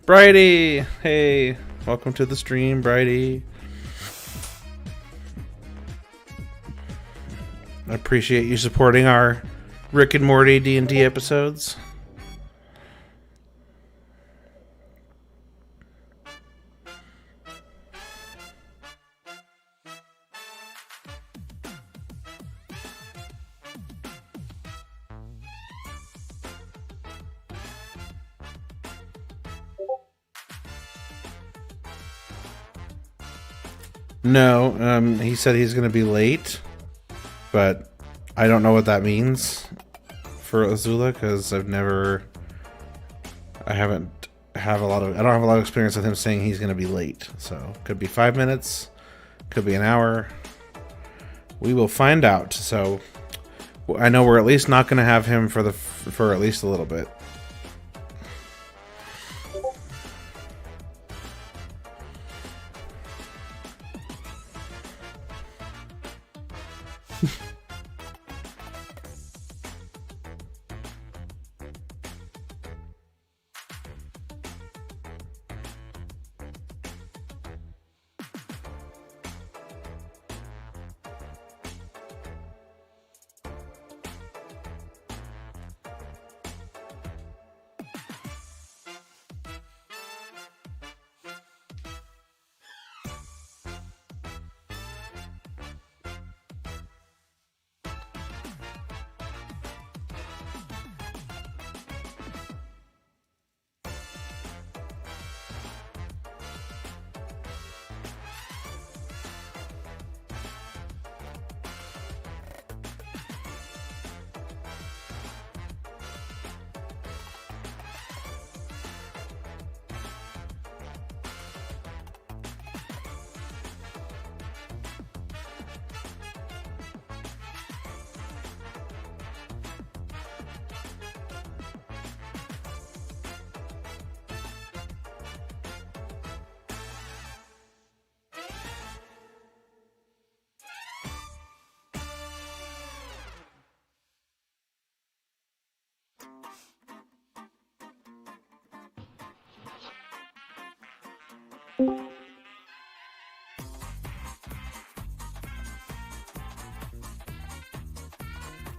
Bridie! Hey, welcome to the stream, Bridie. I appreciate you supporting our Rick and Morty D&D episodes. No, he said he's going to be late, but I don't know what that means for Azula because I don't have a lot of experience with him saying he's going to be late. So could be 5 minutes, could be an hour. We will find out. So I know we're at least not going to have him for at least a little bit.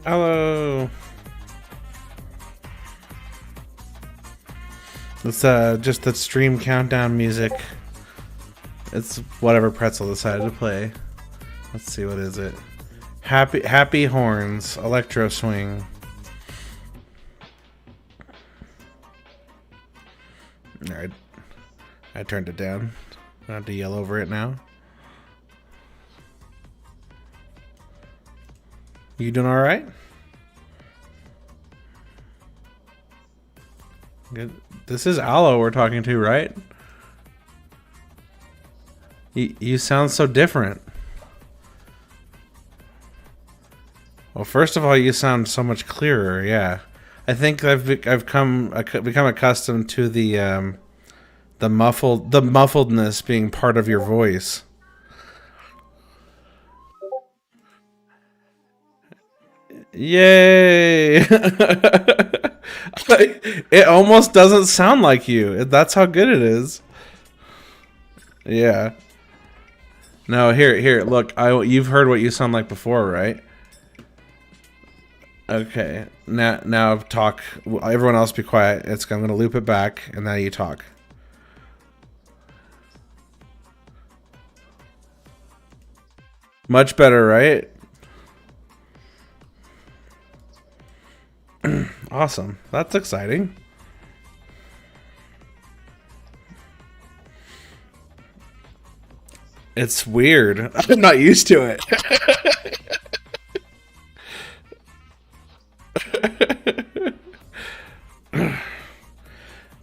Hello. It's just the stream countdown music. It's whatever Pretzel decided to play. Let's see, what is it? Happy Horns, Electro Swing. Alright. I turned it down. I have to yell over it now. You doing alright? Good. This is Aloe we're talking to, right? You sound so different. Well, first of all, you sound so much clearer. Yeah, I think I've become accustomed to the muffledness being part of your voice. Yay! It almost doesn't sound like you. That's how good it is. Yeah. No, here. Look, you've heard what you sound like before, right? Okay. Now talk. Everyone else, be quiet. I'm gonna loop it back, and now you talk. Much better, right? Awesome. That's exciting. It's weird. I'm not used to it.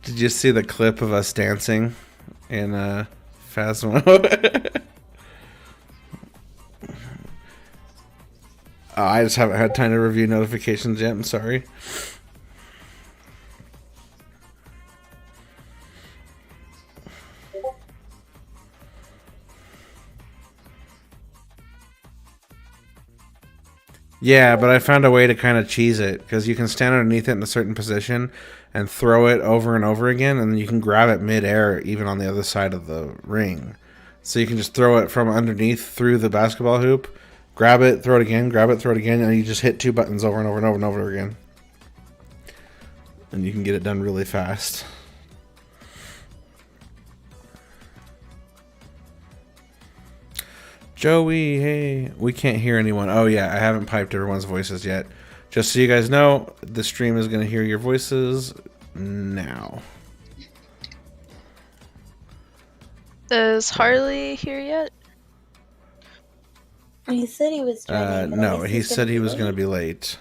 Did you see the clip of us dancing in Phasmo? I just haven't had time to review notifications yet. I'm sorry. Yeah, but I found a way to kind of cheese it, because you can stand underneath it in a certain position and throw it over and over again, and then you can grab it mid-air even on the other side of the ring. So you can just throw it from underneath through the basketball hoop, grab it, throw it again, grab it, throw it again, and you just hit two buttons over and over and over and over again. And you can get it done really fast. Joey, hey. We can't hear anyone. Oh, yeah, I haven't piped everyone's voices yet. Just so you guys know, the stream is going to hear your voices now. Is Harley here yet? He said he was joining. No, he said he was going to be late.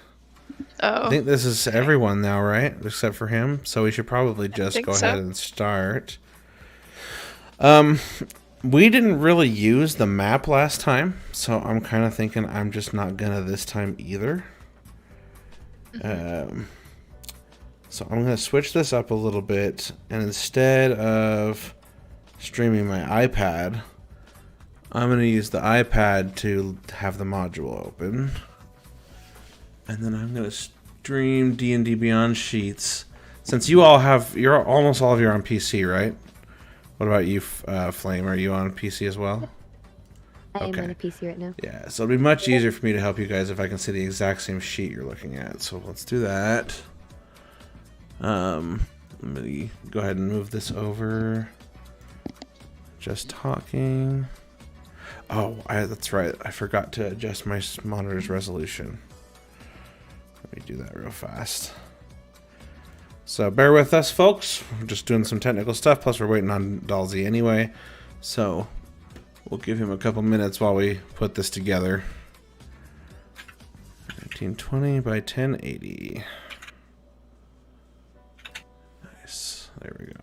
Oh. I think this is everyone now, right? Except for him. So we should probably just go ahead and start. We didn't really use the map last time, so I'm kind of thinking I'm just not gonna this time either. So I'm gonna switch this up a little bit, and instead of streaming my iPad, I'm gonna use the iPad to have the module open, and then I'm gonna stream D&D Beyond Sheets. Since you all have, almost all of you are on PC, right? What about you, Flame? Are you on PC as well? I am on a PC right now. Yeah, so it'll be much easier for me to help you guys if I can see the exact same sheet you're looking at. So let's do that. Let me go ahead and move this over. Just talking. Oh, that's right. I forgot to adjust my monitor's resolution. Let me do that real fast. So bear with us, folks. We're just doing some technical stuff. Plus, we're waiting on Dalsy anyway. So we'll give him a couple minutes while we put this together. 1920 by 1080. Nice. There we go.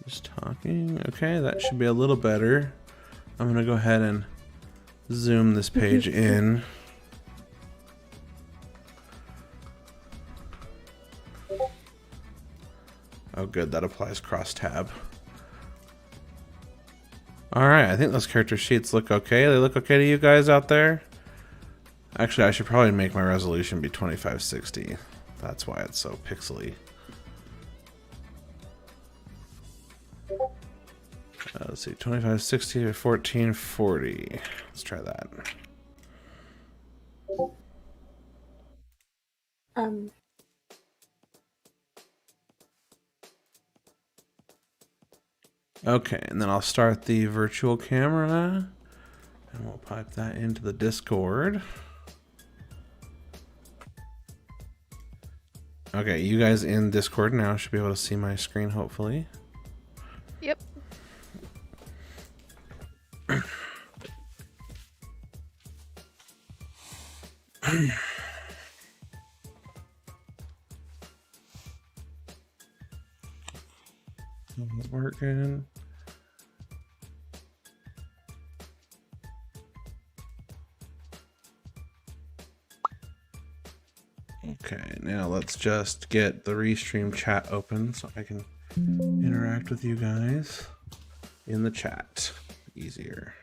Just talking. Okay, that should be a little better. I'm gonna go ahead and zoom this page in. Oh, good. That applies cross-tab. Alright, I think those character sheets look okay. They look okay to you guys out there? Actually, I should probably make my resolution be 2560. That's why it's so pixely. Let's see, 2560 to 1440. Let's try that. Okay, and then I'll start the virtual camera, and we'll pipe that into the Discord. Okay, you guys in Discord now should be able to see my screen, hopefully. Yep. Working. Okay, now let's just get the restream chat open so I can interact with you guys in the chat. Easier.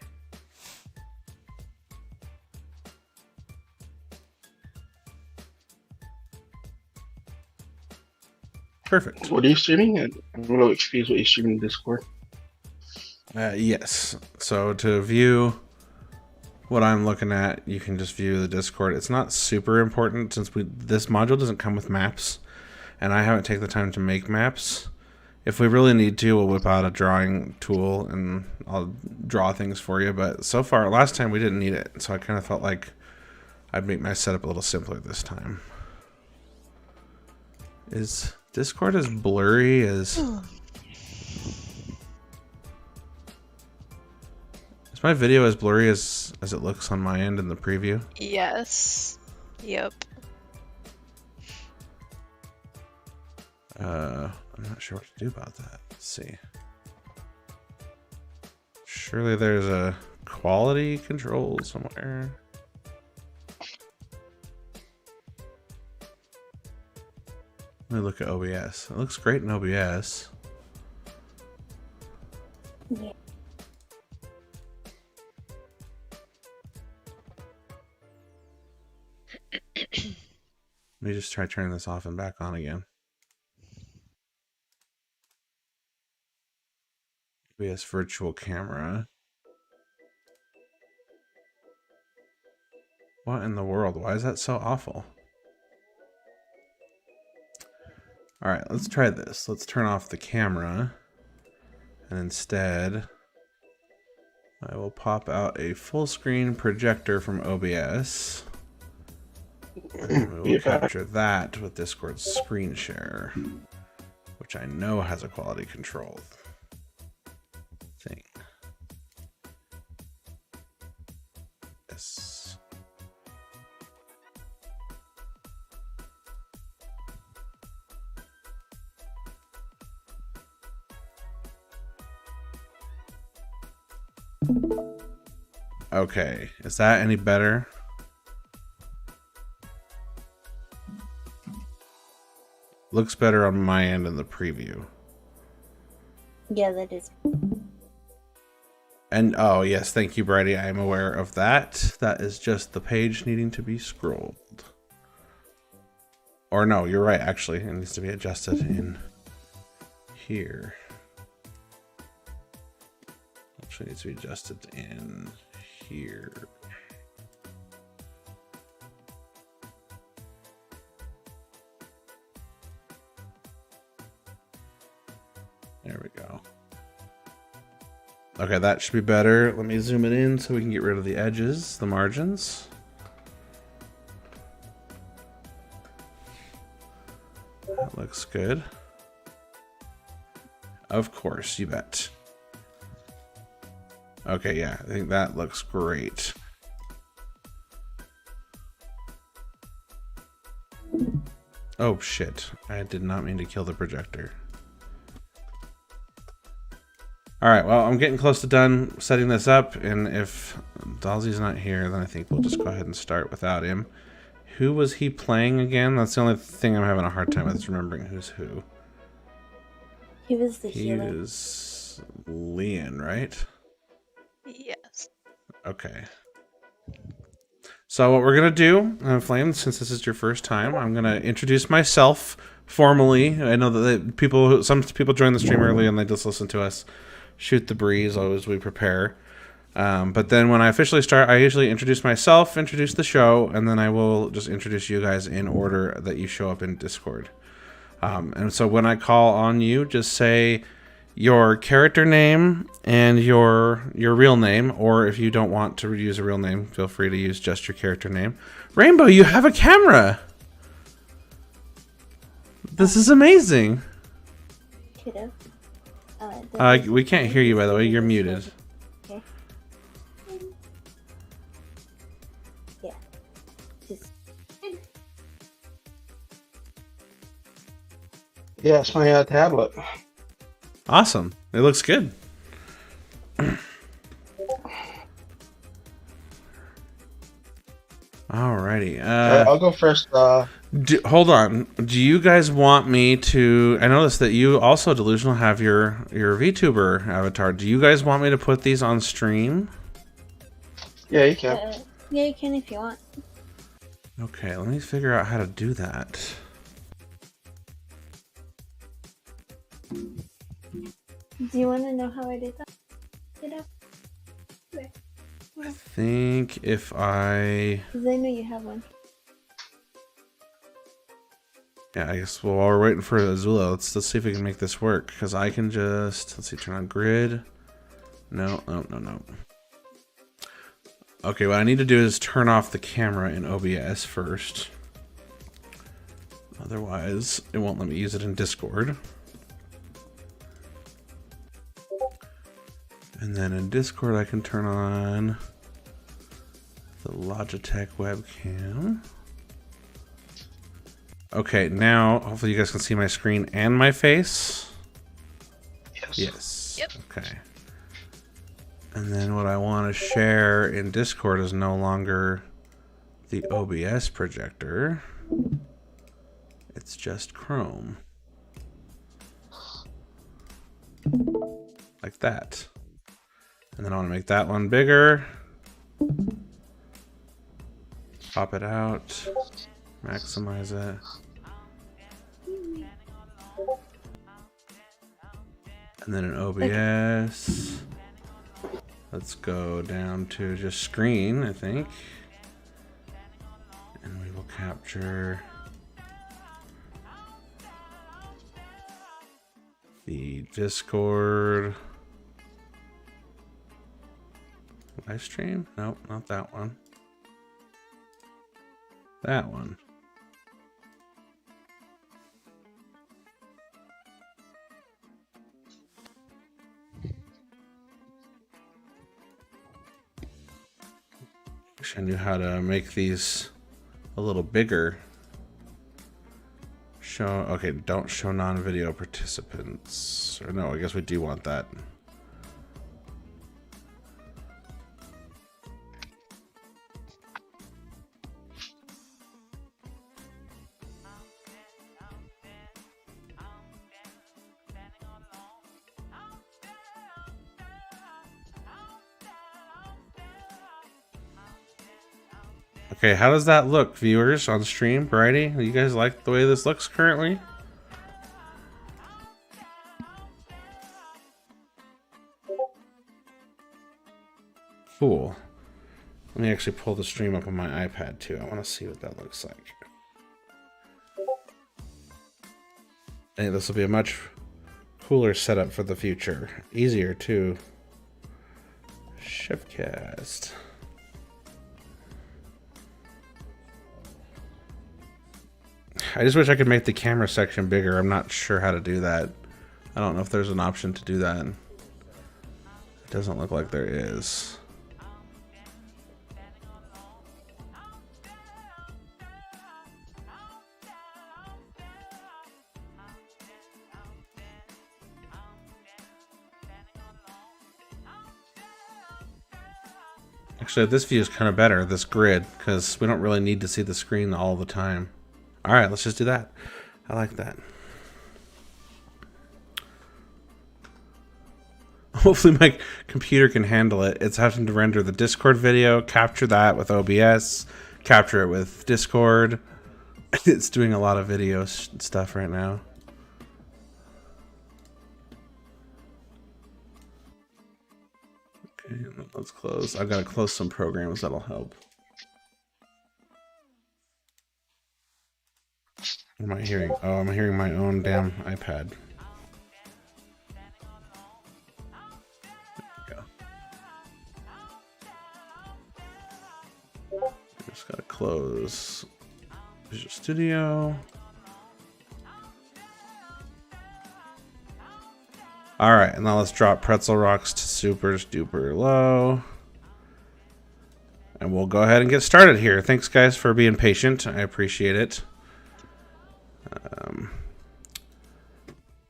Perfect. What are you streaming? I'm a little confused what you're streaming in Discord. Yes. So to view what I'm looking at, you can just view the Discord. It's not super important since this module doesn't come with maps, and I haven't taken the time to make maps. If we really need to, we'll whip out a drawing tool and I'll draw things for you. But so far, last time we didn't need it, so I kind of felt like I'd make my setup a little simpler this time. Is Discord as blurry as... Is my video as blurry as it looks on my end in the preview? Yes. Yep. I'm not sure what to do about that. Let's see. Surely there's a quality control somewhere. Let me look at OBS. It looks great in OBS. Yeah. Let me just try turning this off and back on again. OBS virtual camera. What in the world? Why is that so awful? Alright, let's try this. Let's turn off the camera. And instead, I will pop out a full screen projector from OBS. And we will capture that with Discord's screen share, which I know has a quality control thing. Yes. Okay, is that any better? Looks better on my end in the preview. Yeah, that is. And oh yes, thank you, Brady. I am aware of that. That is just the page needing to be scrolled. Or no, you're right, actually. It needs to be adjusted in here. Actually needs to be adjusted in here. There we go. Okay, that should be better. Let me zoom it in so we can get rid of the edges, the margins. That looks good. Of course, you bet. Okay, yeah, I think that looks great. Oh shit, I did not mean to kill the projector. Alright, well, I'm getting close to done setting this up, and if Dalsy's not here, then I think we'll just go ahead and start without him. Who was he playing again? That's the only thing I'm having a hard time with, is remembering who's who. He was the He healer. is Leon, right? Yes. Okay. So what we're gonna do, Flame, since this is your first time, I'm gonna introduce myself formally. I know that some people join the stream early and they just listen to us shoot the breeze as we prepare. But then when I officially start, I usually introduce myself, introduce the show, and then I will just introduce you guys in order that you show up in Discord. And so when I call on you, just say your character name and your real name, or if you don't want to use a real name, feel free to use just your character name. Rainbow, you have a camera! This is amazing! Kiddo. We can't hear you, by the way. You're muted. Okay. Yeah. Just Yeah, it's my tablet. Awesome. It looks good. Alrighty. I'll go first. Hold on. Do you guys want me to... I noticed that you also, Delusional, have your VTuber avatar. Do you guys want me to put these on stream? Yeah, you can. yeah, you can if you want. Okay, let me figure out how to do that. Do you want to know how I did that? Kiddo? Okay. I think if I... Because I know you have one. Yeah, I guess while we're waiting for Azula, let's see if we can make this work. Because I can just... Let's see, turn on grid. No. Okay, what I need to do is turn off the camera in OBS first. Otherwise, it won't let me use it in Discord. And then in Discord, I can turn on the Logitech webcam. Okay, now hopefully you guys can see my screen and my face. Yes. Yep. Okay. And then what I want to share in Discord is no longer the OBS projector. It's just Chrome. Like that. And then I want to make that one bigger. Pop it out. Maximize it. And then in OBS, let's go down to just screen, I think. And we will capture the Discord live stream. Nope, not that one. That one. Wish I knew how to make these a little bigger. Okay, don't show non-video participants. Or no, I guess we do want that. Okay, how does that look, viewers on stream? Variety, you guys like the way this looks currently? Cool. Let me actually pull the stream up on my iPad too. I want to see what that looks like. I think this will be a much cooler setup for the future. Easier too. Shiftcast. I just wish I could make the camera section bigger. I'm not sure how to do that. I don't know if there's an option to do that. It doesn't look like there is. Actually, this view is kind of better, this grid, because we don't really need to see the screen all the time. All right, let's just do that. I like that. Hopefully my computer can handle it. It's having to render the Discord video, capture that with OBS, capture it with Discord. It's doing a lot of video stuff right now. Okay, let's close. I've got to close some programs that'll help. What am I hearing? Oh, I'm hearing my own damn iPad. Just gotta close Visual Studio. All right, and now let's drop Pretzel Rocks to super duper low. And we'll go ahead and get started here. Thanks, guys, for being patient. I appreciate it.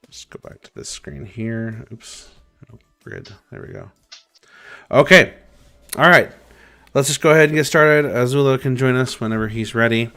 Let's go back to this screen here. Oops. Oh, grid. There we go. Okay. All right. Let's just go ahead and get started. Azula can join us whenever he's ready.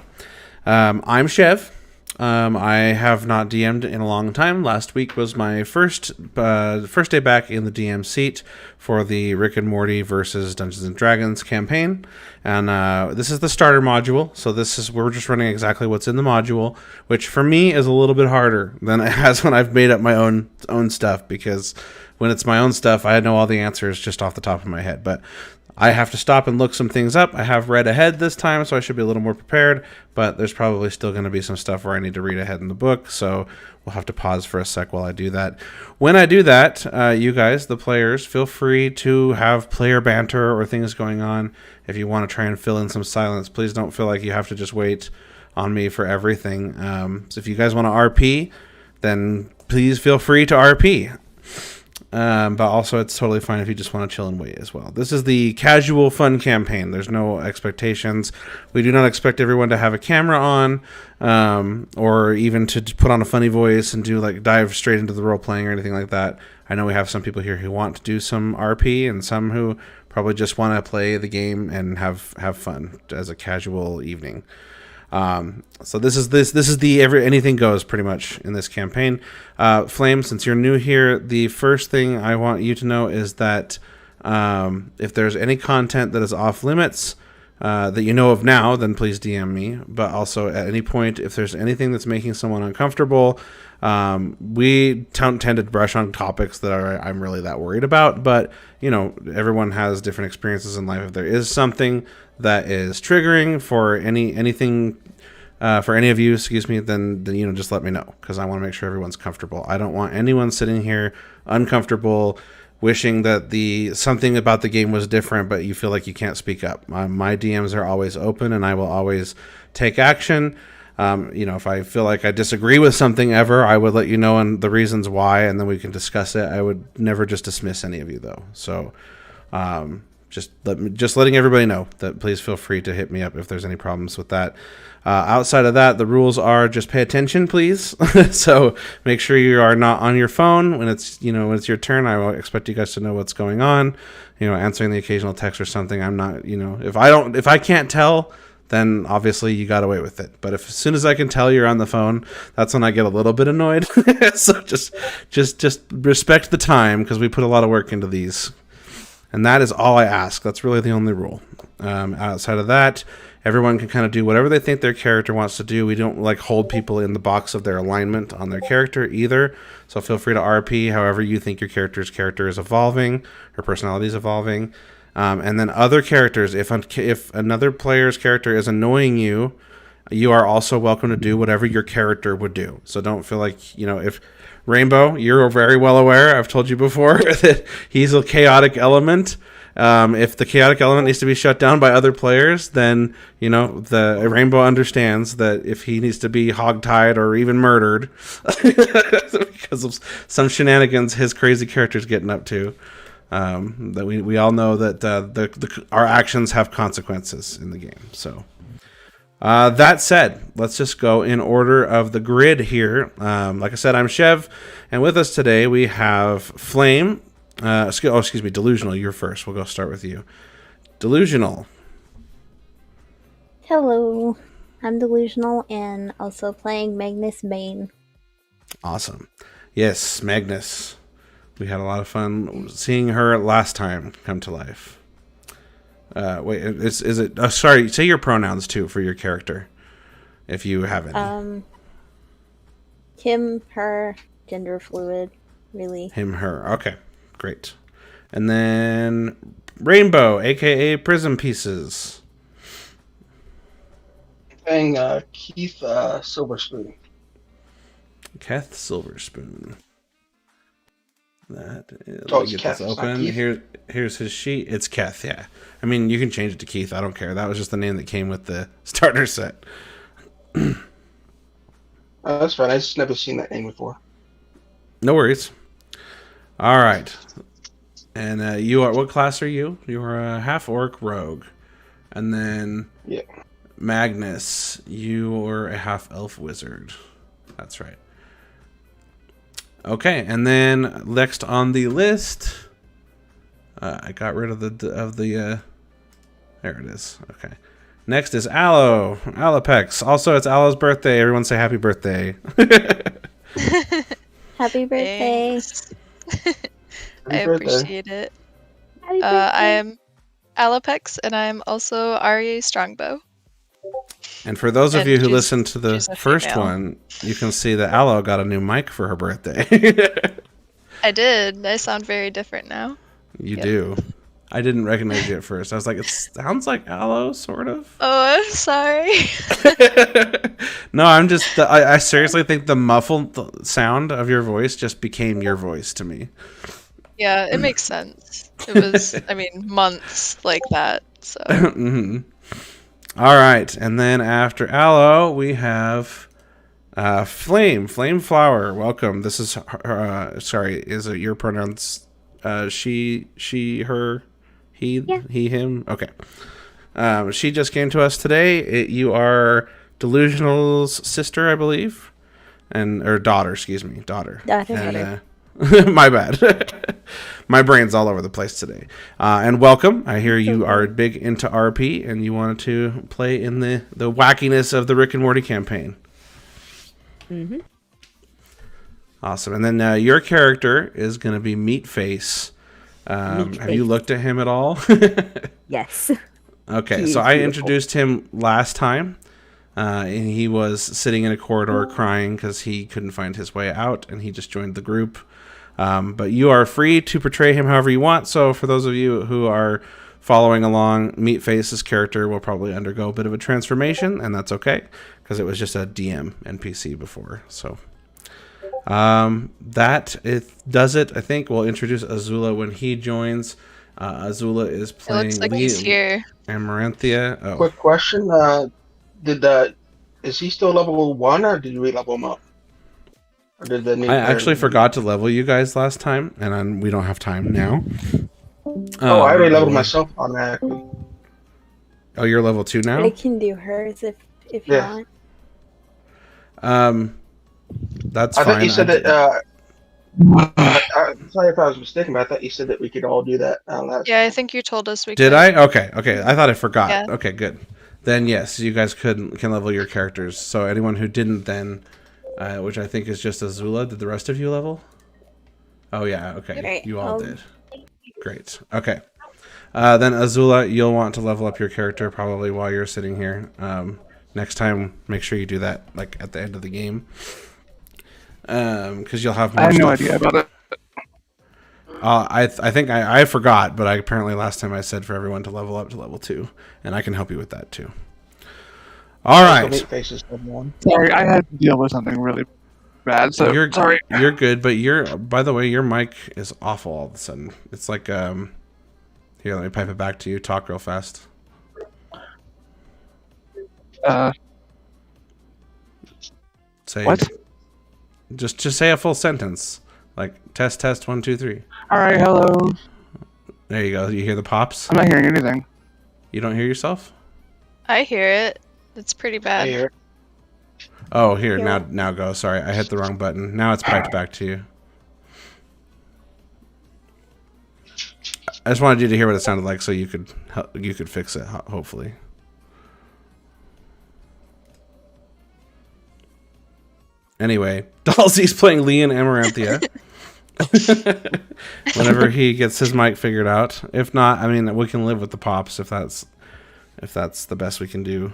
I'm Chev. I have not DM'd in a long time. Last week was my first day back in the DM seat for the Rick and Morty versus Dungeons and Dragons campaign, and this is the starter module. So we're just running exactly what's in the module, which for me is a little bit harder than it has when I've made up my own stuff, because when it's my own stuff, I know all the answers just off the top of my head, but I have to stop and look some things up. I have read ahead this time, so I should be a little more prepared, but there's probably still going to be some stuff where I need to read ahead in the book, so we'll have to pause for a sec while I do that. When I do that, you guys, the players, feel free to have player banter or things going on. If you want to try and fill in some silence, please don't feel like you have to just wait on me for everything. So if you guys want to RP, then please feel free to RP. But also it's totally fine if you just want to chill and wait as well. This is the casual fun campaign. There's no expectations. We do not expect everyone to have a camera on, or even to put on a funny voice and dive straight into the role playing or anything like that. I know we have some people here who want to do some RP and some who probably just want to play the game and have fun as a casual evening. So this is the anything goes pretty much in this campaign. Flame, since you're new here, the first thing I want you to know is that if there's any content that is off limits that you know of now, then please DM me. But also at any point, if there's anything that's making someone uncomfortable, we tend to brush on topics that I'm really that worried about. But everyone has different experiences in life. If there is something that is triggering for anything for any of you, then just let me know, because I want to make sure everyone's comfortable. I don't want anyone sitting here uncomfortable, wishing that something about the game was different, but you feel like you can't speak up. My DMs are always open, and I will always take action. If I feel like I disagree with something ever, I would let you know and the reasons why, and then we can discuss it. I would never just dismiss any of you, though. So just letting everybody know that please feel free to hit me up if there's any problems with that. Outside of that, the rules are just pay attention, please. So make sure you are not on your phone when it's your turn. I will expect you guys to know what's going on. Answering the occasional text or something. I'm not. If I can't tell, then obviously you got away with it. But as soon as I can tell you're on the phone, that's when I get a little bit annoyed. So just respect the time, because we put a lot of work into these. And that is all I ask. That's really the only rule. Outside of that, everyone can kind of do whatever they think their character wants to do. We don't hold people in the box of their alignment on their character either. So feel free to RP however you think your character's character is evolving, or personality is evolving. And then other characters, if another player's character is annoying you, you are also welcome to do whatever your character would do. So don't feel like, if Rainbow, you're very well aware, I've told you before, that he's a chaotic element. If the chaotic element needs to be shut down by other players, then, the Rainbow understands that if he needs to be hogtied or even murdered because of some shenanigans his crazy character's getting up to, that we all know that our actions have consequences in the game. So that said, let's just go in order of the grid here. Like I said, I'm Chev, and with us today we have Flame. Excuse me, Delusional, you're first. We'll go start with you. Delusional. Hello. I'm Delusional and also playing Magnus Bane. Awesome. Yes, Magnus. We had a lot of fun seeing her last time come to life. Wait, is it? Sorry, say your pronouns too for your character, if you have any. Him, her, gender fluid, really. Him, her. Okay, great. And then Rainbow, aka Prism Pieces. Playing Keith Silverspoon. Keth Silverspoon. That is, Oh, let me it's get Keth, this it's not open. Keith? Here's his sheet. It's Keth, yeah. I mean, you can change it to Keith. I don't care. That was just the name that came with the starter set. That's fine. I just never seen that name before. No worries. All right. And you are, what class are you? You are a half orc rogue. And then Yeah. Magnus, you are a half elf wizard. That's right. Okay, and then next on the list, I got rid of the there it is. Okay. Next is Aloe, Alopex. Also, it's Aloe's birthday. Everyone say happy birthday. Happy birthday. Thanks. I Happy birthday. appreciate it. Happy birthday. I am Alopex, and I'm also Arya Strongbow. And for those of And you who she's- listened to the she's a first female. one, you can see that Aloe got a new mic for her birthday. I did. I sound very different now. You Yep. do. I didn't recognize you at first. I was like, it sounds like Aloe, sort of. Oh, I'm sorry. No, I'm just. I seriously think the muffled sound of your voice just became your voice to me. Yeah, it makes sense. It was, I mean, months like that. So Hmm. All right, and then after Aloe, we have Flame Flower. Welcome. This is sorry. Is it your pronouns? She, her, he, Yeah. he, him. Okay. She just came to us today. You are Delusional's sister, I believe, or daughter. Excuse me, daughter. Daughter. And, my bad. My brain's all over the place today. And welcome. I hear you are big into RP and you wanted to play in the wackiness of the Rick and Morty campaign. Mm-hmm. Awesome. And then your character is going to be Meatface. Have you Meatface. looked at him at all? Yes. Okay, He so is I beautiful. introduced him last time. And he was sitting in a corridor crying because he couldn't find his way out, and he just joined the group. But you are free to portray him however you want. So for those of you who are following along, Meatface's character will probably undergo a bit of a transformation, and that's okay because it was just a DM NPC before. So that it does it. I think we'll introduce Azula when he joins. Azula is it playing looks like he's here. Amaranthia. Oh, Quick question. Is he still level 1 or did we level him up? Or did the new I actually player- forgot to level you guys last time, and we don't have time now. Oh, I already leveled myself automatically. Oh, you're level 2 now? I can do hers if you Yeah. want. That's I fine. thought you said that. Sorry if I was mistaken, but I thought you said that we could all do that last Yeah, I time. think you told us we Did could. I? Okay. I thought I forgot. Yeah. Okay, good. Then yes, you guys can level your characters. So anyone who didn't then, which I think is just Azula, did the rest of you level? Oh yeah, okay. Right, You all I'll- did. Great. Okay. Then Azula, you'll want to level up your character probably while you're sitting here. Next time, make sure you do that like at the end of the game. Because you'll have more I have no stuff. idea about it. I think I forgot, but apparently last time I said for everyone to level up to level 2, and I can help you with that too. All right, Meatface is level 1. Sorry, I had to deal with something really bad, so you're sorry. You're good, but by the way, your mic is awful all of a sudden. It's like here, let me pipe it back to you. Talk real fast. Say What? Just say a full sentence, like test 1 2 3. Alright, hello. There you go. You hear the pops? I'm not hearing anything. You don't hear yourself? I hear it. It's pretty I bad. hear it. Oh, here Yeah. now go. Sorry, I hit the wrong button. Now it's piped back to you. I just wanted you to hear what it sounded like so you could fix it, hopefully. Anyway, Dalsey's playing Lee and Amaranthia. Whenever he gets his mic figured out. If not, I mean, we can live with the pops if that's the best we can do.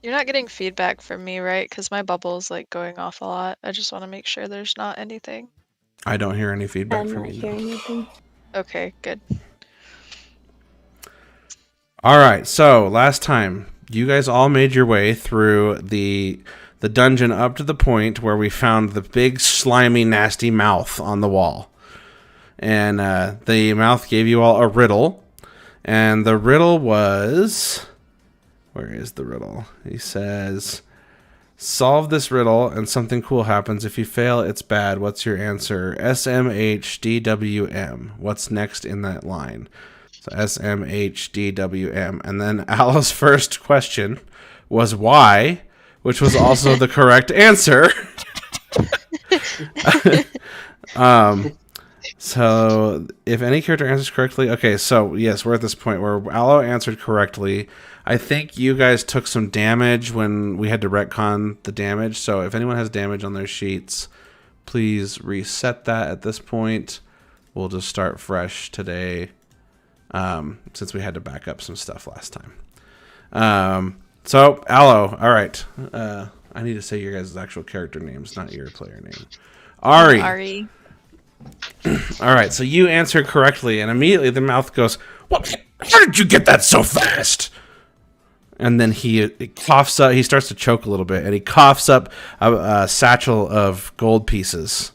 You're not getting feedback from me, right? Because my bubble's like going off a lot. I just want to make sure there's not anything. I don't hear any feedback I'm from not you. hearing anything. Okay, good. All right, so last time you guys all made your way through the dungeon up to the point where we found the big slimy nasty mouth on the wall, and the mouth gave you all a riddle, and the riddle was, where is the riddle? He says, solve this riddle and something cool happens. If you fail, it's bad. What's your answer? SMHDWM. What's next in that line? So SMHDWM. And then Alo's first question was why, which was also the correct answer. So if any character answers correctly, okay, so yes, we're at this point where Alo answered correctly. I think you guys took some damage when we had to retcon the damage. So if anyone has damage on their sheets, please reset that at this point. We'll just start fresh today, since we had to back up some stuff last time. So Alo, all right. I need to say your guys' actual character names, not your player name. Ari. Ari. All right, so you answered correctly, and immediately the mouth goes, "What? How did you get that so fast?" And then he coughs up. He starts to choke a little bit, and he coughs up a satchel of gold pieces,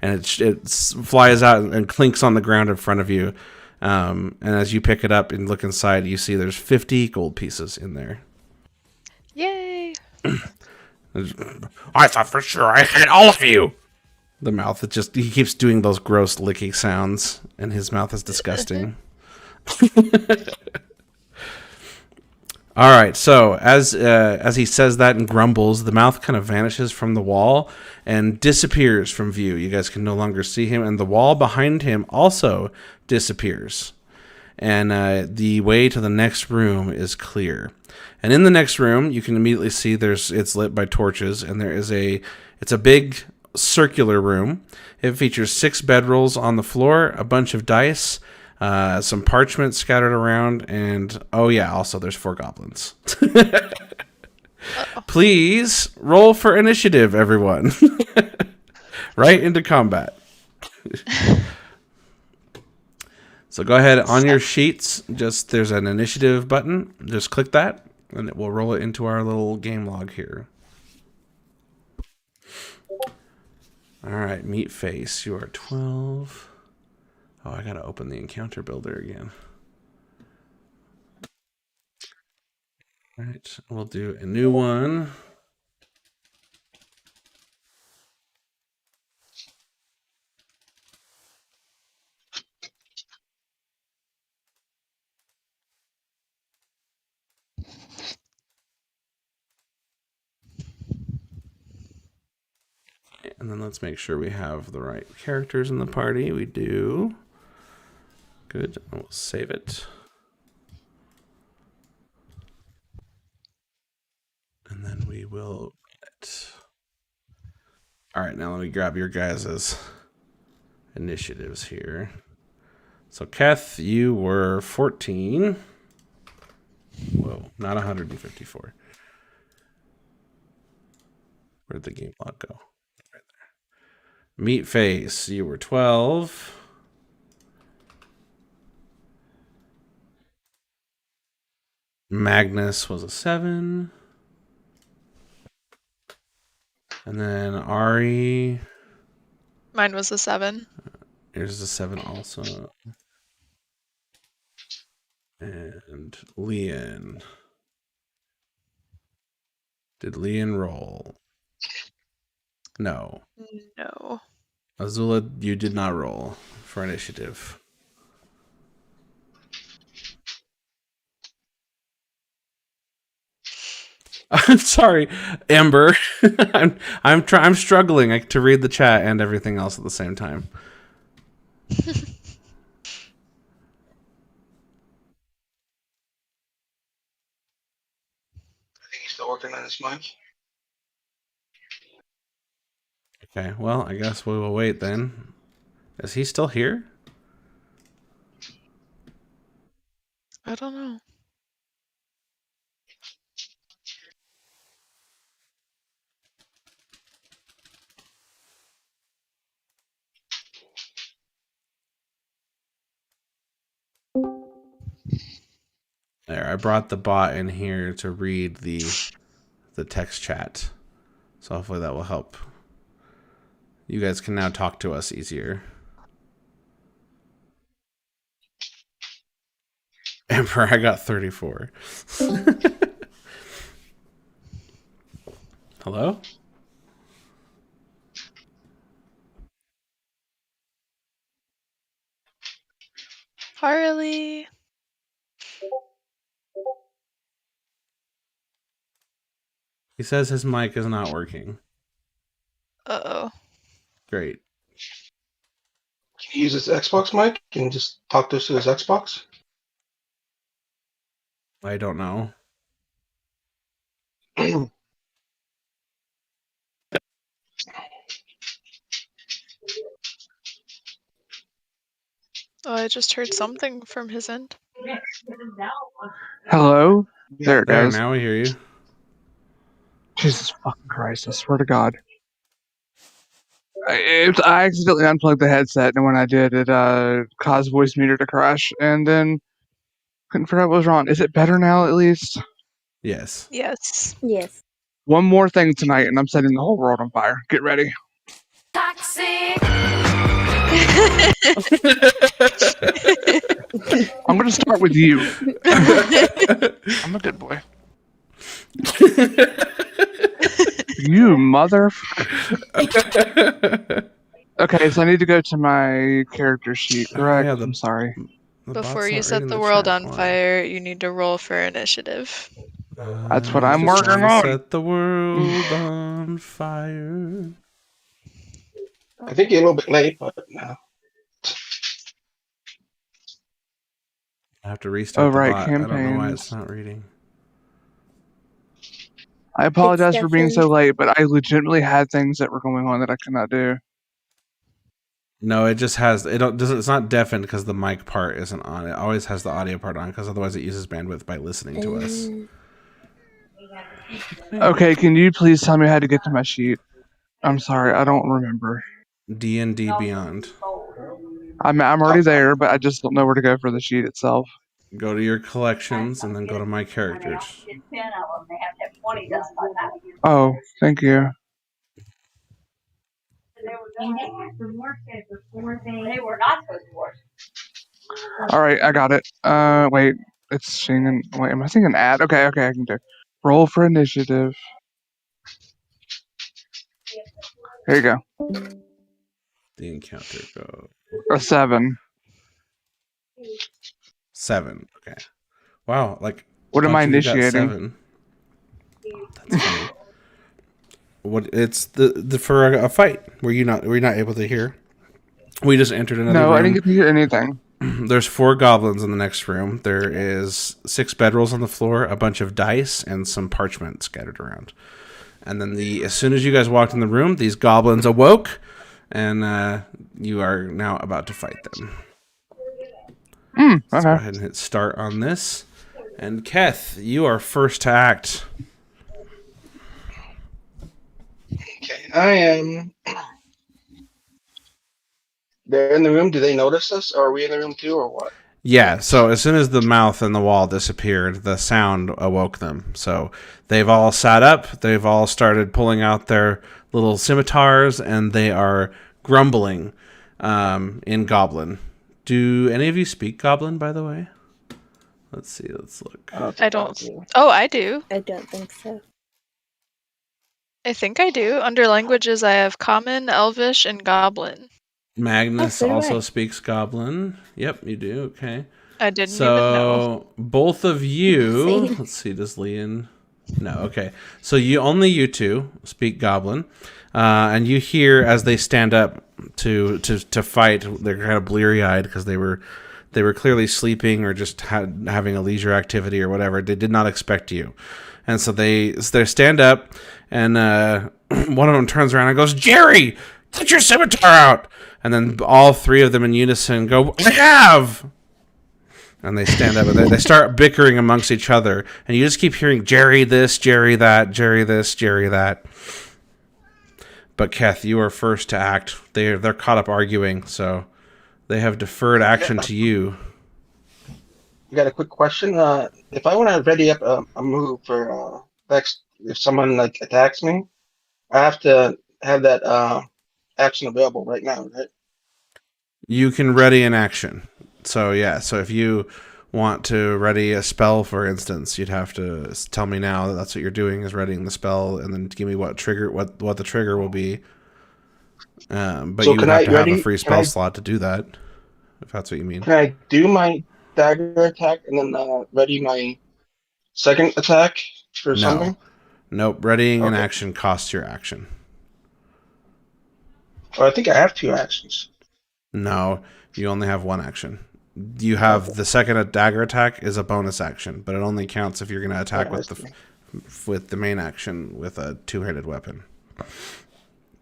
and it flies out and clinks on the ground in front of you. And as you pick it up and look inside, you see there's 50 gold pieces in there. Yay! I thought for sure I had all of you. The mouth, he keeps doing those gross licking sounds, and his mouth is disgusting. All right, so as he says that and grumbles, the mouth kind of vanishes from the wall and disappears from view. You guys can no longer see him, and the wall behind him also disappears. And the way to the next room is clear. And in the next room, you can immediately see it's lit by torches, and it's a big circular room. It features 6 bedrolls on the floor, a bunch of dice, some parchment scattered around, and oh yeah, also there's 4 goblins. Please roll for initiative, everyone. Right into combat. So go ahead on your sheets. There's an initiative button. Just click that, and it will roll it into our little game log here. All right, Meat Face, you are 12. Oh, I gotta open the encounter builder again. All right, we'll do a new one. And then let's make sure we have the right characters in the party. We do. Good. We'll save it. And then we will run it. All right, now let me grab your guys' initiatives here. So, Keth, you were 14. Whoa, not 154. Where'd the game log go? Right there. Meat Face, you were 12. Magnus was a 7. And then Ari. Mine was a 7. Here's a 7 also. And Leon. Did Leon roll? No. No. Azula, you did not roll for initiative. I'm sorry, Amber. I'm struggling to read the chat and everything else at the same time. still working on his mic. Okay, well, I guess we will wait then. Is he still here? I don't know. There, I brought the bot in here to read the text chat. So hopefully that will help. You guys can now talk to us easier. Emperor, I got 34. Hello? Harley. He says his mic is not working. Uh-oh. Great. Can he use his Xbox mic and just talk to us through his Xbox? I don't know. Oh, I just heard something from his end. Hello? There it There, goes. now we hear you. Jesus fucking Christ, I swear to God. I accidentally unplugged the headset, and when I did, it caused voice meter to crash, and then couldn't figure out what was wrong. Is it better now, at least? Yes. Yes. Yes. One more thing tonight, and I'm setting the whole world on fire. Get ready. Toxic. I'm gonna start with you. I'm a good boy. You mother. Okay, so I need to go to my character sheet, correct? Yeah, I'm sorry. Before you set the world on fire, you need to roll for initiative. That's what I'm working on. Set the world on fire. I think you're a little bit late, but no. I have to restart the right, bot. I don't know why campaigns. it's not reading. I apologize for being so definitely- late, but I legitimately had things that were going on that I could not do. No, it just has it doesn't. It's not deafened because the mic part isn't on. It always has the audio part on because otherwise it uses bandwidth by listening to us. Okay, can you please tell me how to get to my sheet? I'm sorry, I don't remember. D&D Beyond. I'm already there, but I just don't know where to go for the sheet itself. Go to your collections and then go to my characters. Oh, thank you. All right, I got it. Wait, it's singing. Wait, am I singing ad? Okay, I can do. Roll for initiative. Here you go. The encounter go. A 7. 7. Okay. Wow, like What am I bunch of you got initiating? 7. That's funny. What it's the for a fight were you not able to hear? We just entered another room. No, I didn't get to hear anything. There's 4 goblins in the next room. There is 6 bedrolls on the floor, a bunch of dice, and some parchment scattered around. And then as soon as you guys walked in the room, these goblins awoke, and you are now about to fight them. Let's go Okay. ahead and hit start on this. And Keth, you are first to act. Okay, I am. They're in the room. Do they notice us? Or are we in the room too, or what? Yeah, so as soon as the mouth and the wall disappeared, the sound awoke them. So they've all sat up, they've all started pulling out their little scimitars, and they are grumbling in Goblin. Do any of you speak Goblin, by the way? Let's see, let's look. I don't. Oh, I do. I don't think so. I think I do. Under languages, I have Common, Elvish, and Goblin. Magnus so do also I. speaks Goblin. Yep, you do, okay. I didn't even know. So both of you, Same. let's see, does Leon? No, okay. So only you two speak Goblin, and you hear as they stand up to fight. They're kind of bleary eyed because they They were clearly sleeping or just having a leisure activity or whatever. They did not expect you. And so they stand up, and one of them turns around and goes, "Jerry, get your scimitar out!" And then all three of them in unison go, "I have!" And they stand up, and they start bickering amongst each other. And you just keep hearing, "Jerry this, Jerry that, Jerry this, Jerry that." But Keth, you are first to act. They're caught up arguing, so they have deferred action to you. I got a quick question. If I want to ready up a move for next, if someone like attacks me, I have to have that action available right now, right? You can ready an action. So yeah, so if you want to ready a spell, for instance, you'd have to tell me now that that's what you're doing, is readying the spell, and then give me what the trigger will be. But So you would have to have a free spell slot to do that, if that's what you mean. Can I do my dagger attack and then ready my second attack for something? Nope. Readying an action costs your action. Well, I think I have 2 actions. No, you only have 1 action. You have the second dagger attack is a bonus action, but it only counts if you're going to attack with the main action with a 2-handed weapon.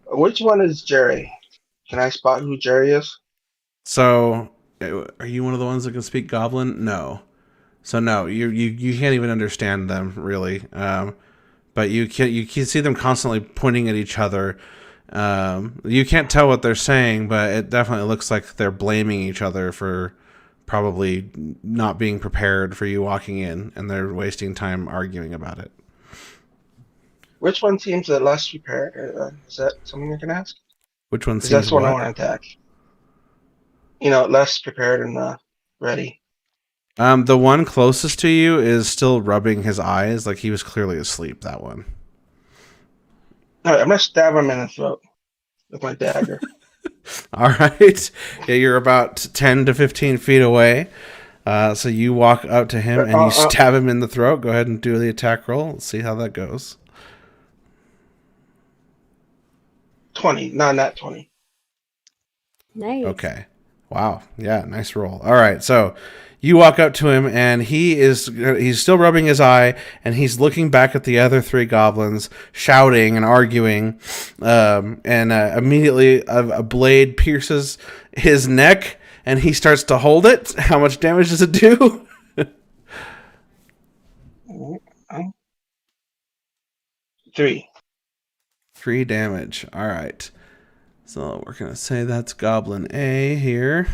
Which one is Jerry? Can I spot who Jerry is? So, are you one of the ones that can speak Goblin? No. So no, you can't even understand them really. But you can see them constantly pointing at each other. You can't tell what they're saying, but it definitely looks like they're blaming each other for probably not being prepared for you walking in, and they're wasting time arguing about it. Which one seems less prepared? Is that something I can ask? Which one seems that's the one I what? want to attack. Less prepared and ready. The one closest to you is still rubbing his eyes, like he was clearly asleep, that one. Alright, I'm going to stab him in the throat with my dagger. All right. Yeah, you're about 10 to 15 feet away. So you walk up to him and you stab him in the throat. Go ahead and do the attack roll. Let's see how that goes. 20. No, not 20. Nice. Okay. Wow. Yeah, nice roll. All right. So you walk up to him and he's still rubbing his eye, and he's looking back at the other 3 goblins, shouting and arguing. Immediately a blade pierces his neck and he starts to hold it. How much damage does it do? 3. 3 damage. All right. So we're going to say that's Goblin A here.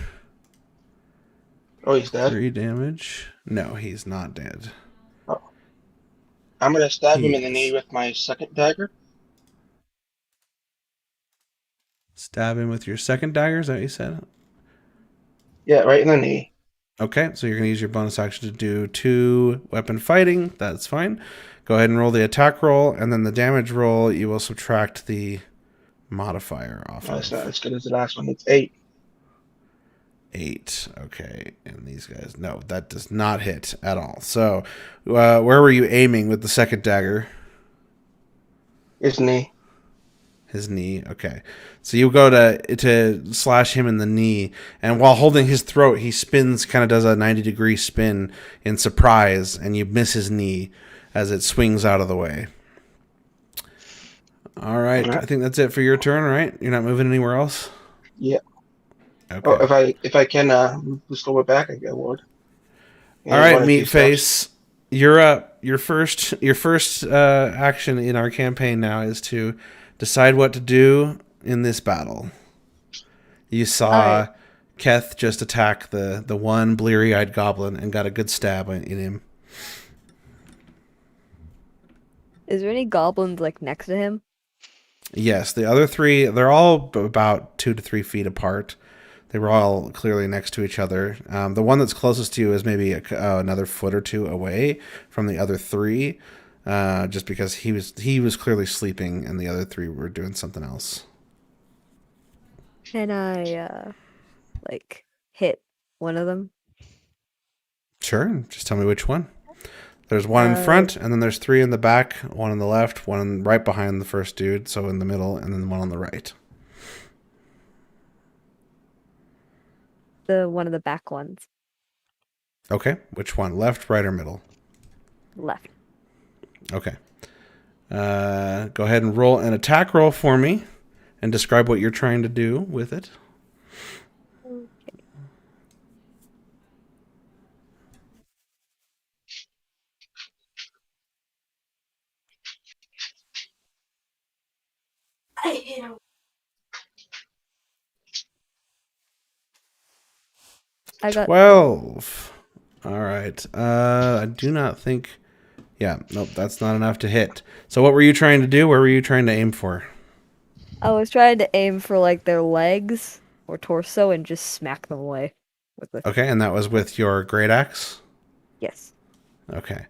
Oh, he's dead? 3 damage. No, he's not dead. Oh. I'm going to stab him in the knee with my second dagger. Stab him with your second dagger, is that what you said? Yeah, right in the knee. Okay, so you're going to use your bonus action to do 2 weapon fighting. That's fine. Go ahead and roll the attack roll, and then the damage roll, you will subtract the modifier off of. That's not as good as the last one. It's 8. 8. Okay, and these guys, no, that does not hit at all. So, where were you aiming with the second dagger? His knee. His knee. Okay, so you go to slash him in the knee, and while holding his throat, he spins, kind of does a 90-degree spin in surprise, and you miss his knee as it swings out of the way. All right, I think that's it for your turn. Right? You're not moving anywhere else. Yeah. Okay. Oh, if I can move the slower back, I would. All right, Meatface, you're up. Your first action in our campaign now is to decide what to do in this battle. You saw Keth just attack the one bleary-eyed goblin and got a good stab in him. Is there any goblins like next to him? Yes, the other 3, they're all about 2 to 3 feet apart. They were all clearly next to each other. The one that's closest to you is maybe another foot or 2 away from the other 3, just because he was clearly sleeping and the other 3 were doing something else. Can I, hit one of them? Sure, just tell me which one. There's one in front, and then there's 3 in the back, 1 on the left, 1 right behind the first dude, so in the middle, and then 1 on the right. One of the back ones. Okay. Which one? Left, right, or middle? Left. Okay. Go ahead and roll an attack roll for me and describe what you're trying to do with it. I got 12. All right. I do not think... Yeah, nope, that's not enough to hit. So what were you trying to do? Where were you trying to aim for? I was trying to aim for like their legs or torso and just smack them away with the Okay, and that was with your great axe? yes. Okay.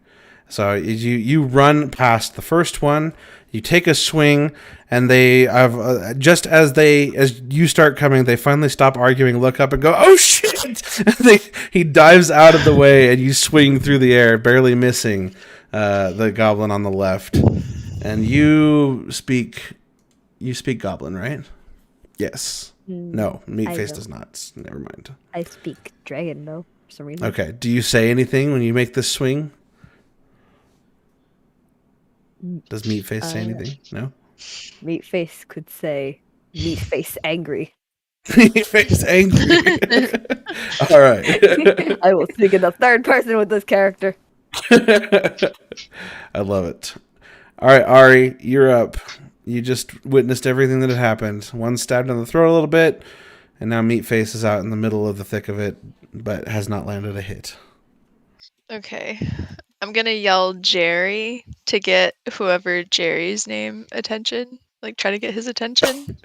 So you run past the first one, you take a swing, and they have just as you start coming, they finally stop arguing, look up, and go, "Oh shit!" He dives out of the way, and you swing through the air, barely missing the goblin on the left. And you speak goblin, right? Yes. No, Meatface don't. does not. Never mind. I speak dragon though for some reason. Okay. Do you say anything when you make this swing? Does Meatface say anything? No? Meatface could say Meatface angry. Meatface angry. All right. I will speak in the third person with this character. I love it. All right, Ari, you're up. You just witnessed everything that had happened. One stabbed in the throat a little bit, and now Meatface is out in the middle of the thick of it, but has not landed a hit. Okay. I'm gonna yell Jerry to get whoever Jerry's name attention. Like try to get his attention.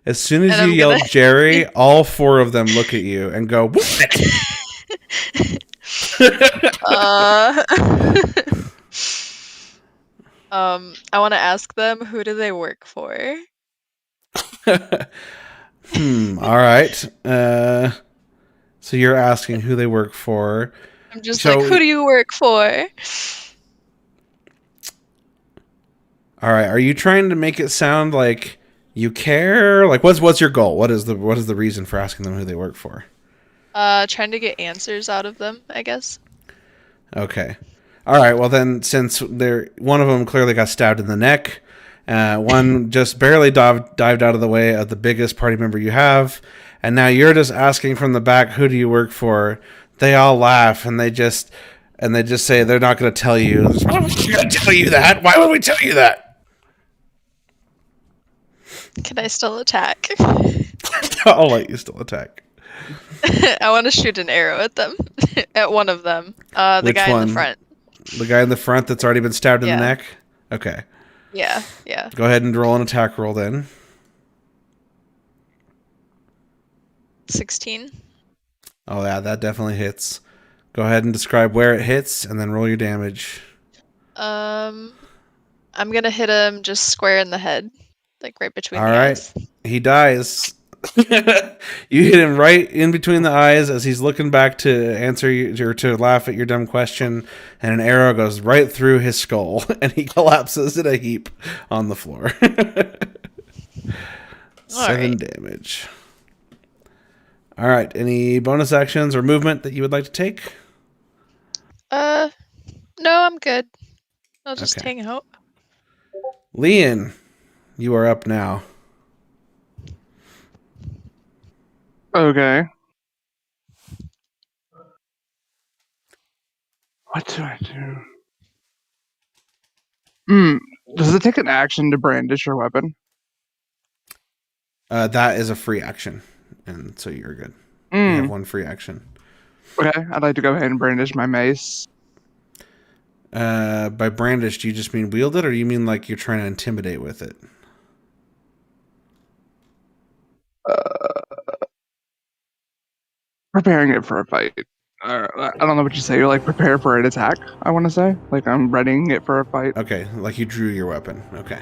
As soon as And you I'm yell gonna- Jerry, all four of them look at you and go, "What?" I want to ask them, who do they work for? All right. So you're asking who they work for. I'm just So- like, who do you work for? All right. Are you trying to make it sound like you care? Like, what's your goal? What is the reason for asking them who they work for? Trying to get answers out of them, I guess. Okay. All right. Well, then, since one of them clearly got stabbed in the neck, one just barely dived out of the way of the biggest party member you have, and now you're just asking from the back, who do you work for? They all laugh and they just say they're not going to tell you. Why would we going to tell you that? Why would we tell you that? Can I still attack? I'll let you still attack. I want to shoot an arrow at them. At one of them. The Which guy in one? the front. The guy in the front that's already been stabbed in Yeah. the neck? Okay. Yeah. Go ahead and roll an attack roll then. 16. Oh, yeah, that definitely hits. Go ahead and describe where it hits and then roll your damage. I'm gonna hit him just square in the head. Like right between All the right. eyes. He dies. You hit him right in between the eyes as he's looking back to answer you or to laugh at your dumb question, and an arrow goes right through his skull, and he collapses in a heap on the floor. 7 damage. All right. Any bonus actions or movement that you would like to take? No, I'm good. I'll just Okay. hang out. Leon, you are up now. Okay. What do I do? Does it take an action to brandish your weapon? That is a free action, and so you're good. You have one free action. Okay, I'd like to go ahead and brandish my mace. By brandish, do you just mean wield it, or you mean like you're trying to intimidate with it? Preparing it for a fight. I don't know what you say. You're like prepare for an attack. I want to say like I'm readying it for a fight. Okay, like you drew your weapon. Okay,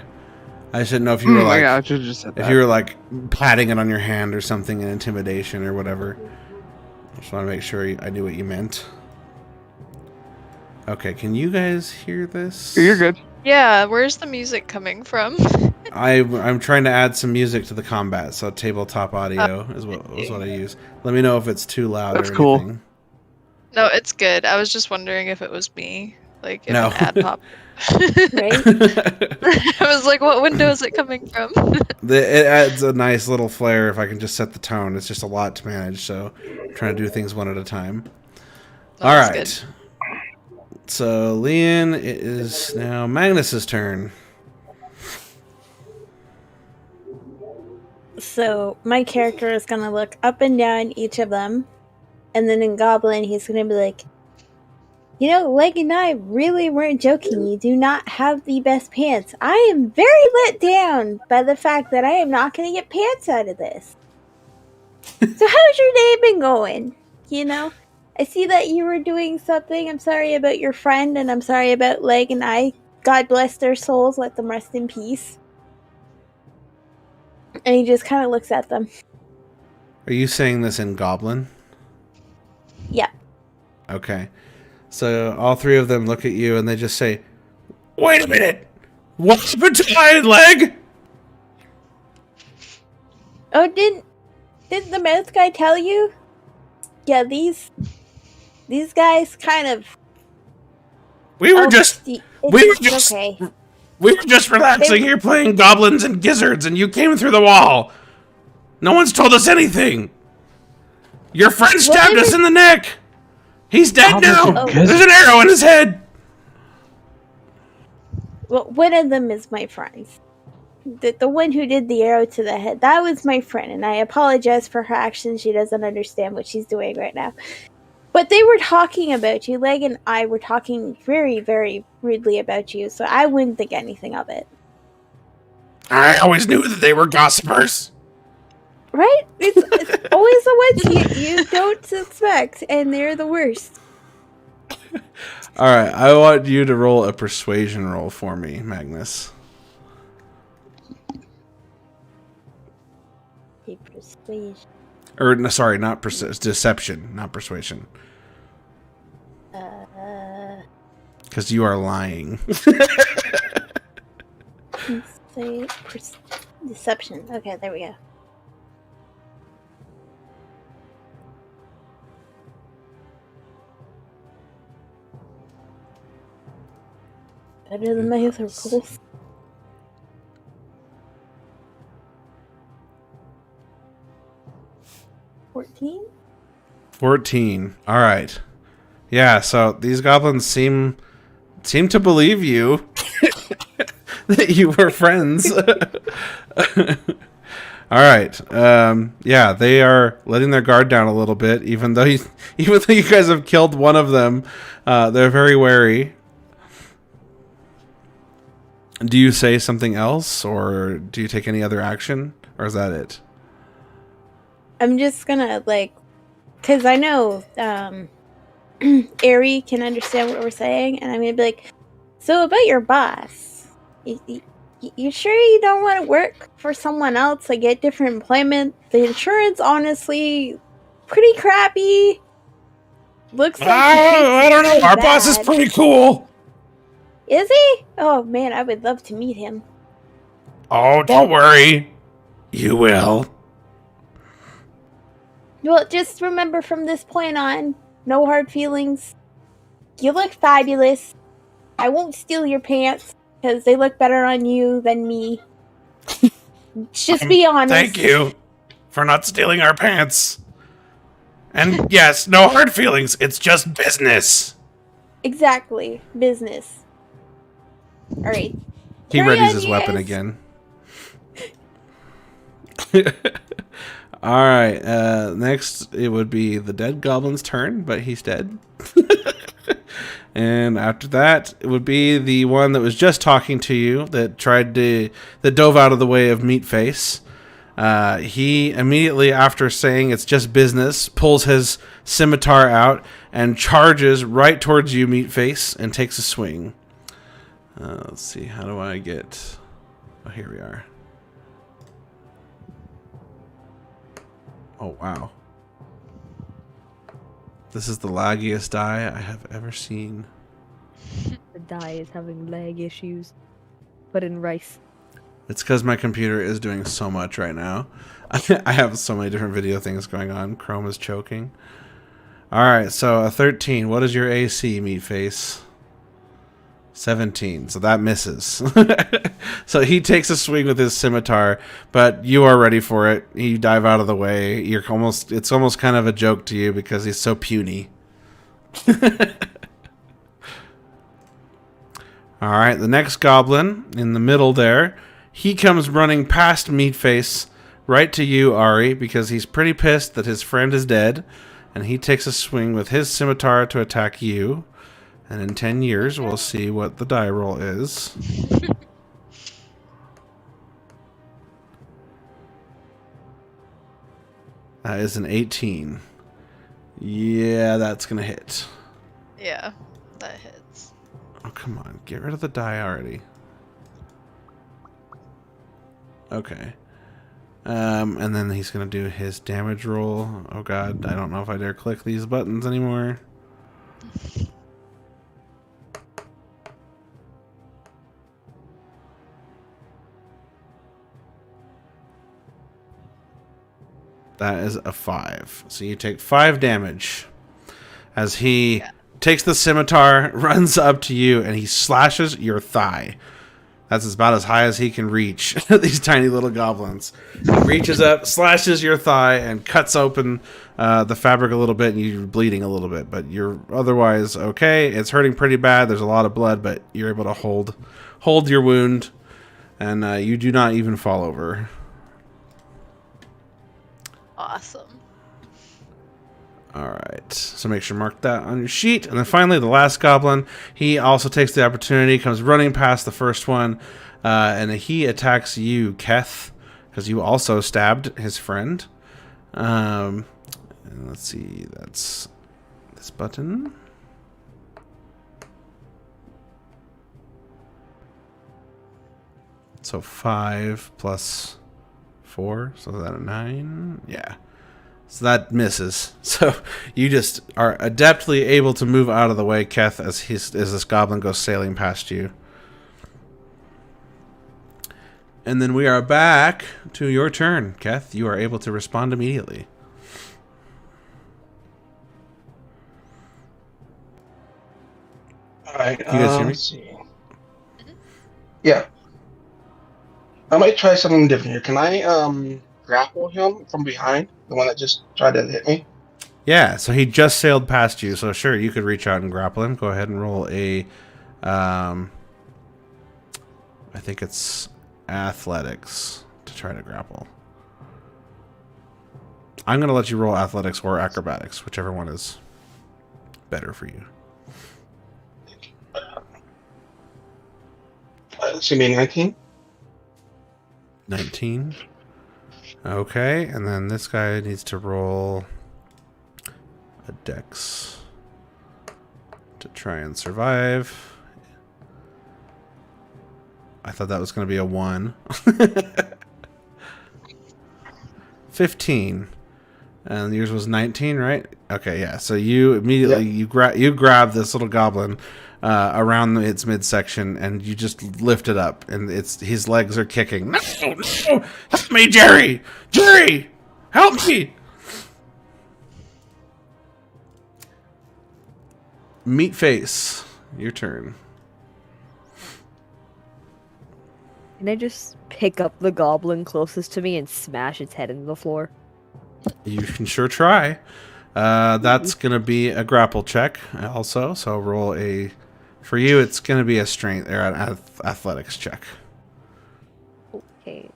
I just didn't know if you were like, yeah, I should just said that. if you were like patting it on your hand or something in intimidation or whatever. I just want to make sure I knew what you meant. Okay, can you guys hear this? You're good. Yeah, where's the music coming from? I'm trying to add some music to the combat, so tabletop audio is what I use. Let me know if it's too loud That's or cool. anything. No, it's good. I was just wondering if it was me. Like, if No. an ad popped. Right? I was like, what window is it coming from? It adds a nice little flair if I can just set the tone. It's just a lot to manage, so I'm trying to do things one at a time. No, All that's right. So, Leon, it is now Magnus's turn. So my character is gonna look up and down each of them, and then in Goblin, he's gonna be like, "You know, Leg and I really weren't joking. You do not have the best pants. I am very let down by the fact that I am not gonna get pants out of this. So how's your day been going? You know, I see that you were doing something. I'm sorry about your friend, and I'm sorry about Leg and I. God bless their souls. Let them rest in peace." And he just kind of looks at them. Are you saying this in Goblin? Yeah. Okay. So all three of them look at you and they just say, "Wait a minute! What's happened to my leg?" Oh, didn't the mouth guy tell you? Yeah, these guys kind of. We were Oh, just it's okay. We were just relaxing here playing goblins and gizzards and you came through the wall. No one's told us anything. Your friend stabbed us in the neck. He's dead now. There's an arrow in his head. Well, one of them is my friend. The one who did the arrow to the head. That was my friend, and I apologize for her actions. She doesn't understand what she's doing right now. But they were talking about you. Leg and I were talking very, very rudely about you, so I wouldn't think anything of it. I always knew that they were gossipers. Right? It's always the ones you don't expect, and they're the worst. Alright, I want you to roll a persuasion roll for me, Magnus. A persuasion. Or, no, sorry, not deception, not persuasion. Because you are lying. Deception. Okay, there we go. Better than my other rolls. $14? 14. Alright. Yeah, so these goblins seem to believe you. That you were friends. Alright. Yeah, they are letting their guard down a little bit, even though you guys have killed one of them. They're very wary. Do you say something else, or do you take any other action, or is that it? I'm just gonna, because I know Ari can understand what we're saying, and I'm gonna be like, so about your boss, you sure you don't want to work for someone else, like get different employment? The insurance, honestly, pretty crappy. Looks like I don't know. Our boss is pretty cool. Is he? Oh man, I would love to meet him. Oh, don't worry. You will. Well, just remember from this point on, no hard feelings. You look fabulous. I won't steal your pants, because they look better on you than me. Just be honest. Thank you for not stealing our pants. And yes, no hard feelings. It's just business. Exactly. Business. Alright. He readies his weapon again. Alright, next it would be the dead goblin's turn, but he's dead. And after that, it would be the one that was just talking to you, that dove out of the way of Meatface. He immediately, after saying it's just business, pulls his scimitar out and charges right towards you, Meatface, and takes a swing. Let's see, how do I get... Oh, here we are. Oh, wow. This is the laggiest die I have ever seen. The die is having lag issues. Put in rice. It's because my computer is doing so much right now. I have so many different video things going on. Chrome is choking. All right, so a 13. What is your AC, Meatface? 17. So that misses. So he takes a swing with his scimitar, but you are ready for it. You dive out of the way. It's almost kind of a joke to you because he's so puny. All right, the next goblin in the middle there, he comes running past Meatface right to you, Ari, because he's pretty pissed that his friend is dead, and he takes a swing with his scimitar to attack you. And in 10 years, we'll see what the die roll is. That is an 18. Yeah, that's going to hit. Yeah, that hits. Oh, come on. Get rid of the die already. Okay. And then he's going to do his damage roll. Oh, God. I don't know if I dare click these buttons anymore. That is a 5. So you take 5 damage as he takes the scimitar, runs up to you, and he slashes your thigh. That's about as high as he can reach. These tiny little goblins. He reaches up, slashes your thigh, and cuts open the fabric a little bit, and you're bleeding a little bit. But you're otherwise okay. It's hurting pretty bad. There's a lot of blood, but you're able to hold your wound, and you do not even fall over. Awesome. All right, so make sure to mark that on your sheet. And then finally, the last goblin, he also takes the opportunity, comes running past the first one, and he attacks you, Keth, because you also stabbed his friend. And let's see, that's this button. So 5 plus 4, so is that a 9? Yeah. So that misses. So you just are adeptly able to move out of the way, Keth, as this goblin goes sailing past you. And then we are back to your turn, Keth. You are able to respond immediately. All right. You guys hear me? Let's see. Yeah. I might try something different here. Can I grapple him from behind? The one that just tried to hit me? Yeah, so he just sailed past you, so sure, you could reach out and grapple him. Go ahead and roll a, I think it's athletics to try to grapple. I'm going to let you roll athletics or acrobatics, whichever one is better for you. It's going to be 19. 19. Okay, and then this guy needs to roll a dex to try and survive. I thought that was going to be a 1. 15. And yours was 19, right? Okay, yeah. So you immediately you grab this little goblin around its midsection, and you just lift it up, and his legs are kicking. No, help me, Jerry! Jerry, help me! Meatface, your turn. Can I just pick up the goblin closest to me and smash its head into the floor? You can sure try. That's gonna be a grapple check also. So roll a. For you, it's gonna be a strength or an athletics check. Okay.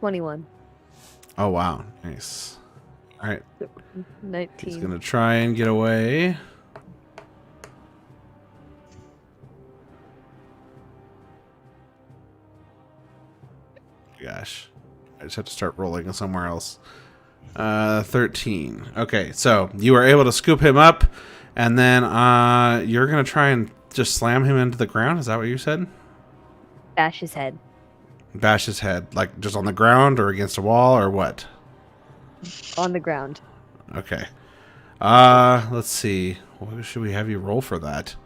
$21. Oh wow, nice. All right, 19. he's gonna try and get away. Gosh, I just have to start rolling somewhere else. 13. Okay, so you were able to scoop him up, and then you're gonna try and just slam him into the ground. Is that what you said? Bash his head. Bash his head, like just on the ground or against a wall or what? On the ground. Okay. Let's see. What should we have you roll for that?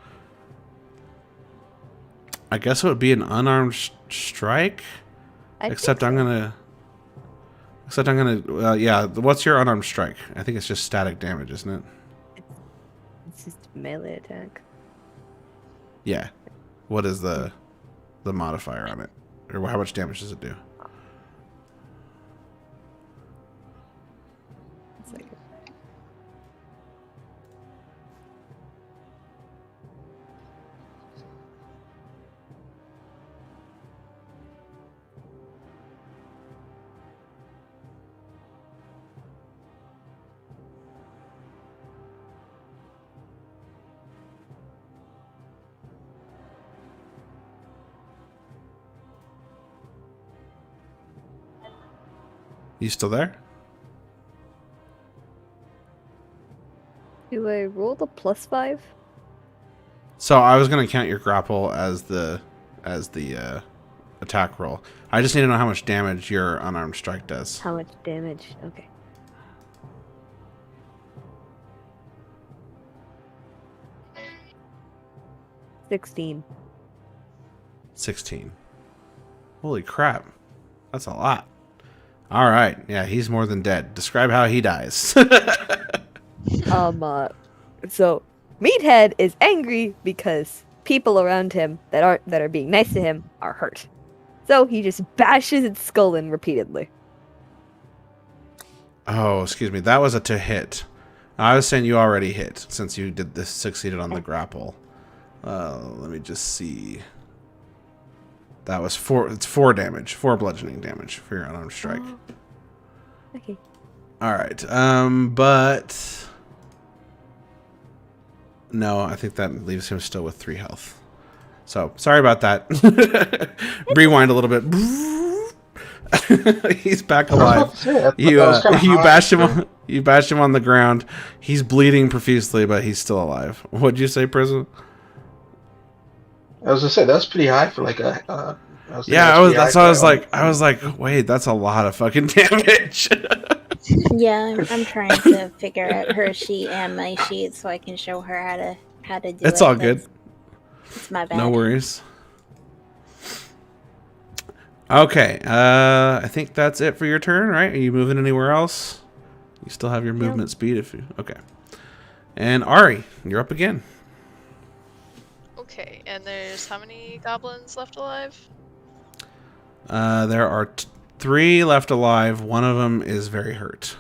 I guess it would be an unarmed strike. Except I'm gonna. Yeah. What's your unarmed strike? I think it's just static damage, isn't it? It's just a melee attack. Yeah. What is the modifier on it, or how much damage does it do? It's like You still there? Do I roll the +5? So I was gonna count your grapple as the attack roll. I just need to know how much damage your unarmed strike does. How much damage? Okay. $16. 16. Holy crap. That's a lot. All right. Yeah, he's more than dead. Describe how he dies. So Meathead is angry because people around him that are being nice to him are hurt. So he just bashes its skull in repeatedly. Oh, excuse me. That was a to hit. I was saying you already hit since you did this, succeeded on the grapple. Let me just see. That was 4. It's 4 damage. 4 bludgeoning damage for your unarmed strike. Okay. All right. But no, I think that leaves him still with 3 health. So sorry about that. Rewind a little bit. He's back alive. You bashed him. You bashed him on the ground. He's bleeding profusely, but he's still alive. What'd you say, Prism? I was gonna say that's pretty high for like a. That's what I was like. I was like, wait, that's a lot of fucking damage. Yeah, I'm trying to figure out her sheet and my sheet so I can show her how to do it. It's all good. It's my bad. No worries. Okay, I think that's it for your turn, right? Are you moving anywhere else? You still have your movement speed if you... Okay. And Ari, you're up again. Okay, and there's how many goblins left alive? There are 3 left alive. One of them is very hurt.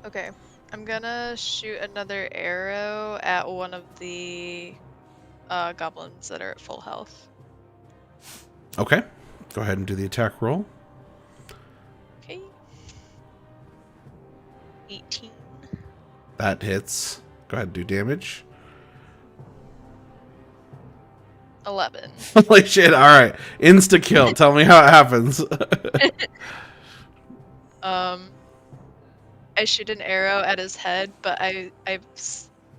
Okay, I'm gonna shoot another arrow at one of the goblins that are at full health. Okay. Go ahead and do the attack roll. Okay. 18. That hits. Go ahead and do damage. 11. Holy shit, alright. Insta kill. Tell me how it happens. I shoot an arrow at his head, but I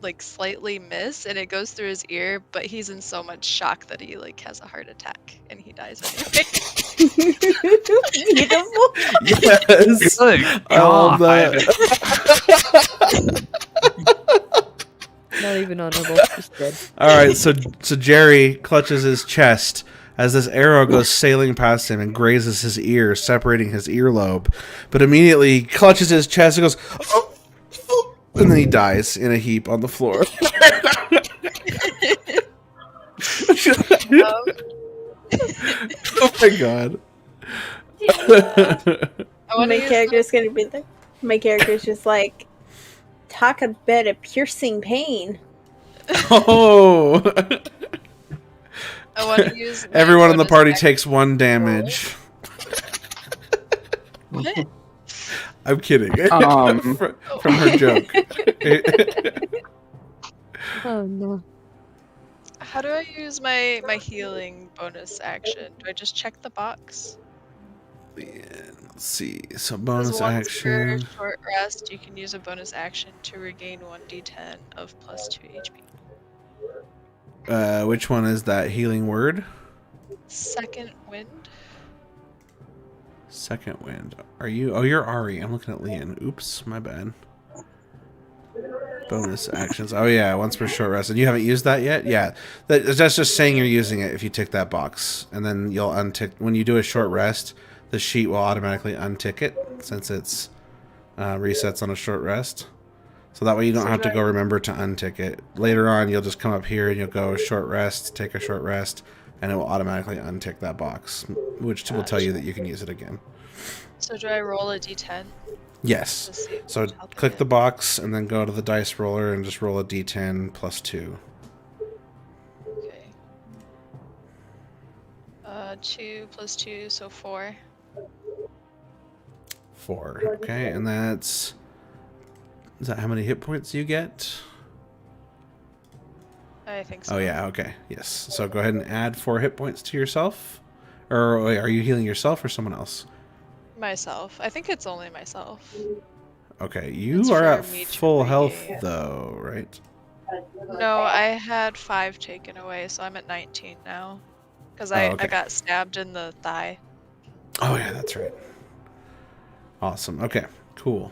like slightly miss, and it goes through his ear, but he's in so much shock that he like has a heart attack and he dies anyway. Beautiful. Yes. Good I love God. that. Not even honorable. Just dead. Alright, so Jerry clutches his chest as this arrow goes sailing past him and grazes his ear, separating his earlobe. But immediately he clutches his chest and goes, oh, oh, and then he dies in a heap on the floor. Oh my god. My character's gonna be like, my character's just like, talk about a piercing pain. Oh. I want to use Everyone in the bonus party action. takes 1 damage. What? I'm kidding. Um. From her joke. Oh no. How do I use my healing bonus action? Do I just check the box? Let's see. So 'Cause bonus once action. you're short rest, you can use a bonus action to regain 1d10 of plus 2 HP. Which one is that healing word? Second wind. Second wind. Are you? Oh, you're Ari. I'm looking at Leon. Oops, my bad. Bonus actions. Oh yeah, once per short rest. And you haven't used that yet? Yeah. That's just saying you're using it if you tick that box. And then you'll untick when you do a short rest, the sheet will automatically untick it since it's resets on a short rest. So that way you don't So have to do go I- remember to untick it. Later on you'll just come up here and you'll go short rest, take a short rest, and it will automatically untick that box, which will tell you that you can use it again. So do I roll a d10? Yes. To see So which health I click get? the box and then go to the dice roller and just roll a d10 plus 2. Okay. 2 plus 2, so 4. 4. Okay, and that's... Is that how many hit points you get? I think so. Oh yeah, okay. Yes. So go ahead and add 4 hit points to yourself. Or wait, are you healing yourself or someone else? Myself. I think it's only myself. Okay, you It's are for at me to full health regain. though, right? No, I had 5 taken away, so I'm at 19 now. Because I okay. got stabbed in the thigh. Oh yeah, that's right. Awesome. Okay, cool.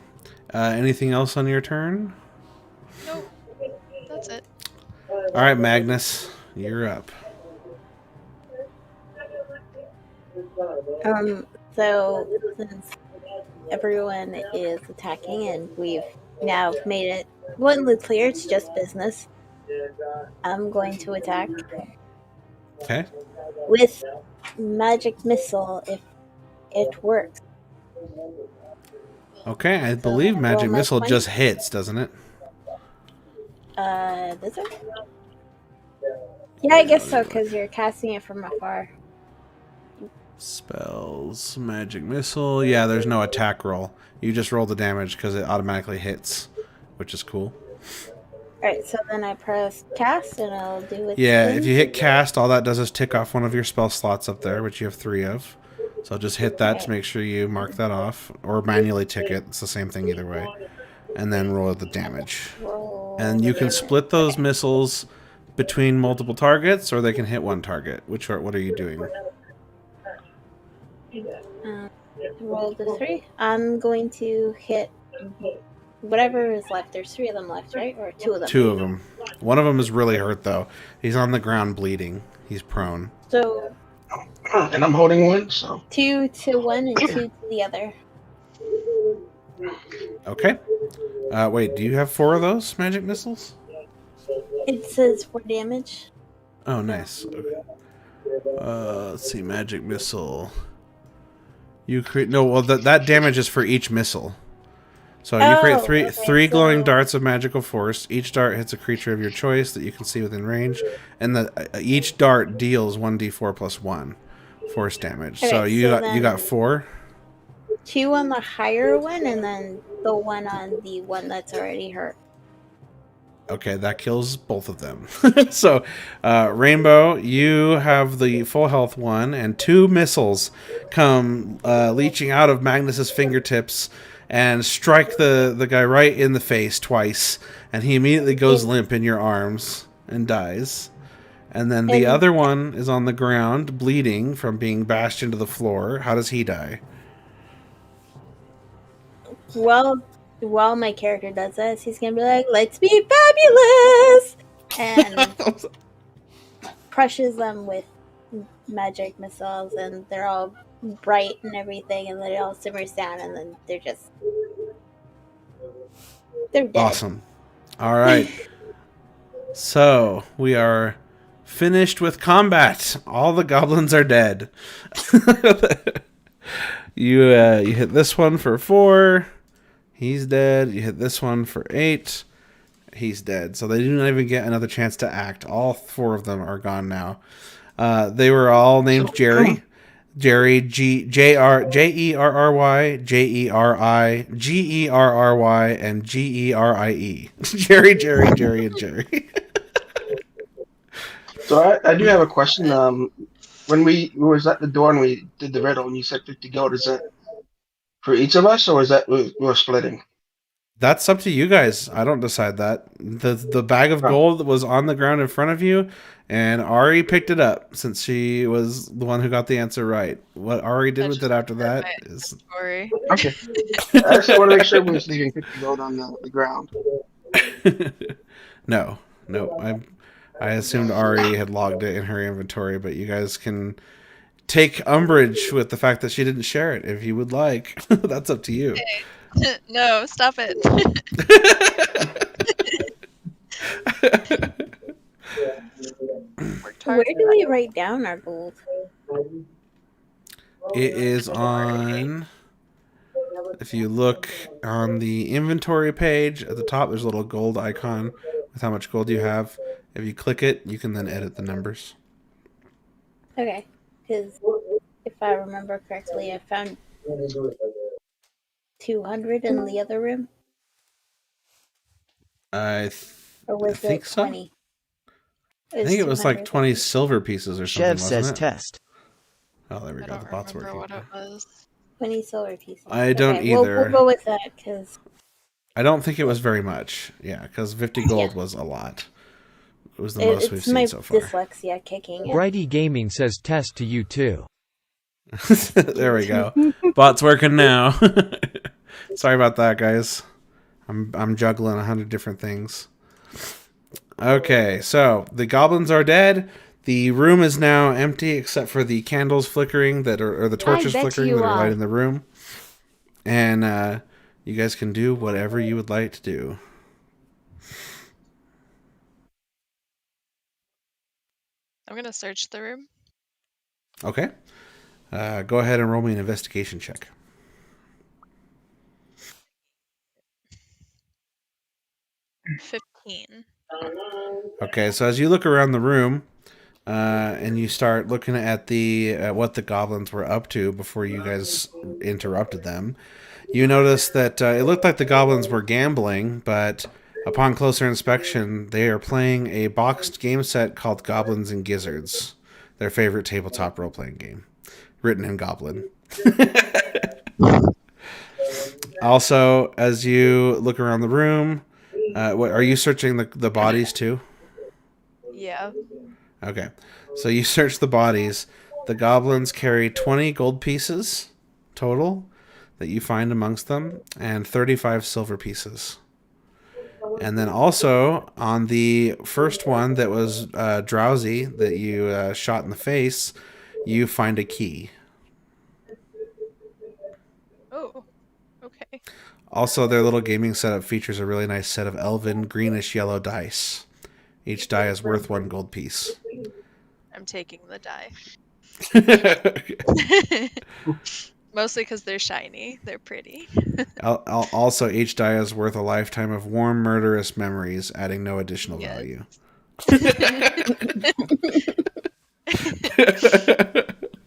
Anything else on your turn? Nope. That's it. All right, Magnus, you're up. So since everyone is attacking and we've now made it bluntly clear it's just business, I'm going to attack Okay. with magic missile if it works. Okay, I believe magic roll my missile point. just hits, doesn't it? Does it? Yeah, I guess so, because you're casting it from afar. Spells, magic missile. Yeah, there's no attack roll. You just roll the damage because it automatically hits, which is cool. Alright, so then I press cast and I'll do it. Yeah, if you hit cast, all that does is tick off one of your spell slots up there, which you have 3 of. So just hit that to make sure you mark that off, or manually tick it. It's the same thing either way. And then roll the damage. And you can split those missiles between multiple targets, or they can hit one target. What are you doing? Roll the 3. I'm going to hit whatever is left. There's 3 of them left, right? Or 2 of them? 2 of them. One of them is really hurt, though. He's on the ground bleeding. He's prone. So And I'm holding one, so 2 to one and 2 to the other. Okay. Wait, do you have 4 of those magic missiles? It says 4 damage. Oh, nice. Okay. Let's see, magic missile. You create that damage is for each missile. So you create three glowing darts of magical force. Each dart hits a creature of your choice that you can see within range, and each dart deals 1d4 plus 1 force damage. Okay, so you so got 4. 2 on the higher one, and then the 1 on the one that's already hurt. Okay, that kills both of them. So, Rainbow, you have the full health one, and 2 missiles come leeching out of Magnus's fingertips and strike the guy right in the face twice, and he immediately goes limp in your arms and dies. And then the other one is on the ground, bleeding from being bashed into the floor. How does he die? Well, while my character does this, he's gonna be like, "Let's be fabulous!" and crushes them with magic missiles, and they're all bright and everything, and then it all simmers down, and then they're dead. Awesome. All right. So we are finished with combat. All the goblins are dead. You hit this one for 4. He's dead. You hit this one for 8. He's dead. So they do not even get another chance to act. All 4 of them are gone now. They were all named Jerry. Jerry, Jerry, Jerry, Gerry, Gerry, and Gerie. Jerry, Jerry, and Jerry. So I do have a question. When we was at the door and we did the riddle and you said 50 gold, is that for each of us or is that we're splitting? That's up to you guys. I don't decide that. The bag of gold was on the ground in front of you, and Ari picked it up since she was the one who got the answer right. What Ari did with it after that is... Story. Okay. I just want to make sure we was leaving 50 gold on the ground. No. I assumed Ari had logged it in her inventory, but you guys can take umbrage with the fact that she didn't share it if you would like. That's up to you. No, stop it. Worked hard Where for do that. we write down our gold? It is on. If you look on the inventory page at the top, there's a little gold icon with how much gold you have. If you click it, you can then edit the numbers. Okay, because if I remember correctly, I found 200 in the other room, I or was think it so. 20? I think it was like 200. 20 silver pieces or something, Chev says wasn't it? test. Oh, there we I go. don't The bot's remember working. what it was. 20 silver pieces. I don't okay, either. We'll go with that because I don't think it was very much. Yeah, because 50 gold was a lot. It was the most we've it's my seen so far. dyslexia kicking in. Brighty Gaming says test to you too. There we go. Bot's working now. Sorry about that, guys. I'm juggling 100 different things. Okay, so the goblins are dead. The room is now empty except for the candles flickering or the torches bet flickering you that are are. lighting the room. And you guys can do whatever you would like to do. I'm gonna search the room. Okay. Go ahead and roll me an investigation check. $15. Okay, so as you look around the room, and you start looking at what the goblins were up to before you guys interrupted them, you notice that it looked like the goblins were gambling, but upon closer inspection, they are playing a boxed game set called Goblins and Gizzards, their favorite tabletop role-playing game, written in Goblin. Also, as you look around the room, what are you searching the bodies too? Yeah. Okay. So you search the bodies. The goblins carry 20 gold pieces total that you find amongst them, and 35 silver pieces. And then also, on the first one that was drowsy, that you shot in the face, you find a key. Oh. Okay. Also, their little gaming setup features a really nice set of elven greenish-yellow dice. Each die is worth 1 gold piece. I'm taking the die. Okay. Mostly because they're shiny. They're pretty. Also, each die is worth a lifetime of warm, murderous memories, adding no additional Yes. value.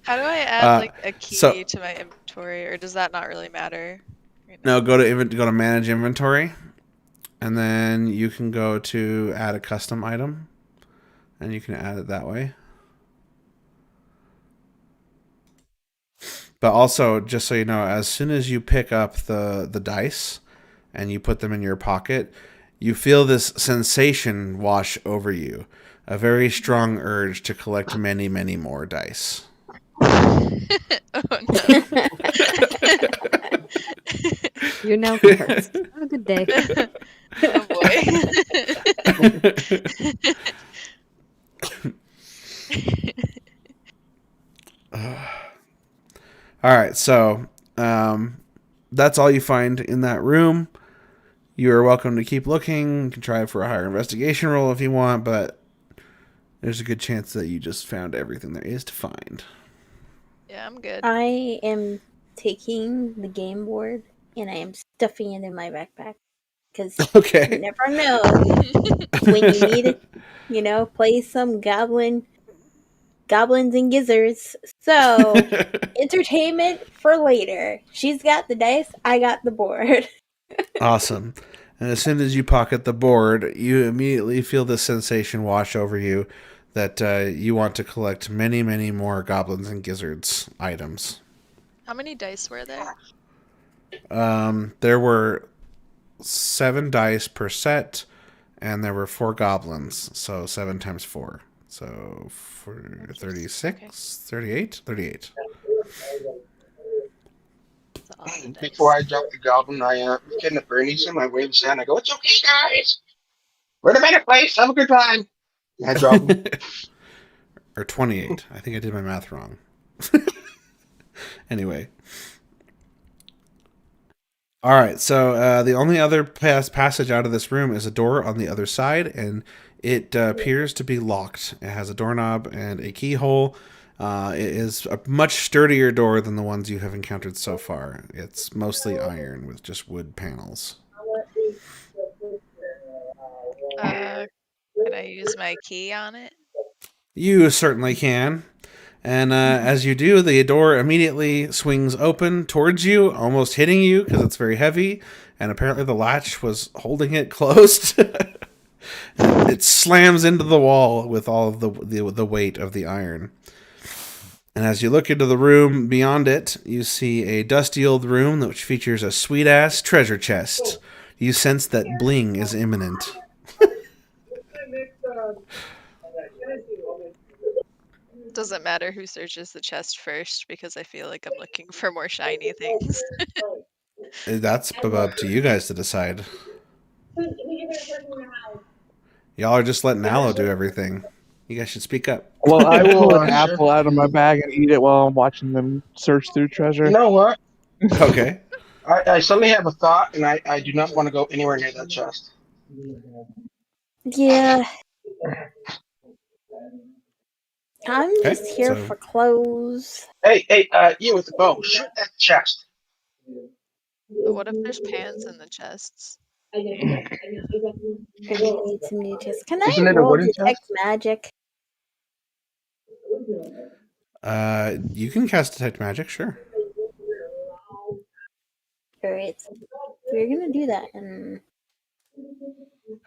How do I add a key so- to my inventory, or does that not really matter? Right No, go to manage inventory, and then you can go to add a custom item, and you can add it that way. But also, just so you know, as soon as you pick up the dice and you put them in your pocket, you feel this sensation wash over you. A very strong urge to collect many, many more dice. Oh no. You're now cursed. Have a good day. Oh boy. All right, so that's all you find in that room. You are welcome to keep looking. You can try for a higher investigation roll if you want, but there's a good chance that you just found everything there is to find. Yeah, I'm good. I am taking the game board and I am stuffing it in my backpack because you Okay. never know when you need it. Play some goblins and gizzards. So entertainment for later. She's got the dice. I got the board. Awesome. And as soon as you pocket the board, you immediately feel this sensation wash over you that you want to collect many, many more goblins and gizzards items. How many dice were there? There were 7 dice per set, and there were 4 goblins, so 7 times 4. So for 36, Okay. 38? 38. So Before I drop the goblin, I get in the Bernie's him. I wave his hand. I go, "It's okay, guys. We're in a better place. Have a good time." And I drop him. Or 28. I think I did my math wrong. Anyway. All right, so the only other passage out of this room is a door on the other side, and it appears to be locked. It has a doorknob and a keyhole. It is a much sturdier door than the ones you have encountered so far. It's mostly iron with just wood panels. Can I use my key on it? You certainly can. And as you do, the door immediately swings open towards you, almost hitting you because it's very heavy. And apparently the latch was holding it closed. It slams into the wall with all of the weight of the iron. And as you look into the room beyond it, you see a dusty old room which features a sweet-ass treasure chest. You sense that bling is imminent. Doesn't matter who searches the chest first because I feel like I'm looking for more shiny things. That's up to you guys to decide. Y'all are just letting Aloe do everything. You guys should speak up. Well, I will Sure. an apple out of my bag and eat it while I'm watching them search through treasure. You know what? Okay. I suddenly have a thought, and I do not want to go anywhere near that chest. Yeah. I'm Okay, just here so- for clothes. Hey, you with the bow, shoot that chest. But what if there's pans in the chests? I need some new chests. Can Isn't I it a roll wooden detect chest? magic? You can cast Detect Magic, sure. Alright, so we're gonna do that. And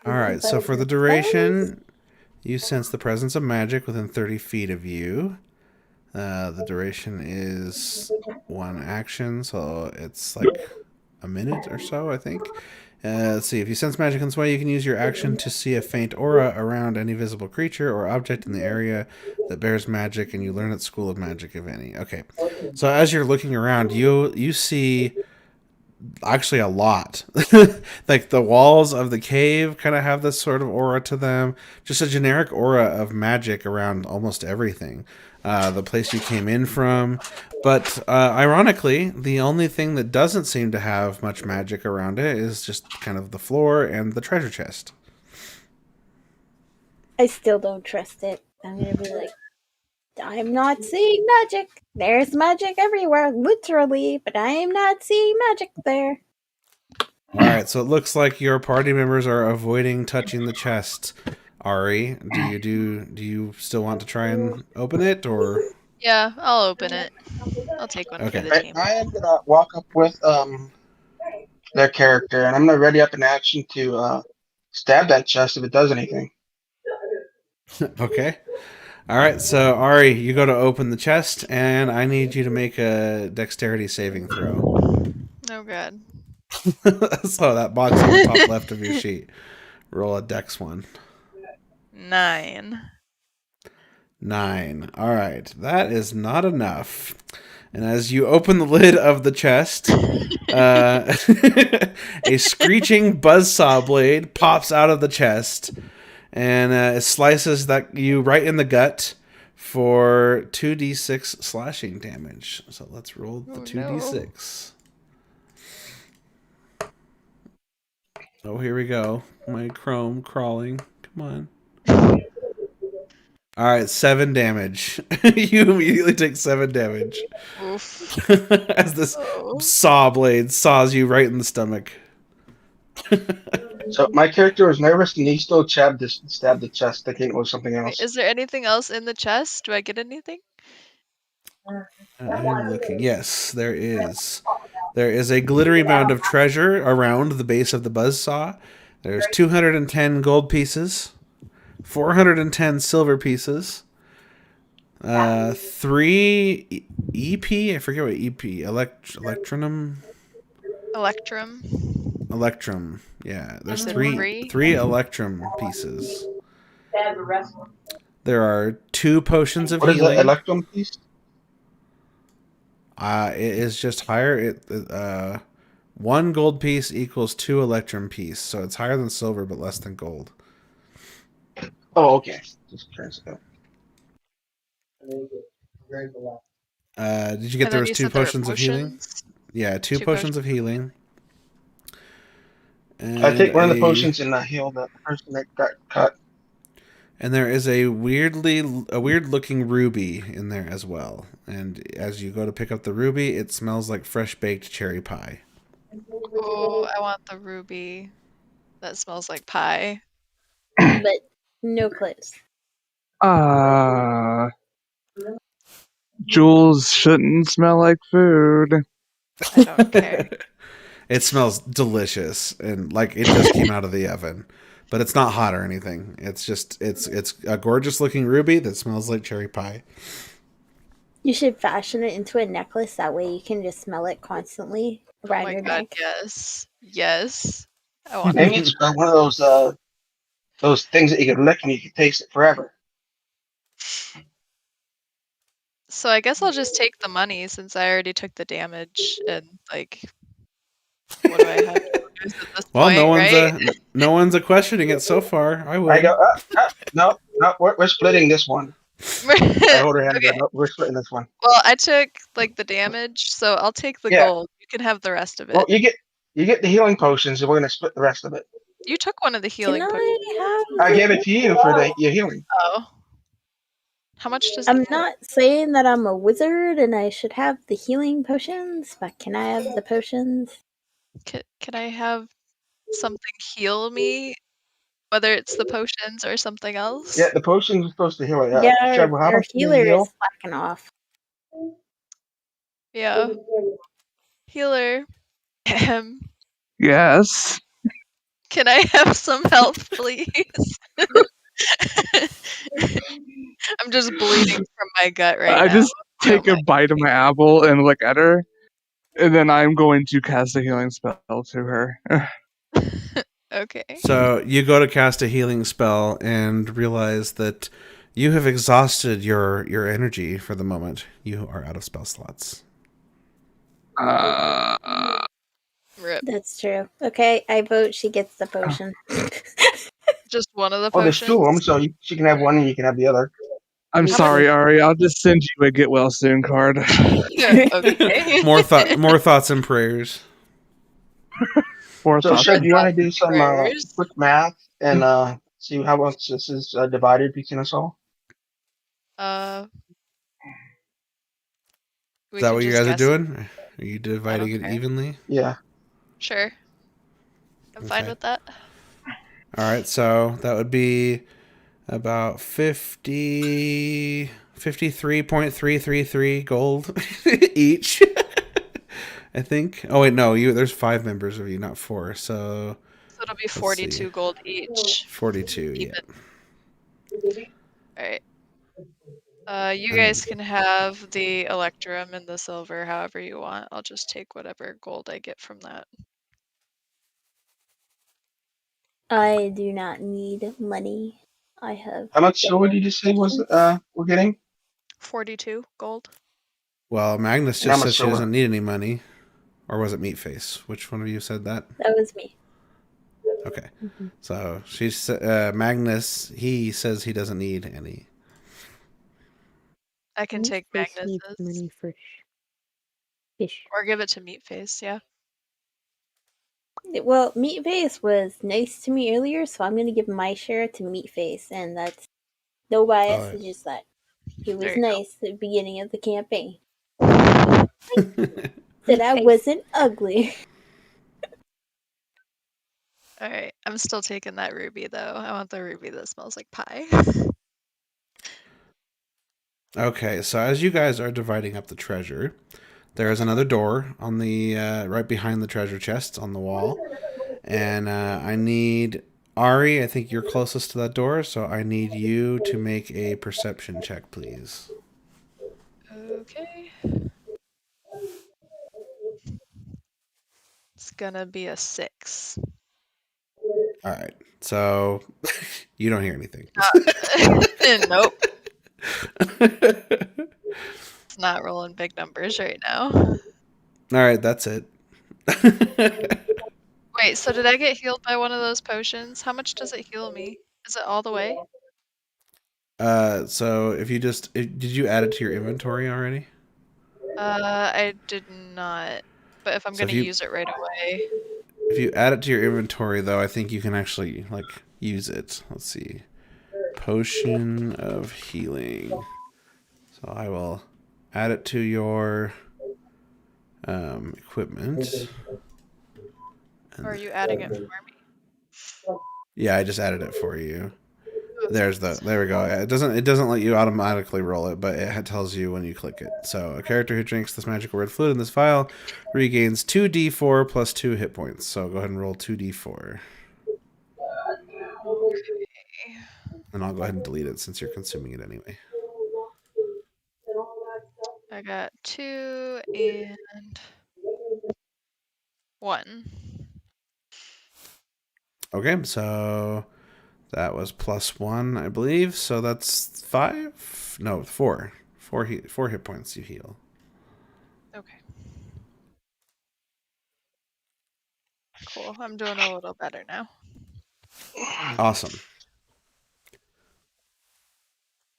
All right, so for the duration, you sense the presence of magic within 30 feet of you. The duration is 1 action, so it's like a minute or so, I think. Let's see. If you sense magic in this way, you can use your action to see a faint aura around any visible creature or object in the area that bears magic, and you learn at School of Magic, if any. Okay. So as you're looking around, you see actually a lot. Like the walls of the cave kind of have this sort of aura to them. Just a generic aura of magic around almost everything. The place you came in from. But ironically, the only thing that doesn't seem to have much magic around it is just kind of the floor and the treasure chest. I still don't trust it. I'm gonna be like, I'm not seeing magic. There's magic everywhere, literally, but I am not seeing magic there. All right, so it looks like your party members are avoiding touching the chest. Ari, do you still want to try and open it, or? Yeah, I'll open it. I'll take one Okay. for the team. I am gonna walk up with their character, and I'm gonna ready up an action to stab that chest if it does anything. Okay. All right, so Ari, you go to open the chest, and I need you to make a dexterity saving throw. Oh god. So that box on the top left of your sheet. Roll a dex one. 9. 9. All right, that is not enough. And as you open the lid of the chest, a screeching buzzsaw blade pops out of the chest, and it slices you right in the gut for 2d6 slashing damage. So let's roll the 2d6. Oh, here we go. My Chrome crawling. Come on. All right, 7 damage. You immediately take 7 damage. Oof. As this saw blade saws you right in the stomach. So my character was nervous, and he still stabbed the chest, thinking it was something else. Wait, is there anything else in the chest? Do I get anything? I'm looking. Yes, there is. There is a glittery mound of treasure around the base of the buzzsaw. There's 210 gold pieces, 410 silver pieces, 3 EP. I forget what EP. Electrum. Electrum. Yeah, there's Is it three electrum pieces. There are 2 potions of What is healing. the electrum piece? It is just higher. One gold piece equals 2 electrum piece, so it's higher than silver but less than gold. Oh, okay. Just curious. Did you get And then those you 2 said there are potions of healing? potions. Yeah, 2 Two potions of potions. healing. I And take one of the potions and heal the person that got cut. there is a weird looking ruby in there as well. And as you go to pick up the ruby, it smells like fresh baked cherry pie. Oh, I want the ruby. That smells like pie. But no clues. Jewels shouldn't smell like food. I don't care. It smells delicious and like it just came out of the oven. But it's not hot or anything. It's just it's a gorgeous looking ruby that smells like cherry pie. You should fashion it into a necklace. That way you can just smell it constantly Oh around my your god, neck. yes. Yes. I want Maybe it's one of those things that you can lick and you can taste it forever. So I guess I'll just take the money since I already took the damage and like what do I have to lose at this Well, point, right? no one's questioning it so far. I I would. go, no, we're splitting this one. I hold her hand and go, Okay. no, we're splitting this one. Well, I took like the damage, so I'll take the Yeah. gold. You can have the rest of Well, it. you get the healing potions, and we're gonna split the rest of it. You took one of the Can healing potions. I I have? gave it to you for your healing. Oh. How much does I'm not saying that I'm a wizard and I should have the healing potions, but can I have the potions? can I have something heal me? Whether it's the potions or something else? Yeah, the potions are supposed to heal it. Yeah, Trevor, how our much does it healer heal? is slacking off. Yeah. Healer. Ahem. Yes. Can I have some health, please? I'm just bleeding from my gut right I now. just take Oh a my- bite of my apple and look at her, and then I'm going to cast a healing spell to her. Okay. So you go to cast a healing spell and realize that you have exhausted your energy for the moment. You are out of spell slots. Rip. That's true. Okay, I vote she gets the potion. Just one of the Well, there's potions. 2 of them, so she can have one and you can have the other. I'm How sorry, Ari. I'll just send you a get well soon card. Okay. More thoughts and prayers. Four So, thoughts. Shed, do you want to do some Prayers. quick math and see how much this is divided between us all? We Is that can what you just guys are guess. doing? Are you dividing it care. evenly? Yeah. Sure. I'm fine Okay. with that. All right, so that would be about 53.333 gold each. I think. Oh wait, no, there's 5 members of you, not 4. So So it'll be see. 42 gold each. 42, Even. yeah. Alright. You guys can have the electrum and the silver however you want. I'll just take whatever gold I get from that. I do not need money. I have. How much silver did you say we're getting? 42 gold. Well, Magnus And how just much said she silver? doesn't need any money. Or was it Meatface? Which one of you said that? That was me. Okay. So she's Magnus, he says he doesn't need any. I can take Meatface needs Magnus's. money for fish. Or give it to Meatface, yeah. Well, Meatface was nice to me earlier, so I'm gonna give my share to Meatface, and that's no bias. Alright. It's just that he was There you nice at the beginning of the campaign. go. Said I Meatface. wasn't ugly. Alright, I'm still taking that ruby though. I want the ruby that smells like pie. Okay, so as you guys are dividing up the treasure, there is another door on the right behind the treasure chest on the wall, and I need Ari. I think you're closest to that door, so I need you to make a perception check, please. Okay. It's gonna be a 6. All right, so you don't hear anything. Nope. It's not rolling big numbers right now. All right, that's it. Wait, so did I get healed by one of those potions? How much does it heal me? Is it all the way? So if you did you add it to your inventory already? I did not. But if I'm So gonna use it right away. if you add it to your inventory, though, I think you can actually like use it. Let's see, potion of healing. So I will add it to your equipment. Or are you adding it for me? Yeah, I just added it for you. There we go. It doesn't let you automatically roll it, but it tells you when you click it. So a character who drinks this magical red fluid in this vial regains 2d4 plus 2 hit points. So go ahead and roll 2d4. And I'll go ahead and delete it since you're consuming it anyway. I got 2 and 1. Okay, so that was +1, I believe. So that's 5? No, 4. 4 hit points you heal. Okay. Cool. I'm doing a little better now. Awesome.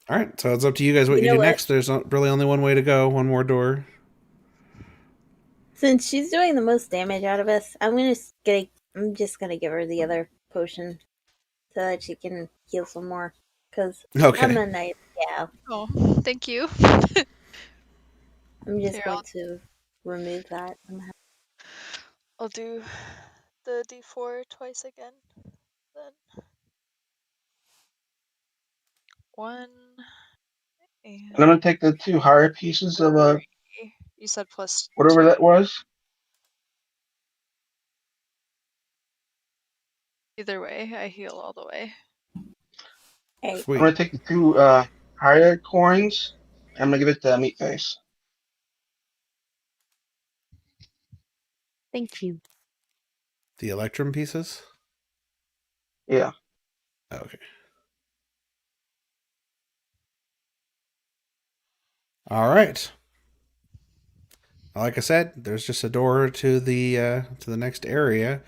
All right, so it's up to you guys what you know do what? next. There's really only one way to go, one more door. Since she's doing the most damage out of us, I'm just gonna give her the other potion so that she can heal some more. Cause Okay. I'm a nice gal. Oh, thank you. I'm just Here, going to remove that somehow. I'll do the D4 twice again. Then 1 and I'm gonna take the 2 higher pieces of 3. You said plus whatever 2. that was. Either way, I heal all the way. Hey, I'm Sweet. gonna take the 2 higher coins. I'm gonna give it to Meatface. Thank you. The electrum pieces? Yeah. Okay. All right. Like I said, there's just a door to the next area.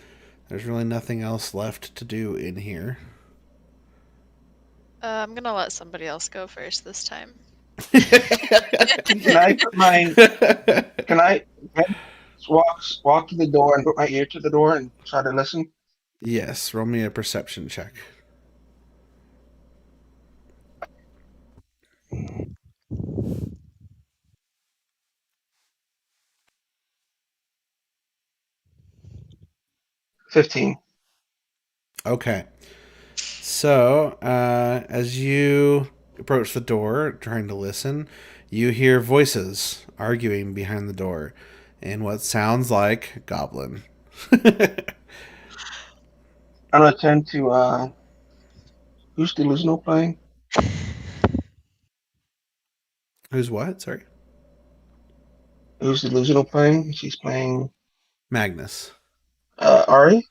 There's really nothing else left to do in here. I'm gonna let somebody else go first this time. Can I put my can I walk to the door and put my ear to the door and try to listen? Yes, roll me a perception check. $15. Okay. So, as you approach the door, trying to listen, you hear voices arguing behind the door in what sounds like goblin. I'm gonna turn to who's delusional playing? Who's what? Sorry. Who's delusional playing? She's playing Magnus. Ari?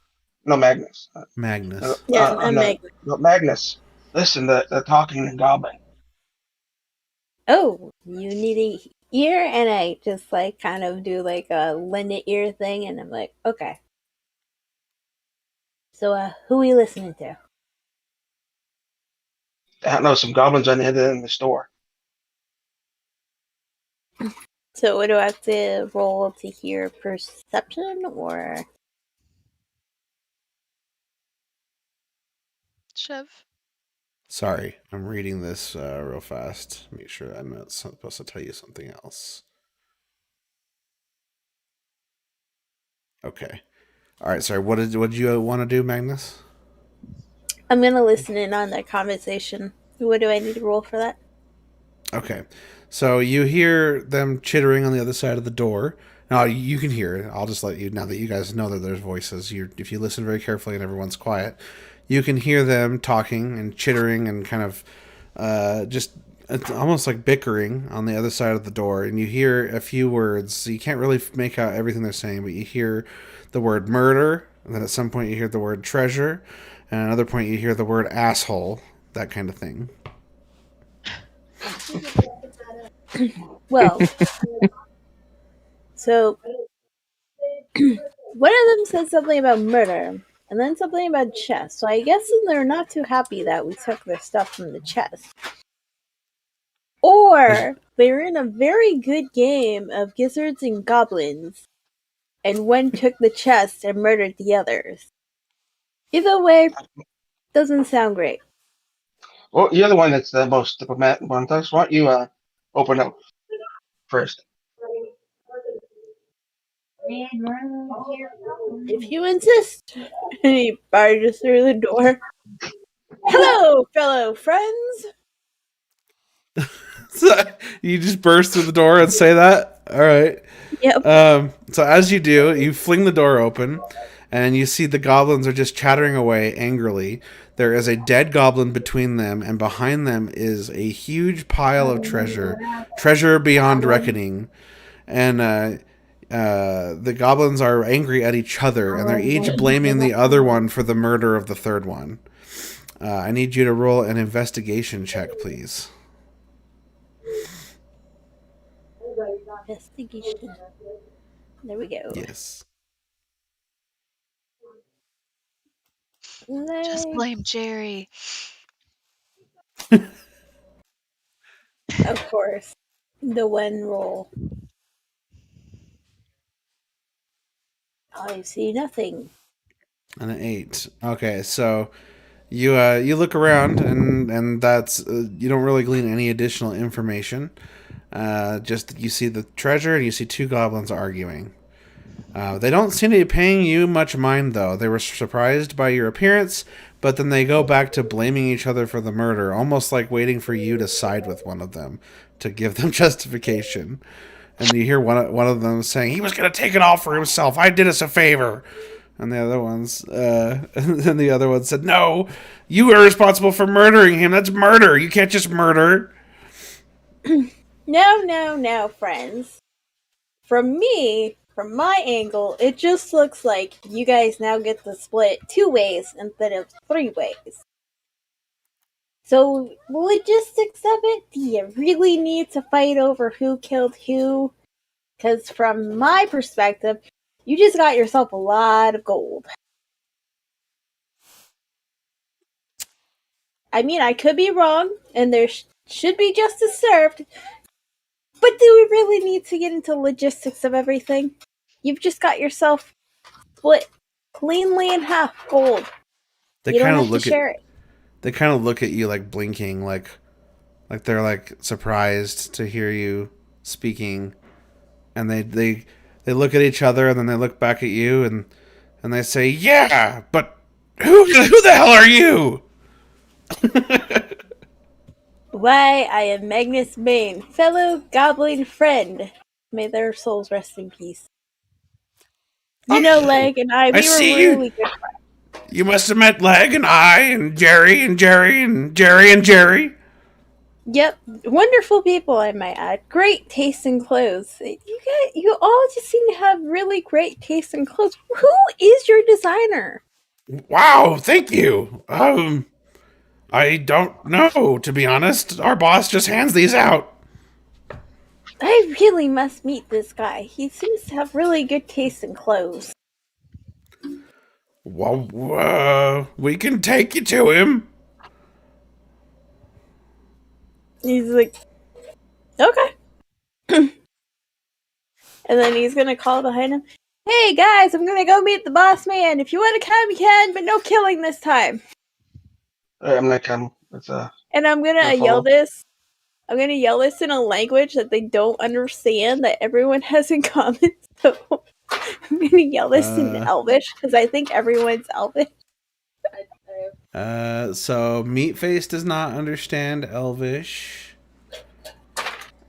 No, Magnus. Magnus. yeah, I'm I'm not. Meg. No, Magnus. Listen, they're talking in Goblin. Oh, you need a ear, and I just like kind of do like a lend an ear thing, and I'm like, okay. So, who are you listening to? I don't know, some goblins on the other end of the store. So, what do I have to roll to hear? Perception or? Chev. Sorry, I'm reading this real fast. Make sure I'm not supposed to tell you something else. Okay. All right. Sorry. What did you want to do, Magnus? I'm gonna listen in on that conversation. What do I need to roll for that? Okay. So you hear them chittering on the other side of the door. Now you can hear it. I'll just let you, now that you guys know that there's voices. If you listen very carefully and everyone's quiet, you can hear them talking and chittering and kind of just it's almost like bickering on the other side of the door. And you hear a few words. So you can't really make out everything they're saying, but you hear the word murder. And then at some point you hear the word treasure. And at another point you hear the word asshole. That kind of thing. Well, so one of them said something about murder, and then something about chest. So I guess they're not too happy that we took their stuff from the chest. Or they're in a very good game of gizzards and goblins, and one took the chest and murdered the others. Either way, doesn't sound great. Well, you're the one that's the most diplomatic one. Why don't you open up first? If you insist. And he barges through the door. Hello, fellow friends. So you just burst through the door and say that? All right. Yep. So as you do, you fling the door open, and you see the goblins are just chattering away angrily. There is a dead goblin between them, and behind them is a huge pile of treasure beyond reckoning. And the goblins are angry at each other, and they're each blaming the other one for the murder of the third one. I need you to roll an investigation check, please. Investigation. There we go. Yes. Just blame Jerry. Of course. The one roll. I see nothing. And an 8. Okay, so you look around, and that's you don't really glean any additional information. Just you see the treasure, and you see two goblins arguing. They don't seem to be paying you much mind, though. They were surprised by your appearance, but then they go back to blaming each other for the murder, almost like waiting for you to side with one of them to give them justification. And you hear one of them saying, "He was going to take it all for himself. I did us a favor." And the other ones, and then the other one said, "No, you are responsible for murdering him. That's murder. You can't just murder." No, friends. From my angle, it just looks like you guys now get to split 2 ways instead of 3 ways. So, logistics of it, do you really need to fight over who killed who? Because from my perspective, you just got yourself a lot of gold. I mean, I could be wrong, and there should be justice served, but do we really need to get into logistics of everything? You've just got yourself split cleanly in half gold. They You don't kind have of to look share at it. they kind of look at you like blinking, like they're like surprised to hear you speaking, and they look at each other, and then they look back at you, and they say, "Yeah, but who the hell are you?" Why, I am Magnus Bane, fellow goblin friend. May their souls rest in peace. You know, Leg and I, we were see really good friends. You must have met Leg and I and Jerry and Jerry and Jerry and Jerry. Yep, wonderful people, I might add. Great taste in clothes. You all just seem to have really great taste in clothes. Who is your designer? Wow, thank you. I don't know, to be honest. Our boss just hands these out. I really must meet this guy. He seems to have really good taste in clothes. Well, we can take you to him. He's like, okay. And then he's gonna call behind him. Hey guys, I'm gonna go meet the boss man. If you want to come, you can, but no killing this time. Alright, I'm gonna come. And I'm gonna Gonna yell follow. this. I'm gonna yell this in a language that they don't understand that everyone has in common. So I'm gonna yell this in Elvish because I think everyone's Elvish. So Meatface does not understand Elvish.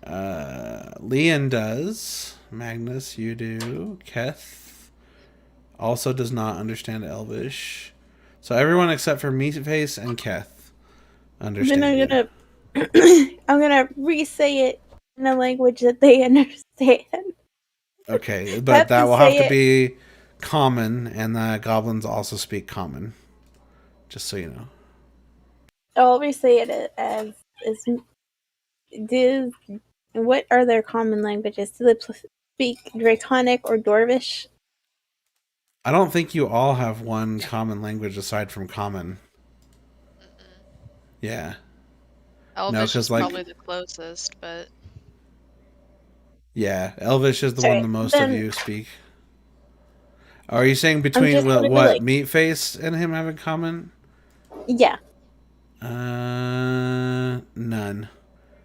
Leon does. Magnus, you do. Keth also does not understand Elvish. So everyone except for Meatface and Keth understand. Then I'm gonna re-say it in a language that they understand. Okay, but that will have to be common, and the goblins also speak common. Just so you know. I'll re-say it as And what are their common languages? Do they speak Draconic or Dwarvish? I don't think you all have one common language aside from common. Yeah. Elvish is 'cause, like- probably the closest, but Yeah, Elvish is the Sorry, one the most then- of you speak. Are you saying I'm between just what, wondering, like- Meatface and him have in common? Yeah. None.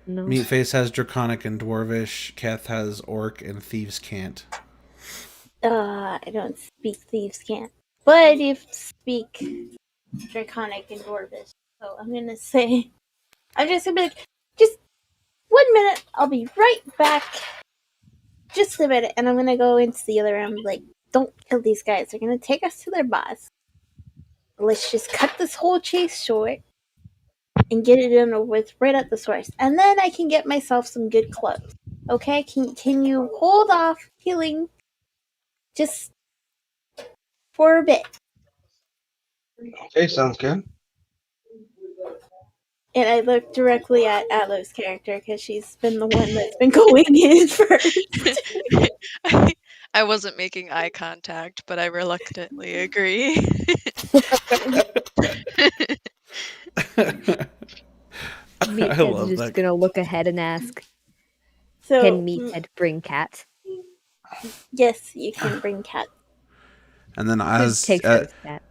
No. Meatface has Draconic and Dwarvish. Keth has Orc, and Thieves can't. I don't speak Thieves' Cant. But I do speak Draconic and Dwarvish. So I'm gonna say... I'm just gonna be like, just 1 minute, I'll be right back. Just a minute, and I'm gonna go into the other room, like, don't kill these guys. They're gonna take us to their boss. Let's just cut this whole chase short and get it done with right at the source. And then I can get myself some good clothes. Okay? Can you hold off healing just for a bit? Okay, sounds good. And I look directly at Alo's character because she's been the one that's been going in first. I wasn't making eye contact, but I reluctantly agree. I Meathead's love just that. gonna look ahead and ask, So, "Can Meathead bring cat?" yes, you can bring cat. And then Just takes out his cat.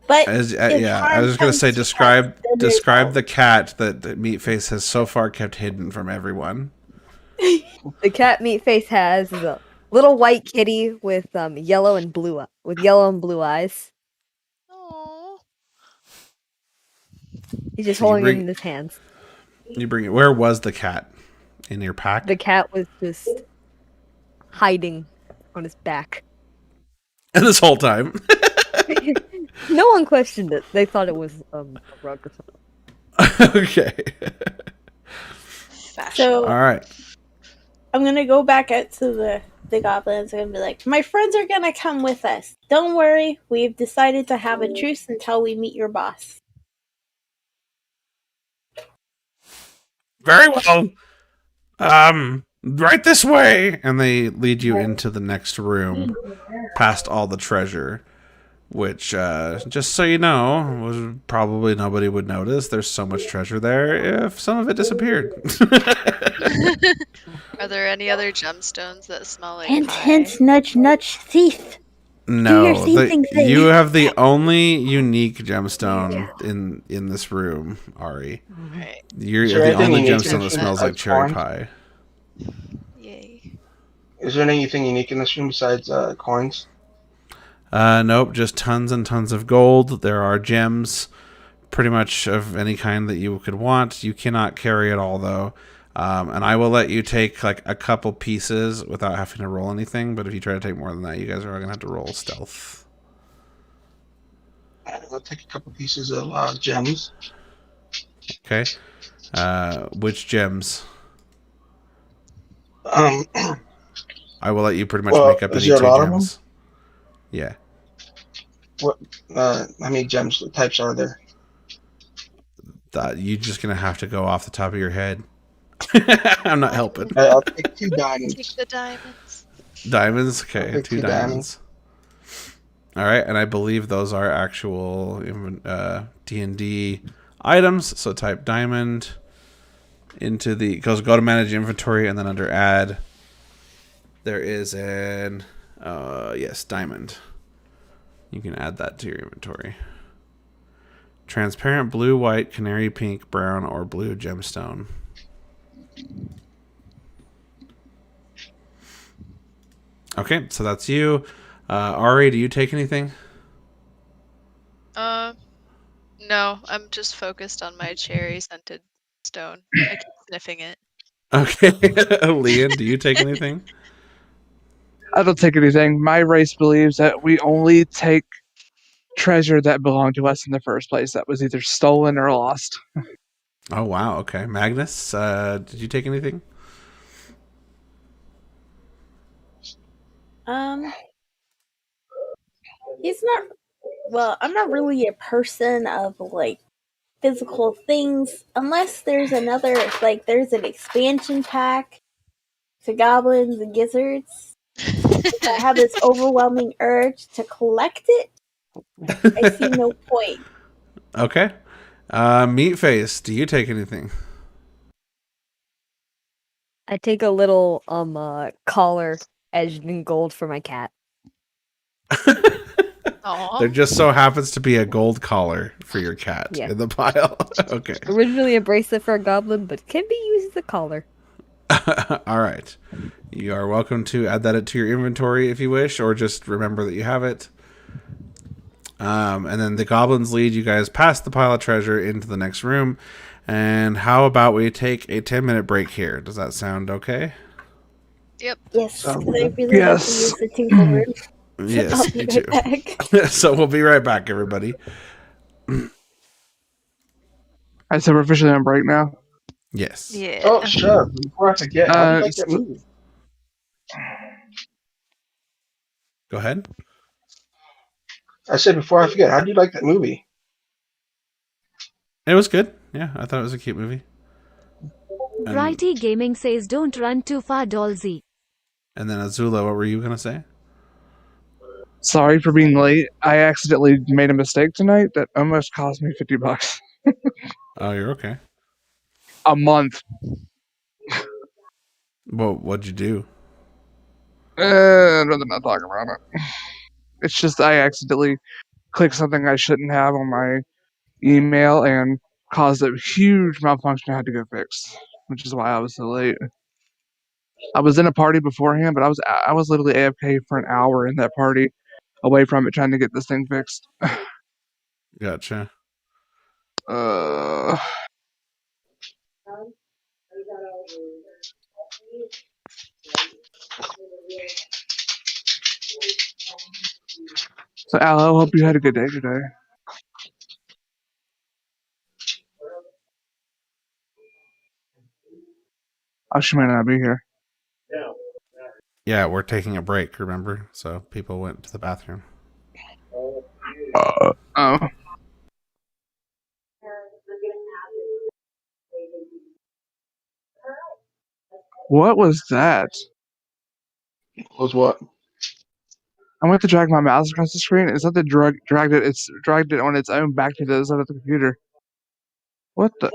But as if yeah, I harm was gonna comes say to describe cats, then there's describe no- the cat that Meatface has so far kept hidden from everyone. The cat Meatface has is a little white kitty with yellow and blue eyes. Aww. He's just So you holding bring- it in his hands. You bring it. Where was the cat? In your pack? The cat was just hiding on his back. And this whole time. No one questioned it. They thought it was a rug or something. Okay. Fashion. So All right. I'm gonna go back out to the goblins and be like, my friends are gonna come with us. Don't worry, we've decided to have a truce until we meet your boss. Very well. Right this way. And they lead you into the next room, past all the treasure, which, just so you know, was probably nobody would notice. There's so much treasure there if some of it disappeared. Are there any other gemstones that smell like Hint, pie? hint, nudge, nudge, thief. No, your thieving thing. you have the only unique gemstone in this room, Ari. Right. You're Sure, the I think only unique gemstone that gemstone smells like besides cherry corn. pie. Yay. Is there anything unique in this room besides coins? Nope, just tons and tons of gold. There are gems, pretty much of any kind that you could want. You cannot carry it all, though. And I will let you take like a couple pieces without having to roll anything. But if you try to take more than that, you guys are all gonna have to roll stealth. I'll take a couple pieces of gems. Okay. Which gems? Um, I will let you pretty much Well, make up is any there a two lot of gems. Yeah. how many gems types are there? You're just gonna have to go off the top of your head. I'm not helping. I'll take 2 Take diamonds. the diamonds. Diamonds? I'll Okay, take 2 2 diamonds. Alright, and I believe those are actual D&D items. So type diamond into the... Go to manage inventory, and then under add, there is an... yes, diamond. You can add that to your inventory. Transparent blue, white, canary pink, brown, or blue gemstone. Okay, so that's you. Ari, do you take anything? No, I'm just focused on my cherry scented stone. I keep sniffing it. Okay. Leon, do you take anything? I don't take anything. My race believes that we only take treasure that belonged to us in the first place, that was either stolen or lost. Oh, wow. Okay. Magnus, did you take anything? He's not. Well, I'm not really a person of like physical things unless there's another, like there's an expansion pack to goblins and gizzards. I have this overwhelming urge to collect it. I see no point. Okay. Meatface, do you take anything? I take a little collar edged in gold for my cat. Aw. There just so happens to be a gold collar for your cat Yeah. in the pile. Okay. Originally a bracelet for a goblin, but can be used as a collar. All right. You are welcome to add that to your inventory if you wish, or just remember that you have it. And then the goblins lead you guys past the pile of treasure into the next room. And how about we take a 10-minute break here? Does that sound okay? Yep. Yes, Sounds because I good. really have to use the tinkle room. Yes, I'll be me too. right back. So we'll be right back, everybody. I said we're officially on break now. Yes. Yeah. Oh, sure. Before I forget, how do you like that movie? Go ahead. I said before I forget, how do you like that movie? It was good. Yeah, I thought it was a cute movie. And, Righty Gaming says don't run too far, Dolzy. and then Azula, what were you going to say? Sorry for being late. I accidentally made a mistake tonight that almost cost me $50. Oh, you're okay. A month. Well, what'd you do? I'd rather not talk about it. It's just I accidentally clicked something I shouldn't have on my email and caused a huge malfunction I had to go fix, which is why I was so late. I was in a party beforehand, but I was literally AFK for an hour in that party, away from it, trying to get this thing fixed. Gotcha. Uh, so Al, I hope you had a good day today. Oh, she might not be here. Yeah, we're taking a break, remember? So people went to the bathroom. Oh. What was that? Was what? I went to drag my mouse across the screen. It's not that dragged it. It's dragged it on its own back to the other side of the computer. What the?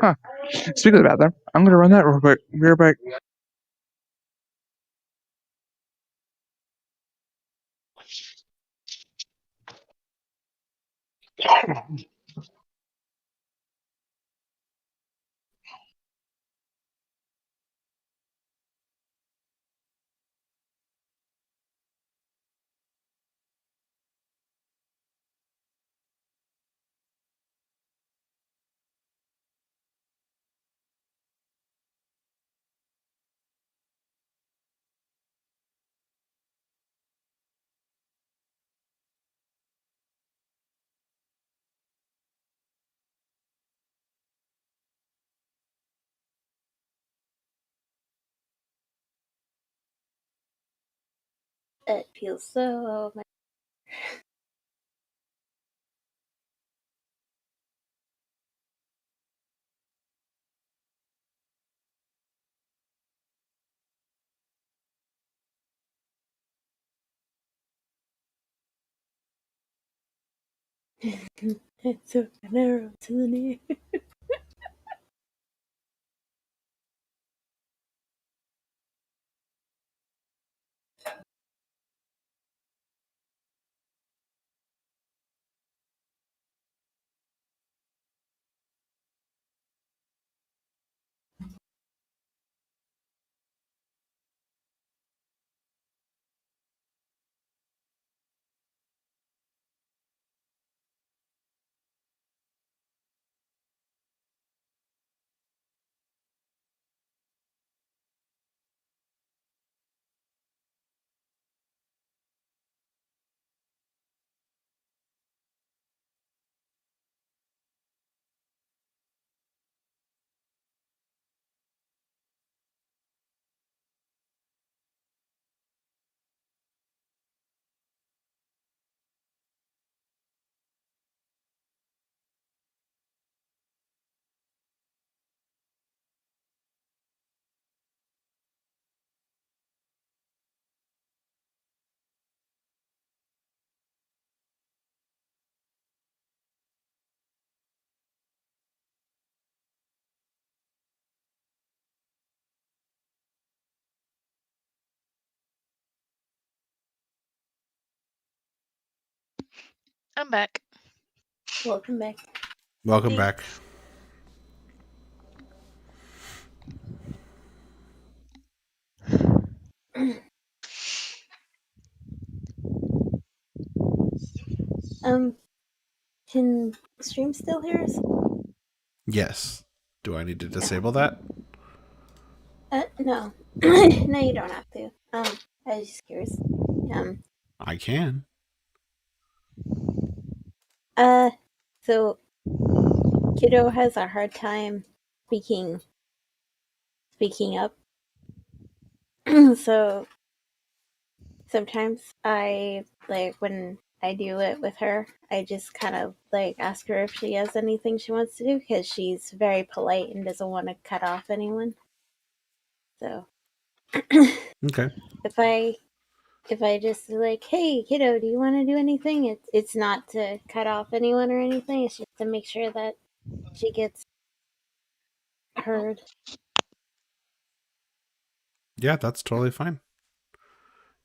Huh. Speaking of the bathroom, I'm gonna run that real quick. Be right back. It feels so. It took an arrow to the knee. I'm back. Welcome back. Welcome back. Can stream still hear us? Yes. Do I need to disable that? No. No, you don't have to. I was just curious. I can. So Kiddo has a hard time speaking up. So sometimes I when I do it with her, I just kind of ask her if she has anything she wants to do because she's very polite and doesn't want to cut off anyone. So Okay. if I just hey kiddo, do you want to do anything? It's not to cut off anyone or anything. It's just to make sure that she gets heard. Yeah, that's totally fine.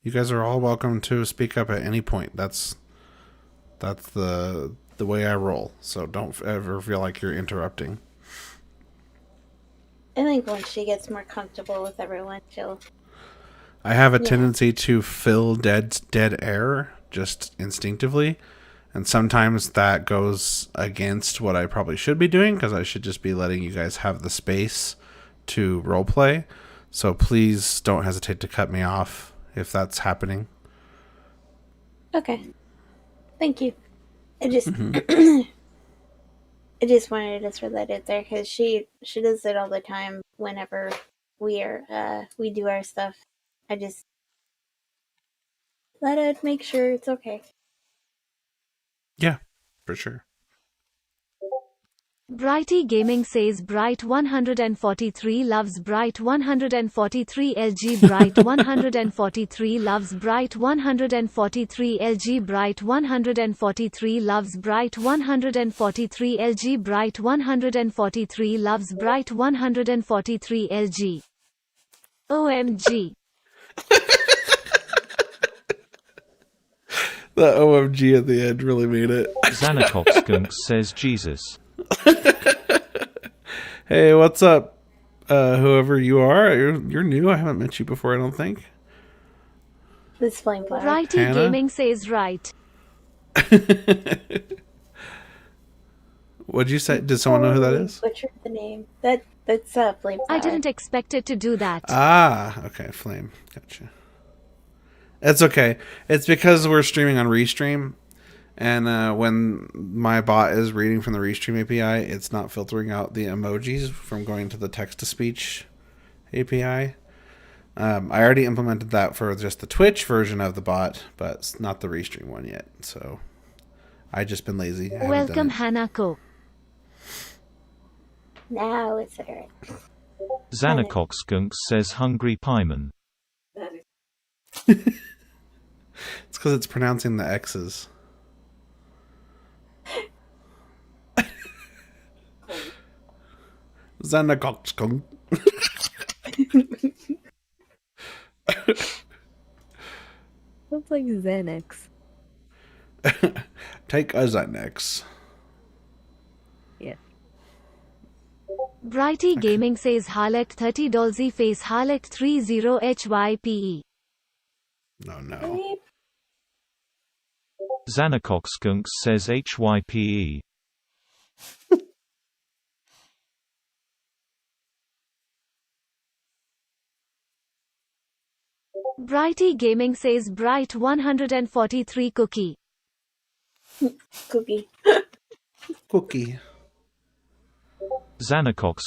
You guys are all welcome to speak up at any point. That's the way I roll. So don't ever feel like you're interrupting. I think once she gets more comfortable with everyone, she'll. I have a tendency to fill dead air just instinctively, and sometimes that goes against what I probably should be doing because I should just be letting you guys have the space to roleplay. So please don't hesitate to cut me off if that's happening. Okay. Thank you. I just I just wanted to throw that out there because she does it all the time whenever we do our stuff. I just let her make sure it's okay. Yeah, for sure. Brighty Gaming says Bright 143 loves Bright 143 LG Bright 143 loves Bright 143 LG Bright 143 loves Bright 143 LG Bright 143 loves Bright 143 LG. OMG. The OMG at the end really made it. Xanacox says Jesus. Hey, what's up? Whoever you are, you're new. I haven't met you before, I don't think. This flame flower. Brighty Hannah? Gaming says right. What'd you say? Did someone know who that is? Butchered the name. That's flame flower. I didn't expect it to do that. Ah, okay, Flame. Gotcha. It's okay. It's because we're streaming on Restream, and when my bot is reading from the Restream API, it's not filtering out the emojis from going to the text-to-speech API. I already implemented that for just the Twitch version of the bot, but it's not the Restream one yet. So I just been lazy. I haven't Welcome, done it. Hanako. Now it's alright. Xanacox says hungry pieman. It's because it's pronouncing the X's. Xanacox. Sounds like Xanax. Take a Xanax. Yeah. Brighty Gaming says Harlech 30 Dolzy face Harlech 30 HYPE. No. Xanacox says HYPE. Brighty Gaming says Bright 143 cookie. Cookie. Cookie. Xanacox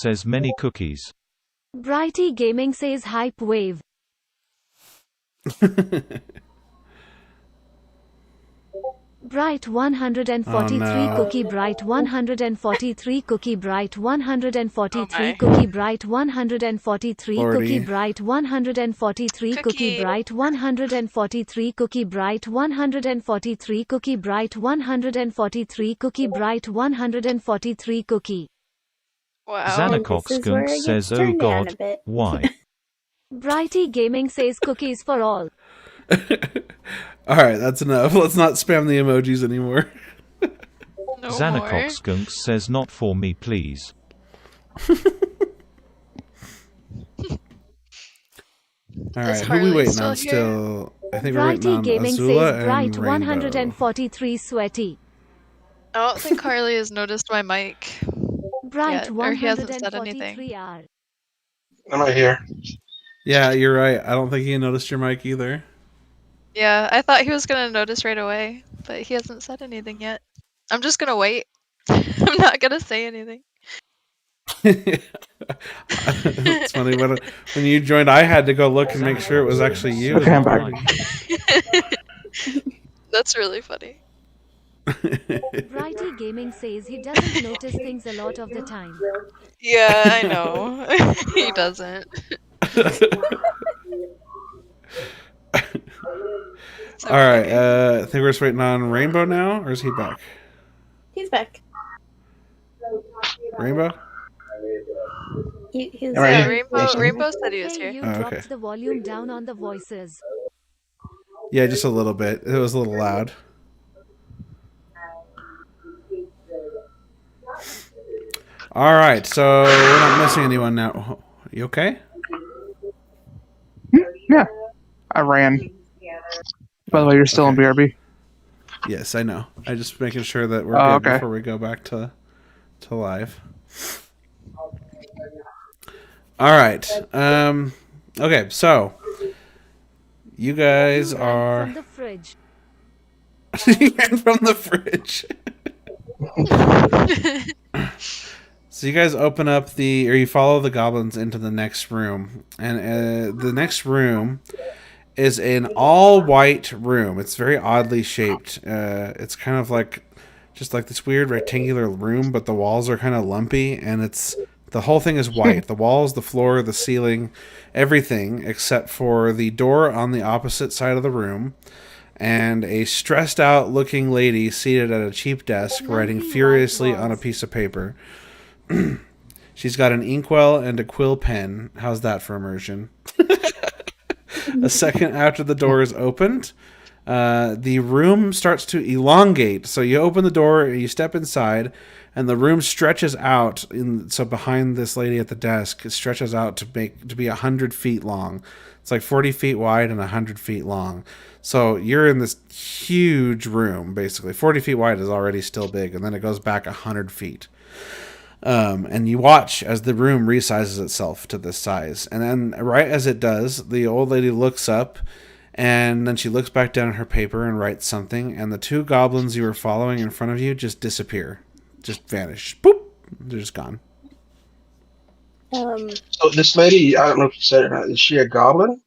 says many cookies. Brighty Gaming says hype wave. Bright 143 cookie Bright 143 cookie Bright 143 cookie Bright 143 cookie Bright 143 cookie Bright 143 cookie Bright 143 cookie Bright 143 cookie Bright 143 cookie. Wow. Xanacox says oh god, why? Brighty Gaming says cookies for all. All right, that's enough. Let's not spam the emojis anymore. No Xanacox more. Skunks says not for me, please. All Is right, who are we Harley waiting still on? here? Still, I think we're waiting Brighty on Gaming Azula says Bright and Rainbow. 143 sweaty. I don't think Harley has noticed my mic Bright yet, or he hasn't said anything. 143 R. I'm right here. Yeah, you're right. I don't think he noticed your mic either. Yeah, I thought he was gonna notice right away, but he hasn't said anything yet. I'm just gonna wait. I'm not gonna say anything. It's funny when you joined, I had to go look and make sure it was actually you. Okay, I'm back. That's really funny. Brighty Gaming says he doesn't notice things a lot of the time. Yeah, I know. He doesn't. So All right, funny. I think we're just waiting on Rainbow now, or is he back? He's back. Rainbow? He's All right, Yeah, here. Rainbow said he was Hey, here. you Oh, dropped okay. the volume down on the voices. Yeah, just a little bit. It was a little loud. All right, so we're not missing anyone now. You okay? Yeah, I ran. By the way, you're still in Okay. BRB. Yes, I know. I just making sure that we're Oh, good okay. before we go back to live. All right. Okay, so you guys You ran are from the fridge. You ran from the fridge. So you guys open up you follow the goblins into the next room, and the next room is an all-white room. It's very oddly shaped. It's kind of like just like this weird rectangular room, but the walls are kind of lumpy, and the whole thing is white. The walls, the floor, the ceiling, everything except for the door on the opposite side of the room, and a stressed out looking lady seated at a cheap desk writing Lumpy furiously white on a walls. piece of paper. She's got an inkwell and a quill pen. How's that for immersion? A second after the door is opened, the room starts to elongate. So you open the door, you step inside, and the room stretches out. So behind this lady at the desk, it stretches out to be 100 feet long. It's like 40 feet wide and 100 feet long. So you're in this huge room, basically. 40 feet wide is already still big, and then it goes back 100 feet. And you watch as the room resizes itself to this size. And then right as it does, the old lady looks up, and then she looks back down at her paper and writes something, and the two goblins you were following in front of you just disappear. Just vanish. Boop! They're just gone. So this lady, I don't know if you said it or not, is she a goblin?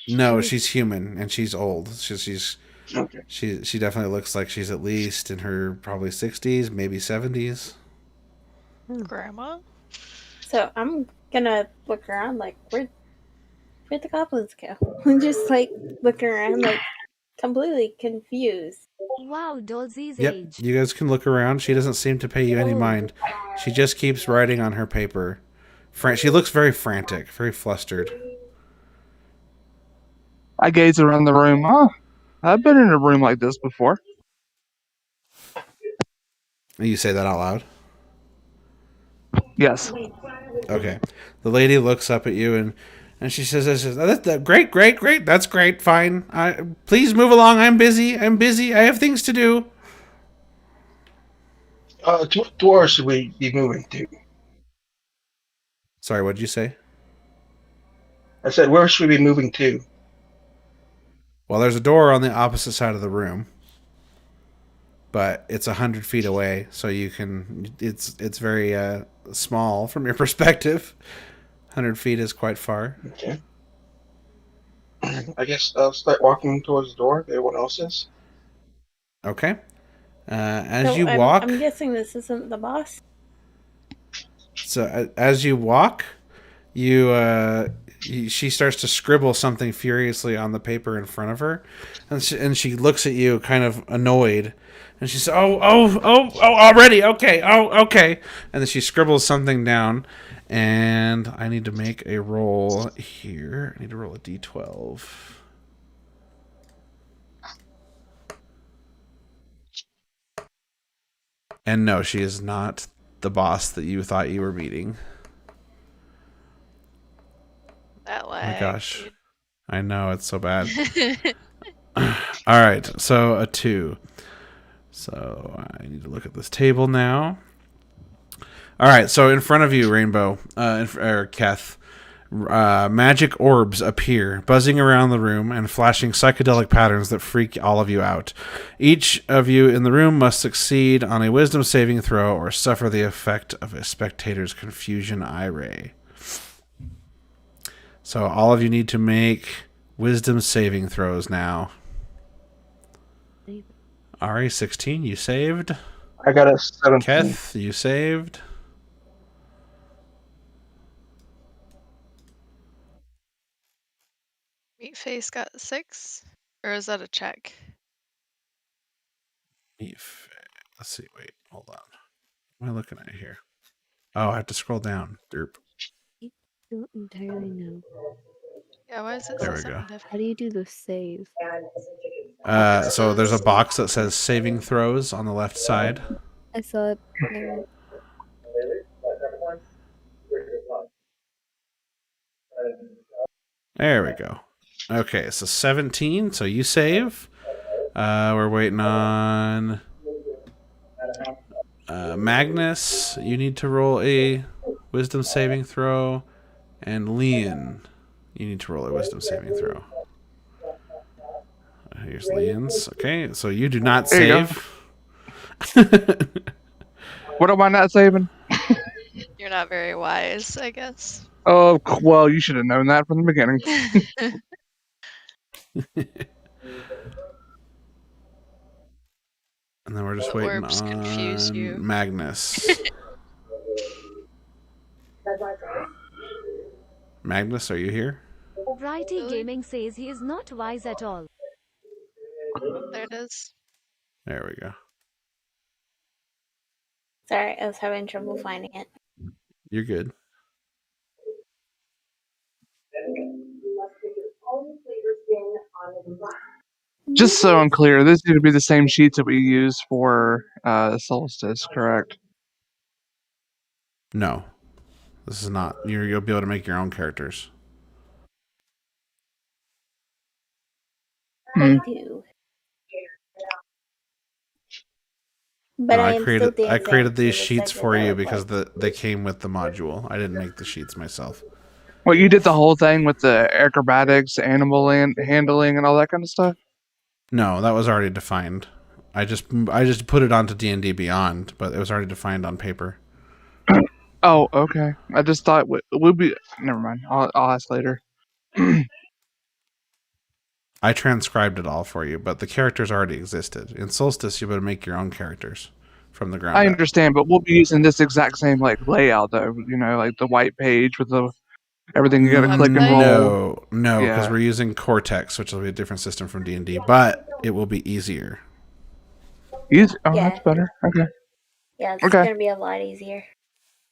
No, she's human, and she's old. She's Okay. she definitely looks like she's at least in her probably 60s, maybe 70s. Grandma? So I'm gonna look around like where'd the goblins go? I'm just like looking around like completely confused. Wow, Dolzy's Yep, age. you guys can look around. She doesn't seem to pay you any Oh. mind. She just keeps writing on her paper. She looks very frantic, very flustered. I gaze around the room. Huh? I've been in a room like this before. You say that out loud? Yes. Okay. The lady looks up at you and she says, "That's great, great, great. That's great. Fine. Please move along. I'm busy. I have things to do." To what door should we be moving to? Sorry, what did you say? I said, where should we be moving to? Well, there's a door on the opposite side of the room, but it's 100 feet away, so you can. It's very small from your perspective. 100 feet is quite far. Okay. I guess I'll start walking towards the door. Everyone else is. Okay. As So you I'm, walk, I'm guessing this isn't the boss. so as you walk, she starts to scribble something furiously on the paper in front of her, and she looks at you kind of annoyed, and she says, "Oh, already, okay, okay," and then she scribbles something down, and I need to make a roll here. I need to roll a d12. And no, she is not the boss that you thought you were meeting. That lag. Oh my gosh. Dude. I know, it's so bad. Alright, so a 2. So I need to look at this table now. Alright, so in front of you, Rainbow, or Keth, magic orbs appear, buzzing around the room and flashing psychedelic patterns that freak all of you out. Each of you in the room must succeed on a wisdom saving throw or suffer the effect of a spectator's confusion eye ray. So all of you need to make wisdom saving throws now. Ari, 16, you saved. I got a 17. Keth, you saved. Meatface got 6? Or is that a check? Let's see. Wait, hold on. What am I looking at here? Oh, I have to scroll down. Derp. I don't entirely know. Yeah, why is it There so we go. something different? How do you do the save? So there's a box that says saving throws on the left side. I saw it. Never mind. There we go. Okay, so 17. So you save. We're waiting on Magnus. You need to roll a wisdom saving throw. And Leon, you need to roll a wisdom saving throw. Here's Leon's. Okay, so you do not There you save. What am I not saving? You're not very wise, I guess. Oh, well, you should have known that from the beginning. And then we're just The waiting orbs confuse you. on Magnus. Magnus, are you here? Brighty Really? Gaming says he is not wise at all. Oh, there it is. There we go. Sorry, I was having trouble finding it. You're good. Just so I'm clear, this is going to be the same sheets that we use for Solstice, correct? No, this is not. You'll be able to make your own characters. I do. But No, I am still dancing. I created these so it's sheets like for you a because they came with the module. I didn't make the sheets myself. Well, you did the whole thing with the acrobatics, animal handling, and all that kind of stuff? No, that was already defined. I just put it onto D&D Beyond, but it was already defined on paper. Oh, okay. I just thought we'll be. Never mind. I'll ask later. I transcribed it all for you, but the characters already existed. In Solstice, you would make your own characters from the ground I up. understand, but we'll be using this exact same like layout, though. You know, like the white page with the everything you got to click and roll. No, because Yeah. we're using Cortex, which will be a different system from D&D, but it will be easier. Easy. Oh, Yeah. that's better. Okay. Yeah, it's Okay. gonna be a lot easier.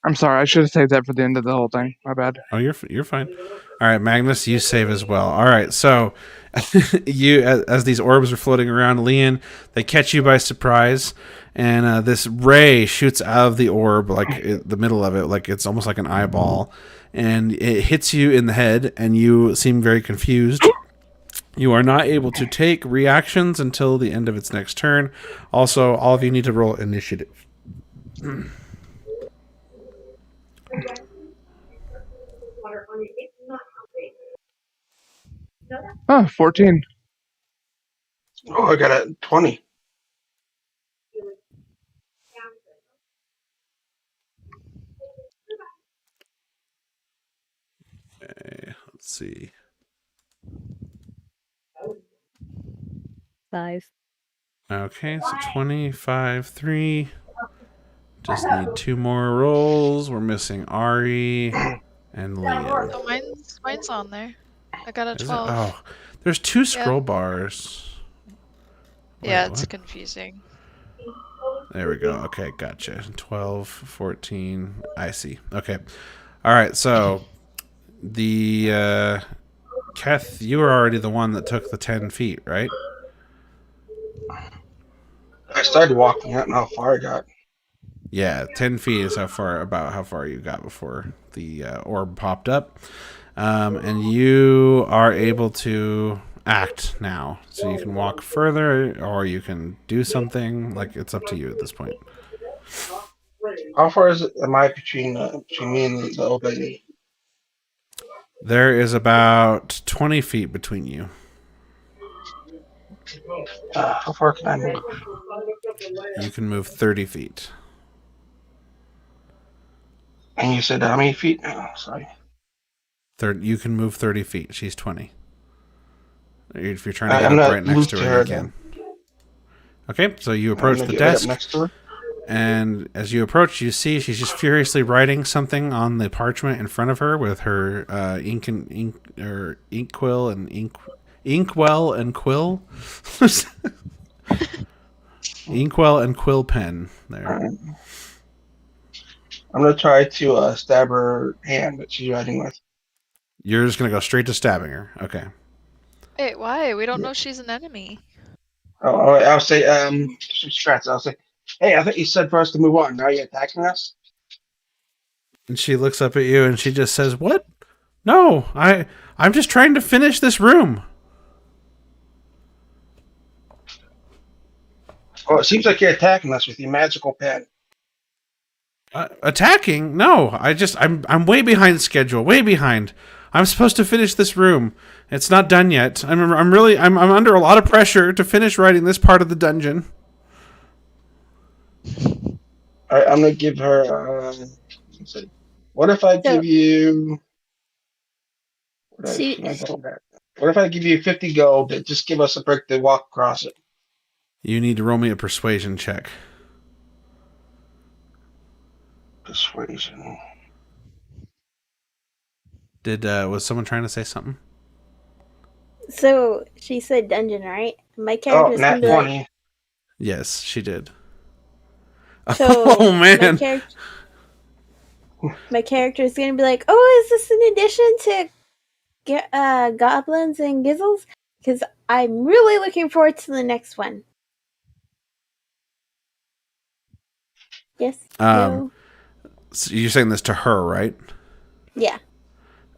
I'm sorry. I should have saved that for the end of the whole thing. My bad. Oh, you're fine. All right, Magnus, you save as well. All right, so you as these orbs are floating around, Leon, they catch you by surprise, and this ray shoots out of the orb, like the middle of it, like it's almost like an eyeball, and it hits you in the head, and you seem very confused. You are not able to take reactions until the end of its next turn. Also, all of you need to roll initiative. Oh, 14. Oh, I got a 20. Okay, let's see. 5. Okay, so 25, 3. Just need 2 more rolls. We're missing Ari and Leon. Oh, mine's on there. I got a Is it? 12. Oh, there's 2 scroll bars. Wait, yeah, it's what? confusing. There we go. Okay, gotcha. 12, 14. I see. Okay. All right, so the Keth, you were already the one that took the 10 feet, right? I started walking. I don't know how far I got. Yeah, 10 feet is about how far you got before the orb popped up. And you are able to act now. So you can walk further or you can do something. Like, it's up to you at this point. How far am I between me and the old lady? There is about 20 feet between you. How far can I move? You can move 30 feet. And you said how many feet? Oh, sorry. You can move 30 feet. She's 20. If you're trying to get I'm up not right next moved to to her, you her can. then. Okay, so you I'm approach gonna the get right up desk, next to her. and as you approach, you see she's just furiously writing something on the parchment in front of her with her inkwell and quill, inkwell and quill pen. There, Alright. I'm gonna try to stab her hand that she's writing with. you're just gonna go straight to stabbing her. Okay. Wait, why? We don't Yeah. know she's an enemy. Oh, I'll say some strats. I'll say, hey, I thought you said for us to move on. Now you're attacking us. And she looks up at you and she just says, "What? No, I'm just trying to finish this room." Oh, it seems like you're attacking us with your magical pen. Attacking? No, I'm way behind schedule. Way behind. I'm supposed to finish this room. It's not done yet. I'm under a lot of pressure to finish writing this part of the dungeon. All right, I'm gonna give her. Let's see. What if I So give you? she What if I give you 50 gold to just give us a break to walk across it? You need to roll me a persuasion check. Persuasion. Was someone trying to say something? so she said dungeon, right? My Oh, character's gonna nat be like, 20. Yes, she did. so Oh man. my character's gonna be like, oh, is this in addition to goblins and gizzles? Because I'm really looking forward to the next one. Yes. Um, No. so you're saying this to her, right? Yeah.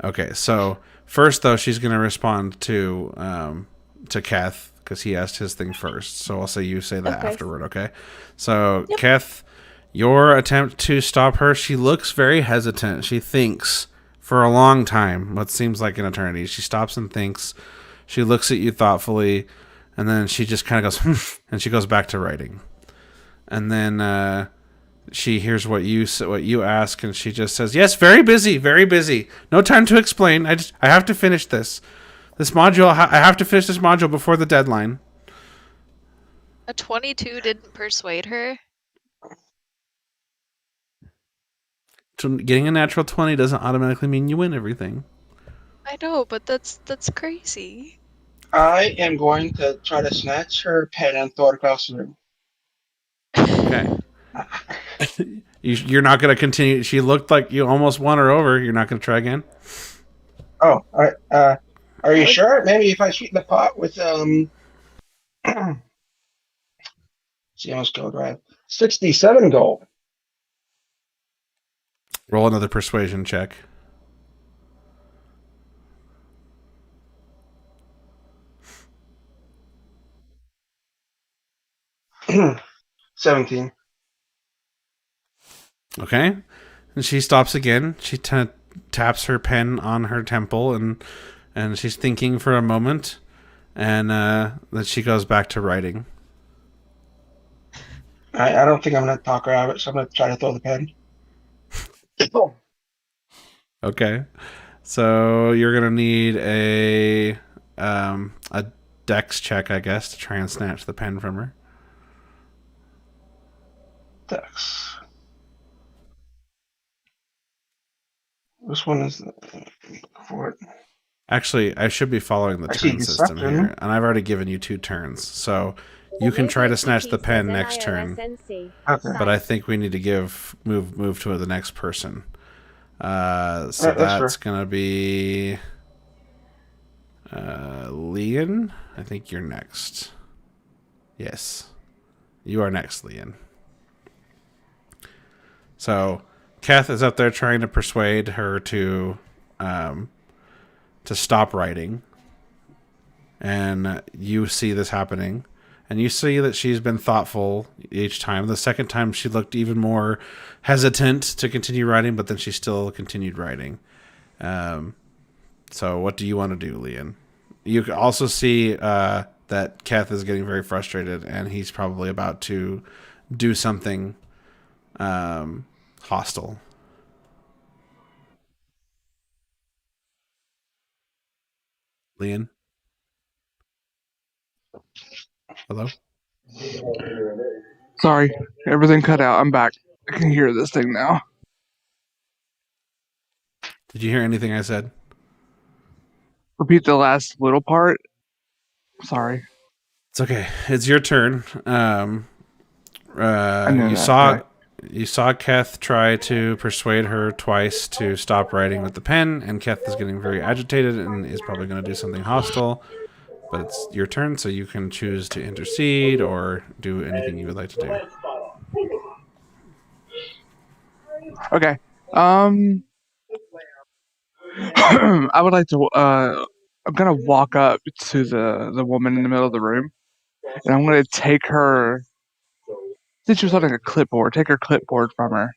Okay, so first though, she's gonna respond to Keth because he asked his thing first. So I'll say you say that Okay. afterward, okay? So Yep. Keth, your attempt to stop her, she looks very hesitant. She thinks for a long time, what seems like an eternity. She stops and thinks. She looks at you thoughtfully, and then she just kind of goes, and she goes back to writing. And then she hears what you ask, and she just says, "Yes, very busy, very busy. No time to explain. I have to finish this module. I have to finish this module before the deadline." A 22 didn't persuade her. Getting a natural 20 doesn't automatically mean you win everything. I know, but that's crazy. I am going to try to snatch her pen and throw it across the room. Okay. You're not going to continue. She looked like you almost won her over. You're not going to try again? Oh, all right. Are you sure? Maybe if I shoot the pot with see how much gold do I have? 67 gold. Roll another persuasion check. $17. Okay. And she stops again. She taps her pen on her temple, and she's thinking for a moment, and then she goes back to writing. I don't think I'm going to talk her out of it, so I'm going to try to throw the pen. Oh. Okay. So you're gonna need a dex check, I guess, to try and snatch the pen from her. Dex. This one is for it. Actually, I should be following the I see turn system deception. here, and I've already given you 2 turns, so you can try to snatch the pen next turn. Okay. But I think we need to move to the next person. So Alright, that's gonna be Leon. I think you're next. Yes, you are next, Leon. So Kath is up there trying to persuade her to stop writing, and you see this happening, and you see that she's been thoughtful each time. The second time she looked even more hesitant to continue writing, but then she still continued writing. So what do you want to do, Leon? You can also see that Kath is getting very frustrated, and he's probably about to do something hostile. Leon? Hello? Sorry, everything cut out. I'm back. I can hear this thing now. Did you hear anything I said? Repeat the last little part. Sorry. It's okay. It's your turn. I know You that. saw Okay. you saw Keth try to persuade her twice to stop writing with the pen, and Keth is getting very agitated and is probably going to do something hostile. But it's your turn, so you can choose to intercede or do anything you would like to do. Okay. I would like to. I'm gonna walk up to the woman in the middle of the room, and I'm gonna take her. Since she was holding a clipboard, take her clipboard from her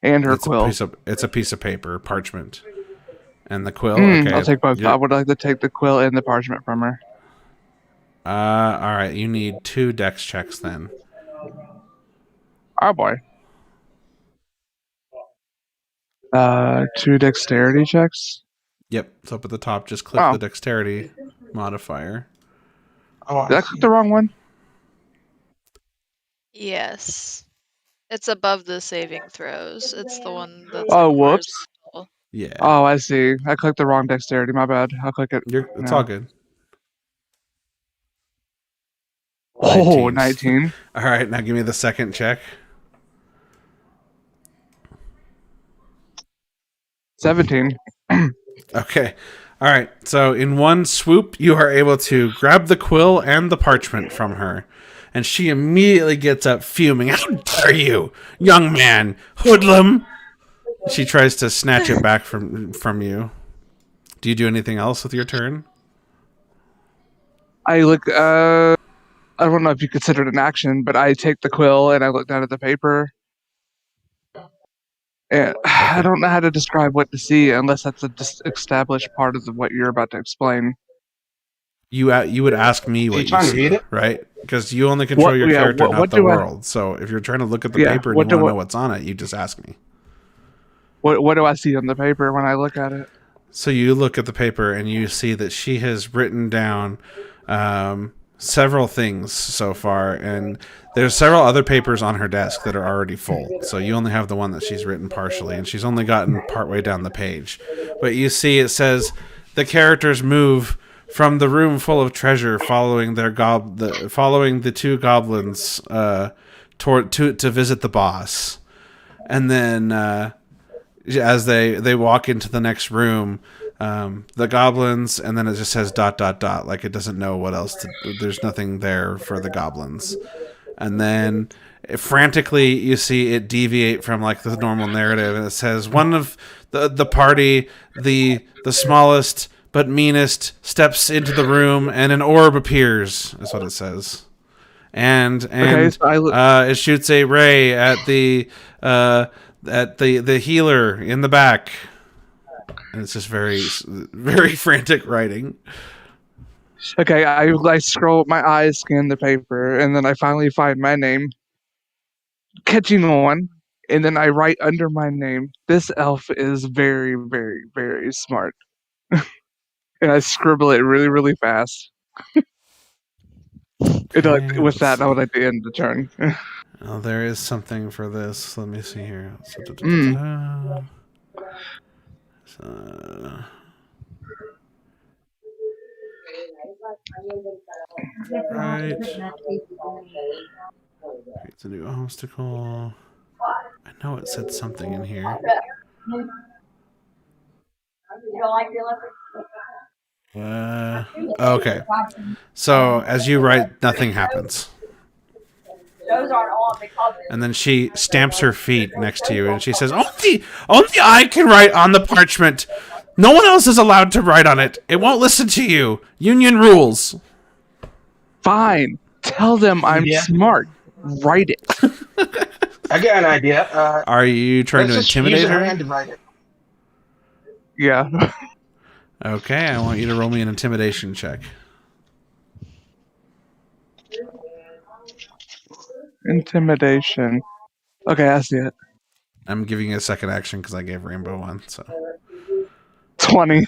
and her quill. It's a piece of paper, parchment, and the quill. I'll Okay. take both. I would like to take the quill and the parchment from her. All right. You need 2 dex checks then. Oh boy. 2 dexterity checks. Yep. It's up at the top. Just click the dexterity modifier. Oh, Did I click the wrong one? Yes. It's above the saving throws. It's the one that's Oh, like whoops. horizontal. Yeah. Oh, I see. I clicked the wrong dexterity. My bad. I'll click it. It's now. all good. Oh, 19. All right, now give me the second check. 17. Okay. All right. So in one swoop, you are able to grab the quill and the parchment from her. And she immediately gets up fuming. How dare you, young man, hoodlum! She tries to snatch it back from you. Do you do anything else with your turn? I look, I don't know if you consider it an action, but I take the quill and I look down at the paper. And I don't know how to describe what to see unless that's a established part of what you're about to explain. You would ask me what you see, right? Because you only control your character, not the world. So if you're trying to look at the paper and you want to know what's on it, you just ask me. What do I see on the paper when I look at it? So you look at the paper and you see that she has written down several things so far, and there's several other papers on her desk that are already full. So you only have the one that she's written partially, and she's only gotten partway down the page. But you see it says the characters move from the room full of treasure, following the 2 goblins to visit the boss, and then as they walk into the next room, the goblins, and then it just says ... like it doesn't know what else to. There's nothing there for the goblins, and then frantically you see it deviate from like the normal narrative, and it says one of the party, the smallest but meanest, steps into the room, and an orb appears. That's what it says. And it shoots a ray at the healer in the back. And it's just very, very frantic writing. Okay, I scroll, my eyes scan the paper, and then I finally find my name, catching one, and then I write under my name, "This elf is very, very, very smart." And I scribble it really, really fast. Okay, with that, I would like to end the turn. Oh, there is something for this. Let me see here. Right. It's a new obstacle. I know it said something in here. Okay. So as you write, nothing happens. And then she stamps her feet next to you, and she says, only I can write on the parchment. No one else is allowed to write on it. It won't listen to you. Union rules. Fine. Tell them I'm smart. Write it. I got an idea. Are you trying to let's just intimidate use her her? hand to write it. Yeah. Okay, I want you to roll me an intimidation check. Intimidation. Okay, I see it. I'm giving you a second action because I gave Rainbow one. So 20.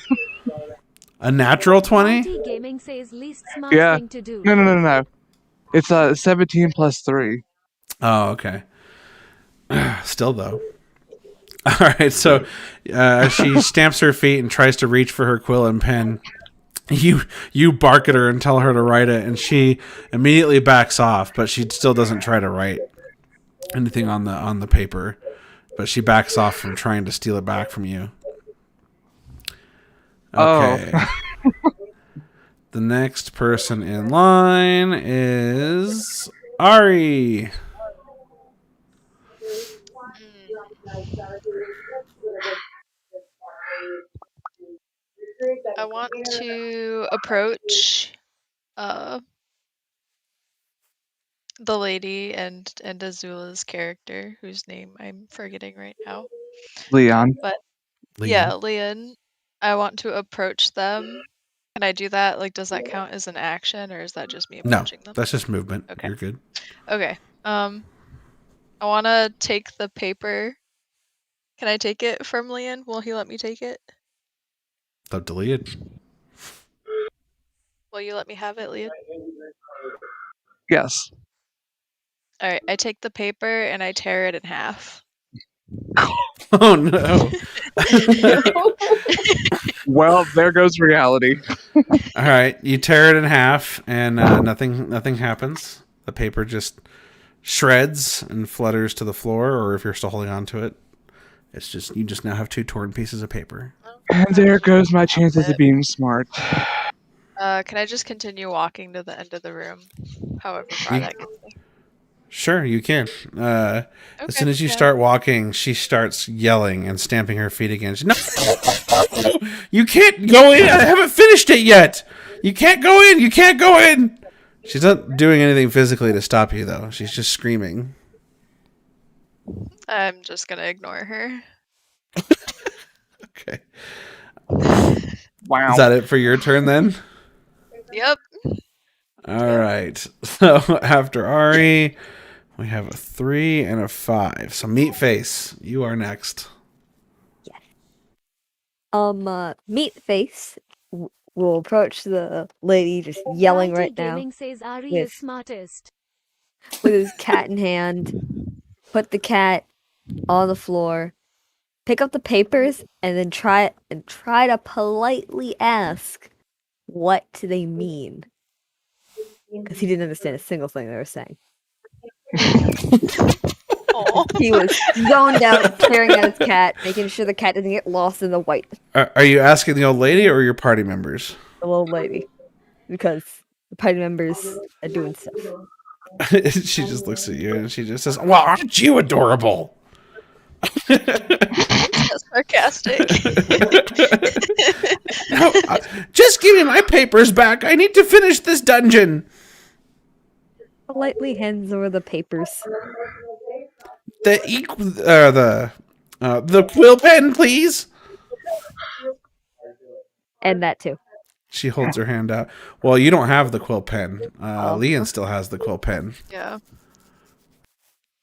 a natural 20? Morty Gaming says least smart Yeah. thing to do. No. It's 17 plus 3. Oh, okay. Still though. All right, so she stamps her feet and tries to reach for her quill and pen. You bark at her and tell her to write it, and she immediately backs off, but she still doesn't try to write anything on the paper. But she backs off from trying to steal it back from you. Okay. Oh. The next person in line is Ari. I want to approach the lady and Azula's character, whose name I'm forgetting right now. Leon. But Leon. yeah, Leon. I want to approach them. Can I do that? Like, does that count as an action, or is that just me No, approaching them? that's just movement. Okay. You're good. Okay. I want to take the paper. Can I take it from Leon? Will he let me take it? Up to Leon. Will you let me have it, Leon? Yes. All right. I take the paper and I tear it in half. Oh no. Well, there goes reality. All right, you tear it in half, and nothing happens. The paper just shreds and flutters to the floor, or if you're still holding on to it, it's just you just now have two torn pieces of paper. And there goes my chances of being smart. Can I just continue walking to the end of the room? However far that gets me. Sure, you can. As soon as you start walking, she starts yelling and stamping her feet again. No, you can't go in. I haven't finished it yet. You can't go in. You can't go in. She's not doing anything physically to stop you, though. She's just screaming. I'm just gonna ignore her. Okay. Wow. Is that it for your turn then? Yep. All right. So after Ari, we have a 3 and a 5. So Meat Face, you are next. Meat Face will approach the lady just yelling Morty right now Gaming says Ari with- is smartest. with his cat in hand. Put the cat on the floor. Pick up the papers and then try to politely ask what do they mean. Because he didn't understand a single thing they were saying. He was zoned out, staring at his cat, making sure the cat doesn't get lost in the white. Are you asking the old lady or your party members? The little lady. Because the party members are doing stuff. She just looks at you and she just says, "Well, aren't you adorable?" That's sarcastic. No, just give me my papers back. I need to finish this dungeon. Politely hands over the papers. The quill pen, please. And that too. She holds her hand out. Well, you don't have the quill pen. Leon still has the quill pen. Yeah.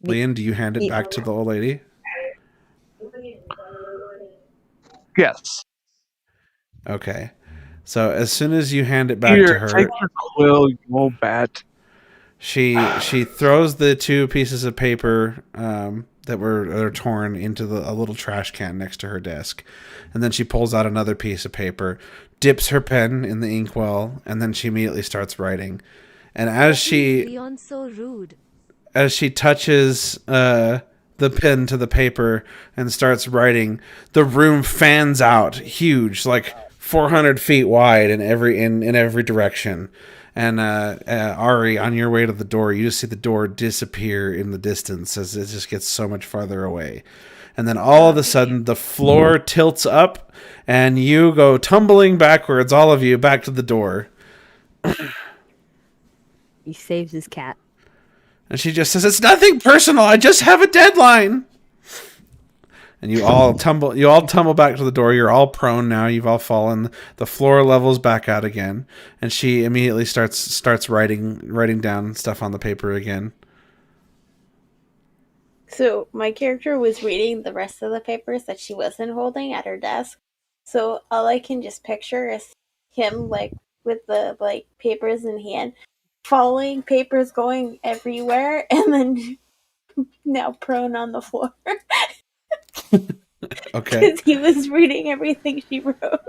Leon, do you hand it back to the old lady? Yes. Okay. So as soon as you hand it back Here, to her, take your quill, you old bat. she throws the two pieces of paper that are torn into a little trash can next to her desk, and then she pulls out another piece of paper, dips her pen in the inkwell, and then she immediately starts writing. And as she Leon's so rude. touches the pen to the paper and starts writing, the room fans out huge, like 400 feet wide in every direction. And Ari, on your way to the door, you just see the door disappear in the distance as it just gets so much farther away. And then all of a sudden, the floor tilts up, and you go tumbling backwards, all of you, back to the door. He saves his cat. And she just says, "It's nothing personal. I just have a deadline." And you all tumble back to the door. You're all prone now. You've all fallen. The floor levels back out again. And she immediately starts writing down stuff on the paper again. So my character was reading the rest of the papers that she wasn't holding at her desk. So all I can just picture is him like with the like papers in hand, following papers going everywhere, and then now prone on the floor. Okay. Because he was reading everything she wrote.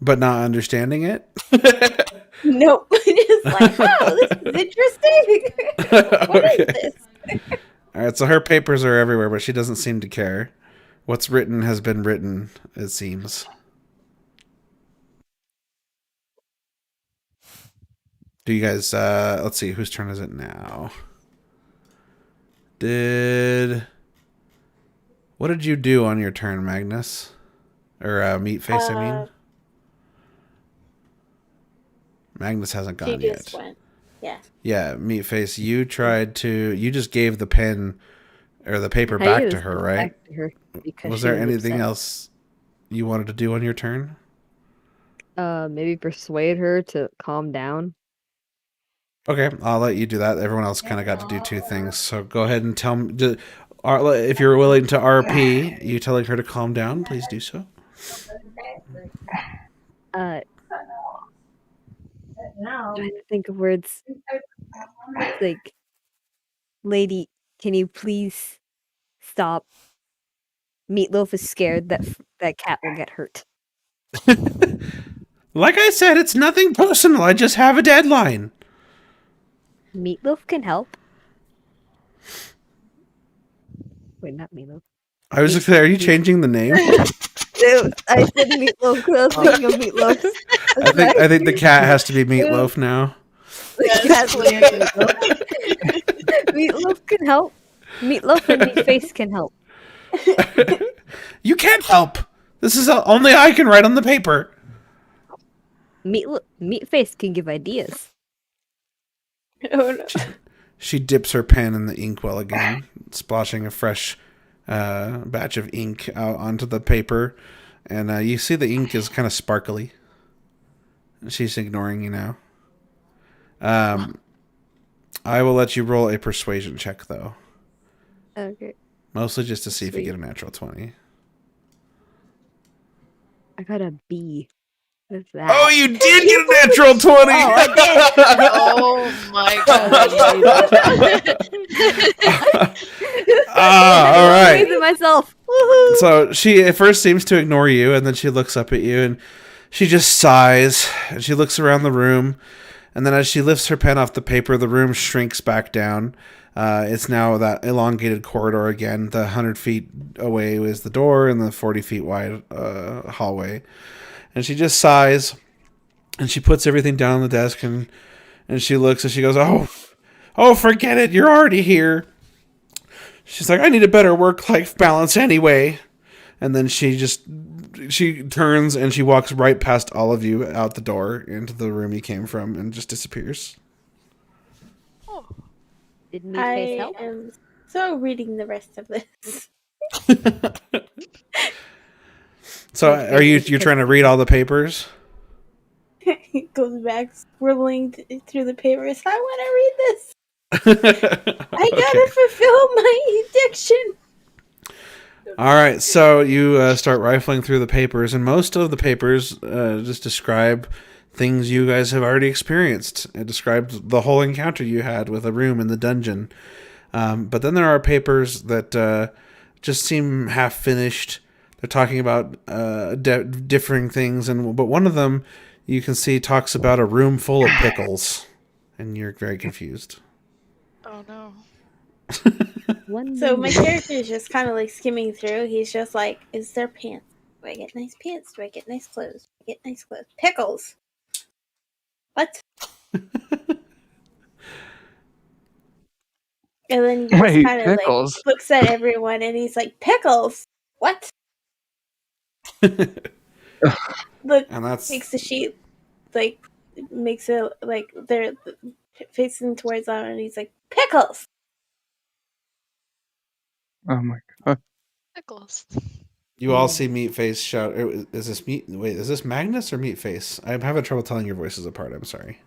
But not understanding it? Nope. Just like, oh, this is interesting. What Okay. is this? All right, so her papers are everywhere, but she doesn't seem to care. What's written has been written, it seems. Do you guys, let's see, whose turn is it now? What did you do on your turn, Magnus? Or Meatface, I mean? Magnus hasn't gone She yet. just went. Yeah. Yeah, Meatface, you just gave the pen or the paper I back used to her, it right? back to her because Was she there anything upset. else you wanted to do on your turn? Maybe persuade her to calm down. Okay, I'll let you do that. Everyone else kind of got to do two things. So go ahead and tell me, if you're willing to RP, you telling her to calm down, please do so. Trying to think of words. Like, lady, can you please stop? Meatloaf is scared that cat will get hurt. Like I said, it's nothing personal. I just have a deadline. Meatloaf can help. Wait, not Meatloaf. I was just, are you changing the name? Dude, I said Meatloaf because I was thinking of Meatloaf. I think the cat has to be Meatloaf now. That's Meatloaf. Meatloaf can help. Meatloaf and Meatface can help. You can't help. This is only I can write on the paper. Meatface can give ideas. Oh no. She dips her pen in the inkwell again, splashing a fresh batch of ink out onto the paper. And you see the ink is kind of sparkly. She's ignoring you now. I will let you roll a persuasion check, though. Okay. Mostly just to see if you Sweet. get a natural 20. I got a B. What's that? Oh, you did get a natural 20! Oh my god. All right. Praising myself. Woohoo! So she at first seems to ignore you, and then she looks up at you, and she just sighs, and she looks around the room, and then as she lifts her pen off the paper, the room shrinks back down. It's now that elongated corridor again. The 100 feet away is the door, and the 40 feet wide hallway. And she just sighs, and she puts everything down on the desk, and she looks, and she goes, oh, forget it, you're already here. She's like, I need a better work-life balance anyway. And then she turns, and she walks right past all of you out the door into the room you came from, and just disappears. Did Meatface I help? am so reading the rest of this. So are you're trying to read all the papers? He goes back, scribbling through the papers. I want to read this. I gotta fulfill my addiction. All right, so you start rifling through the papers, and most of the papers just describe things you guys have already experienced. It describes the whole encounter you had with a room in the dungeon. But then there are papers that just seem half-finished. They're talking about differing things, but one of them you can see talks about a room full of pickles, and you're very confused. Oh no. So my character is just kind of like skimming through. He's just like, is there pants? Do I get nice pants? Do I get nice clothes? Do I get nice clothes? Pickles. What? And then he just Wait, kind of like pickles. looks at everyone and he's like, "Pickles? What?" Look, And that's takes the sheet, like makes it like they're facing towards them, and he's like, "Pickles." Oh my god. Pickles. you all see Meatface shout. Is this Wait, is this Magnus or Meatface? I'm having trouble telling your voices apart. I'm sorry.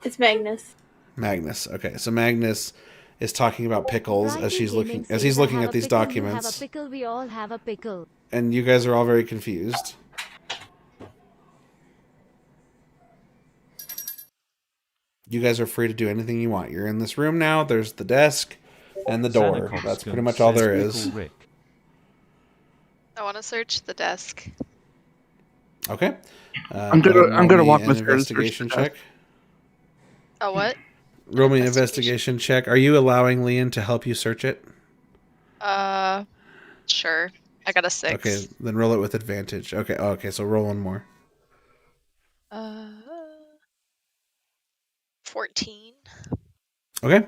It's Magnus. Magnus. Okay, so Magnus is talking about pickles as Righty he's Gaming looking as says, he's "I looking have at a these pickle, you have a documents, pickle, we all have a pickle." and you guys are all very confused. You guys are free to do anything you want. You're in this room now. There's the desk and the door. Xanacox That's pretty Skunk much all says there Pickle is. Rick. I want to search the desk. Okay. I'm Go ahead and roll gonna me walk an with her and search investigation the desk. check. Oh, what? Roll me an investigation check. Are you allowing Leon to help you search it? Sure. I got a 6. Okay, then roll it with advantage. Okay. Oh, okay, so roll one more. 14. Okay.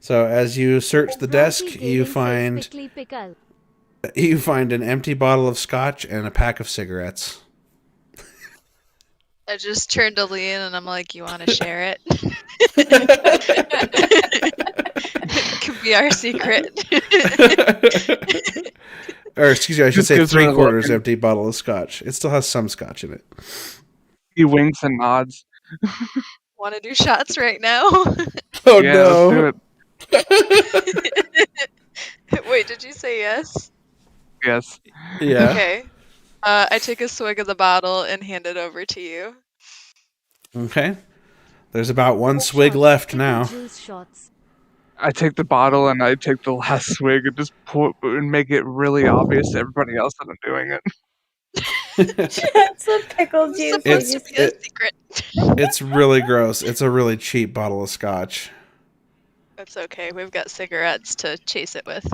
So as you search the desk, Righty you Gaming says, find "Pickly pickle." an empty bottle of scotch and a pack of cigarettes. I just turned to Leon and I'm like, "You want to share it?" It could be our secret. Or excuse me, I should Just say gives her a look 3/4 and- empty bottle of scotch. It still has some scotch in it. He winks and nods. Want to do shots right now? Oh Yeah, let's do it. Wait, did you say yes? Yes. Yeah. Okay. I take a swig of the bottle and hand it over to you. Okay. There's about one Shots, swig left pickle now. juice shots. I take the bottle and I take the last swig and just pour and make it really obvious to everybody else that I'm doing it. Some pickle It's juice. supposed You to just be a secret. It's really gross. It's a really cheap bottle of scotch. That's okay. We've got cigarettes to chase it with.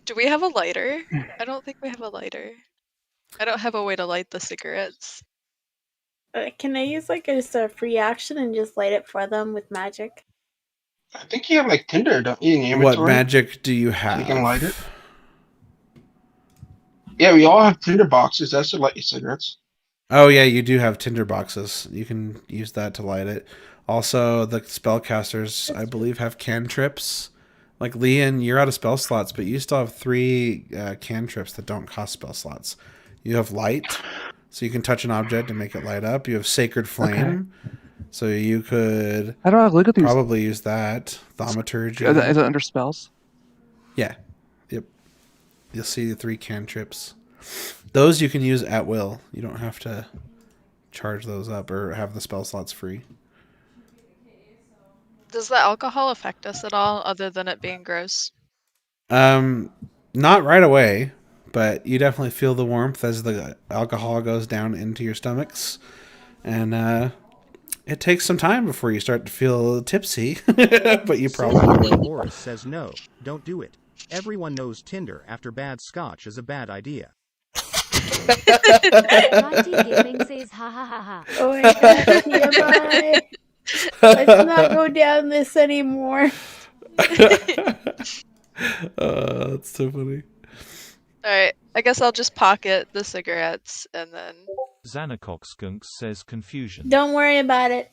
Do we have a lighter? I don't think we have a lighter. I don't have a way to light the cigarettes. can I use like just a free action and just light it for them with magic? I think you have like Tinder, don't you, in your What inventory? magic do you You can light it. have? Yeah, we all have Tinder boxes. That should light your cigarettes. Oh yeah, you do have tinder boxes. You can use that to light it. Also, the spellcasters, I believe, have cantrips. Like Leon, you're out of spell slots, but you still have 3 cantrips that don't cost spell slots. You have light, so you can touch an object and make it light up. You have sacred flame, so you could How do I look at these? probably use that. Thaumaturgy. Is it under spells? Yeah. Yep. You'll see the 3 cantrips. Those you can use at will. You don't have to charge those up or have the spell slots free. Does the alcohol affect us at all, other than it being gross? Not right away, but you definitely feel the warmth as the alcohol goes down into your stomachs, and it takes some time before you start to feel tipsy, but you probably will. Boris says no, don't do it. Everyone knows Tinder after bad scotch is a bad idea. Righty Gaming says, "Ha ha ha ha." Oh my god, TMI. Let's not go down this anymore. That's so funny. Alright, I guess I'll just pocket the cigarettes and then... Xanacox Skunk says confusion. Don't worry about it.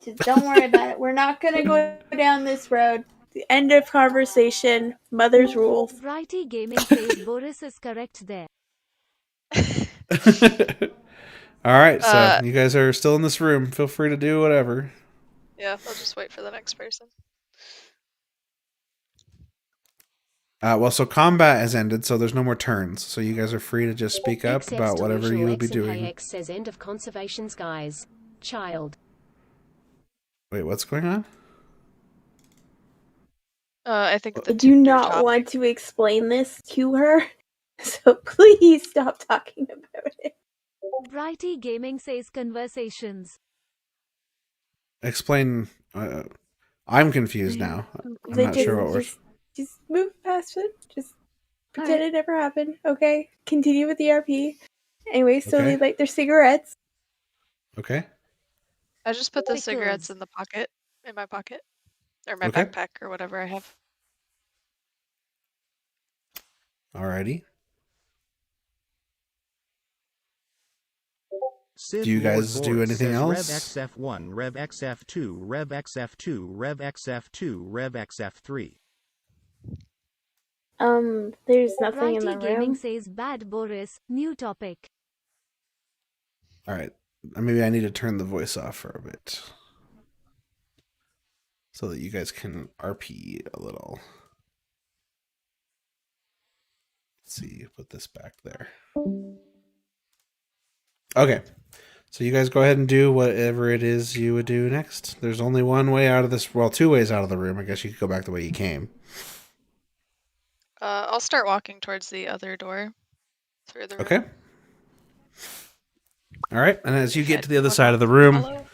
Just don't worry about it. We're not gonna go down this road. The end of conversation. Mother's rules. Righty Gaming says Boris is correct there. All right, so you guys are still in this room. Feel free to do whatever. Yeah, I'll just wait for the next person. Well, so combat has ended, so there's no more turns. So you guys are free to just speak up about whatever you will be doing. X says end of conservations, guys. Child. Wait, what's going on? I think the I do not want to explain this to her, so please stop talking about it. Righty Gaming says conversations. Explain. I'm confused now. I'm not sure what we're. Just move past it. Just Pretend it never happened. Okay. Continue with the RP. Anyway, so Okay. they light their cigarettes. Okay. I just put the Pickles. cigarettes in my pocket, or my Okay. backpack, or whatever I have. Alrighty. Sith Do you Lord guys do Boris anything says else? Rev XF1, Rev XF2, Rev XF2, Rev XF2, Rev XF3. There's nothing in the Righty Gaming room. says bad Boris. New topic. All right. Maybe I need to turn the voice off for a bit so that you guys can RP a little. Let's see. Put this back there. Okay. So you guys go ahead and do whatever it is you would do next. There's only one way out of this. Well, two ways out of the room. I guess you could go back the way you came. I'll start walking towards the other door through the room. Okay. All right. And as you get to the other Head side of the one room, follow.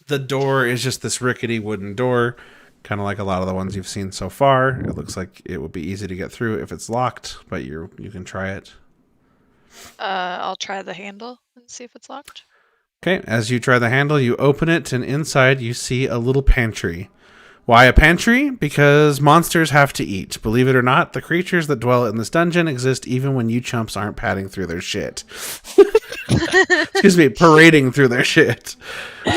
the door is just this rickety wooden door, kind of like a lot of the ones you've seen so far. It looks like it would be easy to get through if it's locked, but you can try it. I'll try the handle and see if it's locked. Okay, as you try the handle, you open it, and inside you see a little pantry. Why a pantry? Because monsters have to eat. Believe it or not, the creatures that dwell in this dungeon exist even when you chumps aren't padding through their shit. Excuse me, parading through their shit.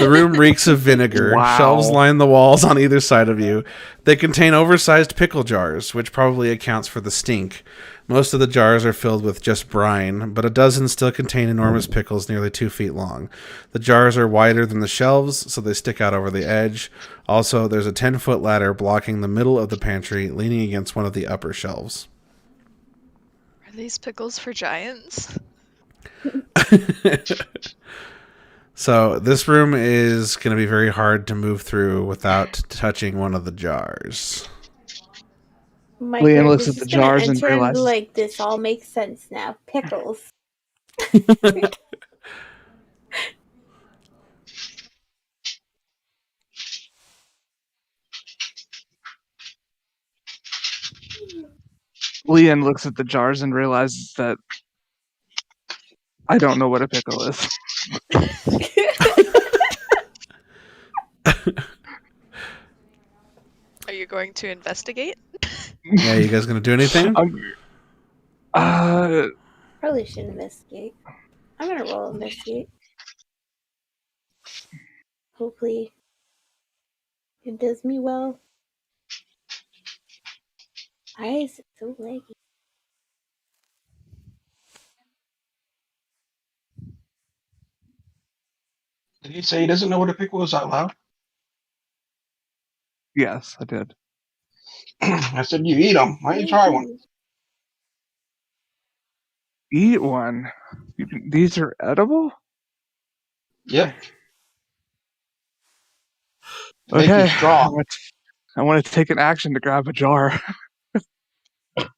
The room reeks of vinegar. Wow. Shelves line the walls on either side of you. They contain oversized pickle jars, which probably accounts for the stink. Most of the jars are filled with just brine, but a dozen still contain enormous pickles nearly 2 feet long. The jars are wider than the shelves, so they stick out over the edge. Also, there's a 10-foot ladder blocking the middle of the pantry, leaning against one of the upper shelves. Are these pickles for giants? So this room is going to be very hard to move through without touching one of the jars. My Leanne character's looks at just the gonna jars and enter be realizes- like, this all makes sense now. Pickles. Leanne looks at the jars and realizes that I don't know what a pickle is. Are you going to investigate? Yeah, you guys going to do anything? Probably should investigate. I'm gonna roll investigate. Hopefully it does me well. Why is it so laggy? Did he say he doesn't know what a pickle is out loud? Yes, I did. I said you eat them. Why don't you try one? Eat one. These are edible? Yep. Make Okay. you strong. I want to take an action to grab a jar. I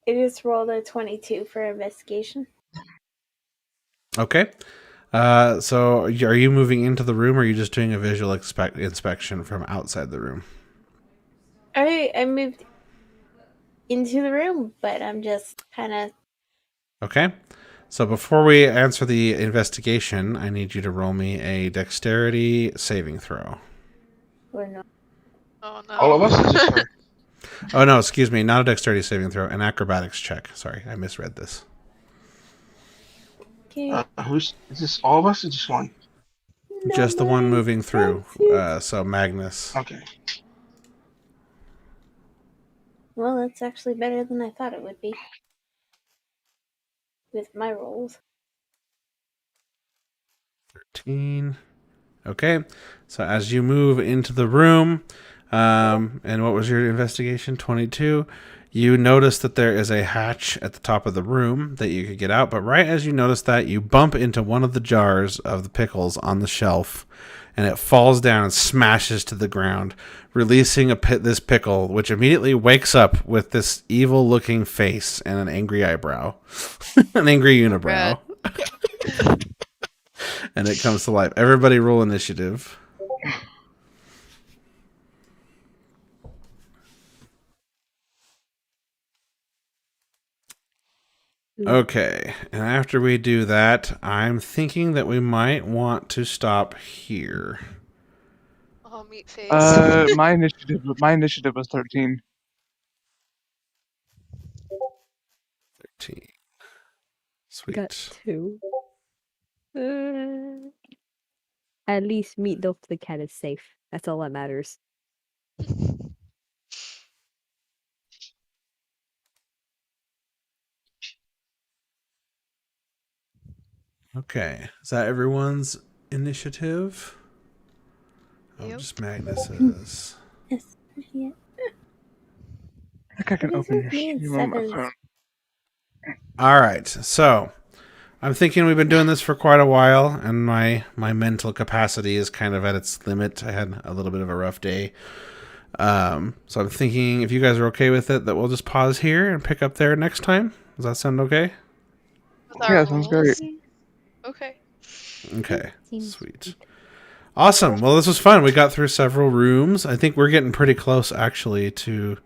just rolled a 22 for investigation. Okay. So are you moving into the room, or are you just doing a visual inspection from outside the room? I moved into the room, but I'm just kind of... Okay. So before we answer the investigation, I need you to roll me a dexterity saving throw. Or no. Oh no. All of us? Is just her? Oh, no, excuse me. Not a dexterity saving throw. An acrobatics check. Sorry, I misread this. Okay. Is this all of us or just one? Just the one moving through. So Magnus. Okay. Well, that's actually better than I thought it would be. With my rolls. 13. Okay. So as you move into the room, and what was your investigation? 22. You notice that there is a hatch at the top of the room that you could get out, but right as you notice that, you bump into one of the jars of the pickles on the shelf, and it falls down and smashes to the ground, releasing this pickle, which immediately wakes up with this evil-looking face and an angry eyebrow. An angry unibrow. And it comes to life. Everybody roll initiative. Okay, and after we do that, I'm thinking that we might want to stop here. Oh, meat face. My initiative was 13. 13. Got Sweet. 2. At least Meatloaf the cat is safe. That's all that matters. Okay, is that everyone's initiative? Oh, Yep. just Magnus's. Yes. Yeah. I think I can What is open with your me and stream on my sevens? phone. All right, so I'm thinking we've been doing this for quite a while, and my mental capacity is kind of at its limit. I had a little bit of a rough day. So I'm thinking if you guys are okay with it, that we'll just pause here and pick up there next time. Does that sound okay? With our Yeah, sounds great. rolls? Okay. Okay, Seems sweet. Awesome. Well, this was fun. We got through several rooms. I think we're getting pretty close, actually, to...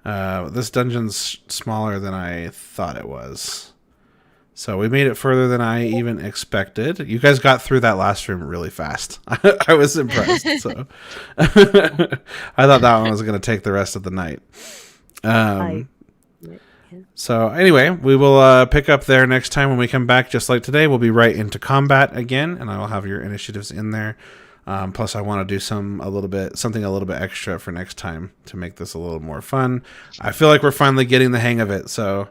this dungeon's smaller than I thought it was. So we made it further than I even expected. You guys got through that last room really fast. I was impressed. So I thought that one was going to take the rest of the night. So anyway, we will pick up there next time when we come back. Just like today, we'll be right into combat again, and I will have your initiatives in there. Plus, I want to do something a little bit extra for next time to make this a little more fun. I feel like we're finally getting the hang of it, so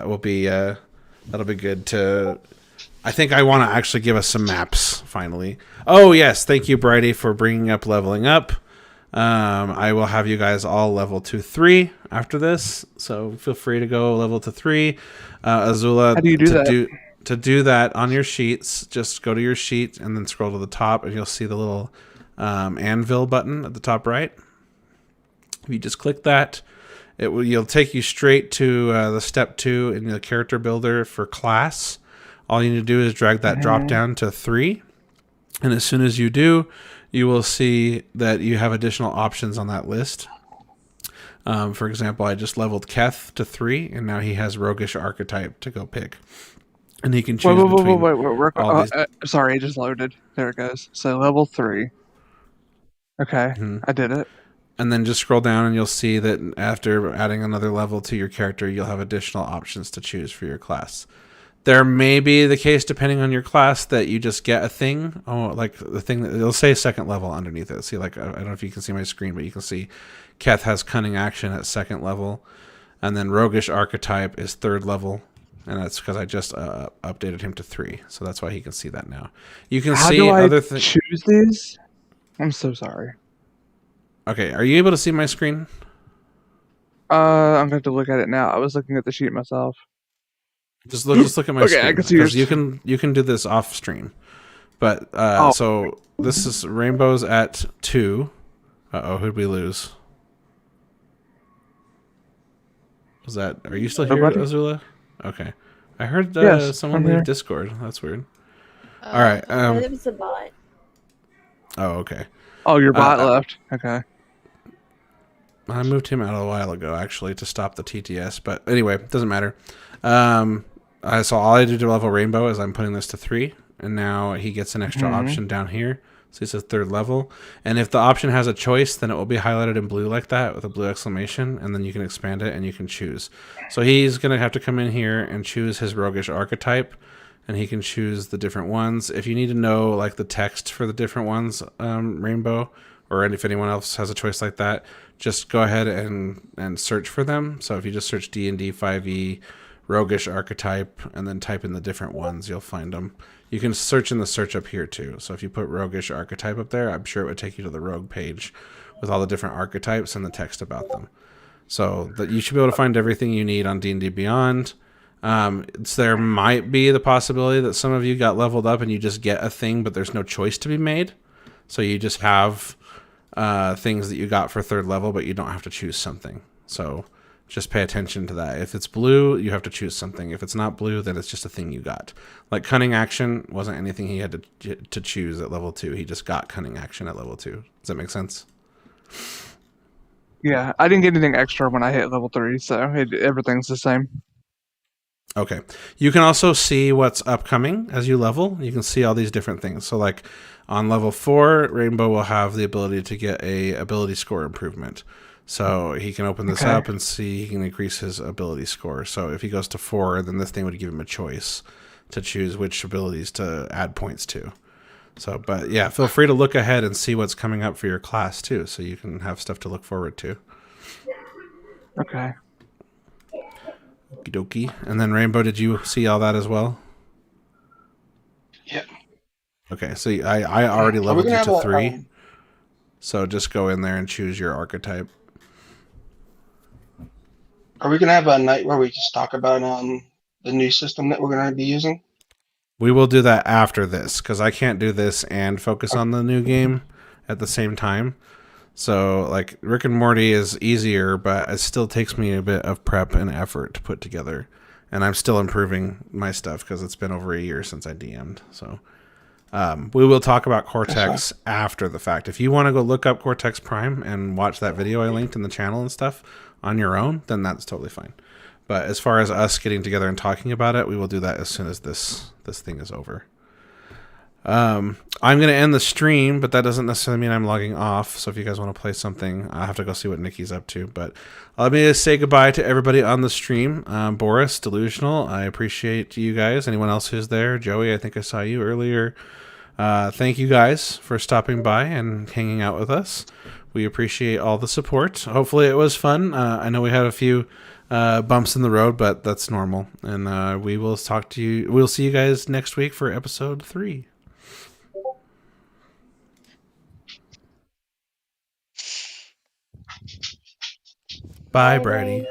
will be that'll be good to. I think I want to actually give us some maps finally. Oh yes, thank you, Brighty, for bringing up leveling up. I will have you guys all level to 3 after this, so feel free to go level to 3. Azula, How do you do that? To do that on your sheets, just go to your sheet and then scroll to the top, and you'll see the little anvil button at the top right. If you just click that, you'll take you straight to the step 2 in the character builder for class. All you need to do is drag that drop down to 3, and as soon as you do, you will see that you have additional options on that list. For example, I just leveled Keth to 3, and now he has Roguish Archetype to go pick. And he can choose between all these. Sorry, it just loaded. There it goes. So level 3. Okay, I did it. And then just scroll down, and you'll see that after adding another level to your character, you'll have additional options to choose for your class. There may be the case, depending on your class, that you just get a thing. Oh, like the thing that it'll say second level underneath it. See, like, I don't know if you can see my screen, but you can see Keth has Cunning Action at 2nd level, and then Roguish Archetype is 3rd level, and that's because I just updated him to 3, so that's why he can see that now. You can How see do I other things. choose these? I'm so sorry. Okay, are you able to see my screen? I'm going to have to look at it now. I was looking at the sheet myself. Just look at my screen. I can see yours. You can do this off stream, but so this is Rainbow's at 2. Who'd we lose? Was that? Are you still here, Nobody? Azula? Okay, I heard Yes, someone I'm leave here. Discord. That's weird. All right. It was a bot. Oh, okay. Oh, your bot left. Okay. I moved him out a while ago, actually, to stop the TTS. But anyway, it doesn't matter. So all I do to level Rainbow is I'm putting this to 3, and now he gets an extra option down here. So he says 3rd level. And if the option has a choice, then it will be highlighted in blue like that with a blue exclamation, and then you can expand it and you can choose. So he's going to have to come in here and choose his Roguish Archetype, and he can choose the different ones. If you need to know like the text for the different ones, Rainbow, or if anyone else has a choice like that, just go ahead and search for them. So if you just search D&D 5e Roguish Archetype and then type in the different ones, you'll find them. You can search in the search up here too. So if you put Roguish Archetype up there, I'm sure it would take you to the Rogue page with all the different archetypes and the text about them. So that you should be able to find everything you need on D&D Beyond. There might be the possibility that some of you got leveled up and you just get a thing, but there's no choice to be made. So you just have things that you got for 3rd level, but you don't have to choose something. So just pay attention to that. If it's blue, you have to choose something. If it's not blue, then it's just a thing you got. Like Cunning Action wasn't anything he had to choose at level 2. He just got Cunning Action at level 2. Does that make sense? Yeah, I didn't get anything extra when I hit level 3, so everything's the same. Okay. You can also see what's upcoming as you level. You can see all these different things. So like on level 4, Rainbow will have the ability to get a ability score improvement. So he can open this Okay. up and see he can increase his ability score. So if he goes to 4, then this thing would give him a choice to choose which abilities to add points to. So, but yeah, feel free to look ahead and see what's coming up for your class too, so you can have stuff to look forward to. Okay. Okie dokie. And then Rainbow, did you see all that as well? Yeah. Okay, so I already Are we leveled gonna you have to a 3. So just go in there and choose your archetype. Are we gonna have a night where we just talk about the new system that we're gonna be using? We will do that after this, because I can't do this and focus Okay. on the new game at the same time. So, like, Rick and Morty is easier, but it still takes me a bit of prep and effort to put together. And I'm still improving my stuff because it's been over a year since I DM'd. So, we will talk about Cortex after the fact. If you want to go look up Cortex Prime and watch that video I linked in the channel and stuff on your own, then that's totally fine. But as far as us getting together and talking about it, we will do that as soon as this thing is over. I'm going to end the stream, but that doesn't necessarily mean I'm logging off. So if you guys want to play something, I'll have to go see what Nikki's up to. But let me just say goodbye to everybody on the stream. Boris, Delusional, I appreciate you guys. Anyone else who's there? Joey, I think I saw you earlier. Thank you guys for stopping by and hanging out with us. We appreciate all the support. Hopefully it was fun. I know we had a few bumps in the road, but that's normal. And we will talk to you. We'll see you guys next week for episode 3. Bye, Brady.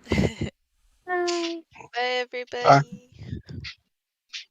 Bye. Bye, everybody. Bye.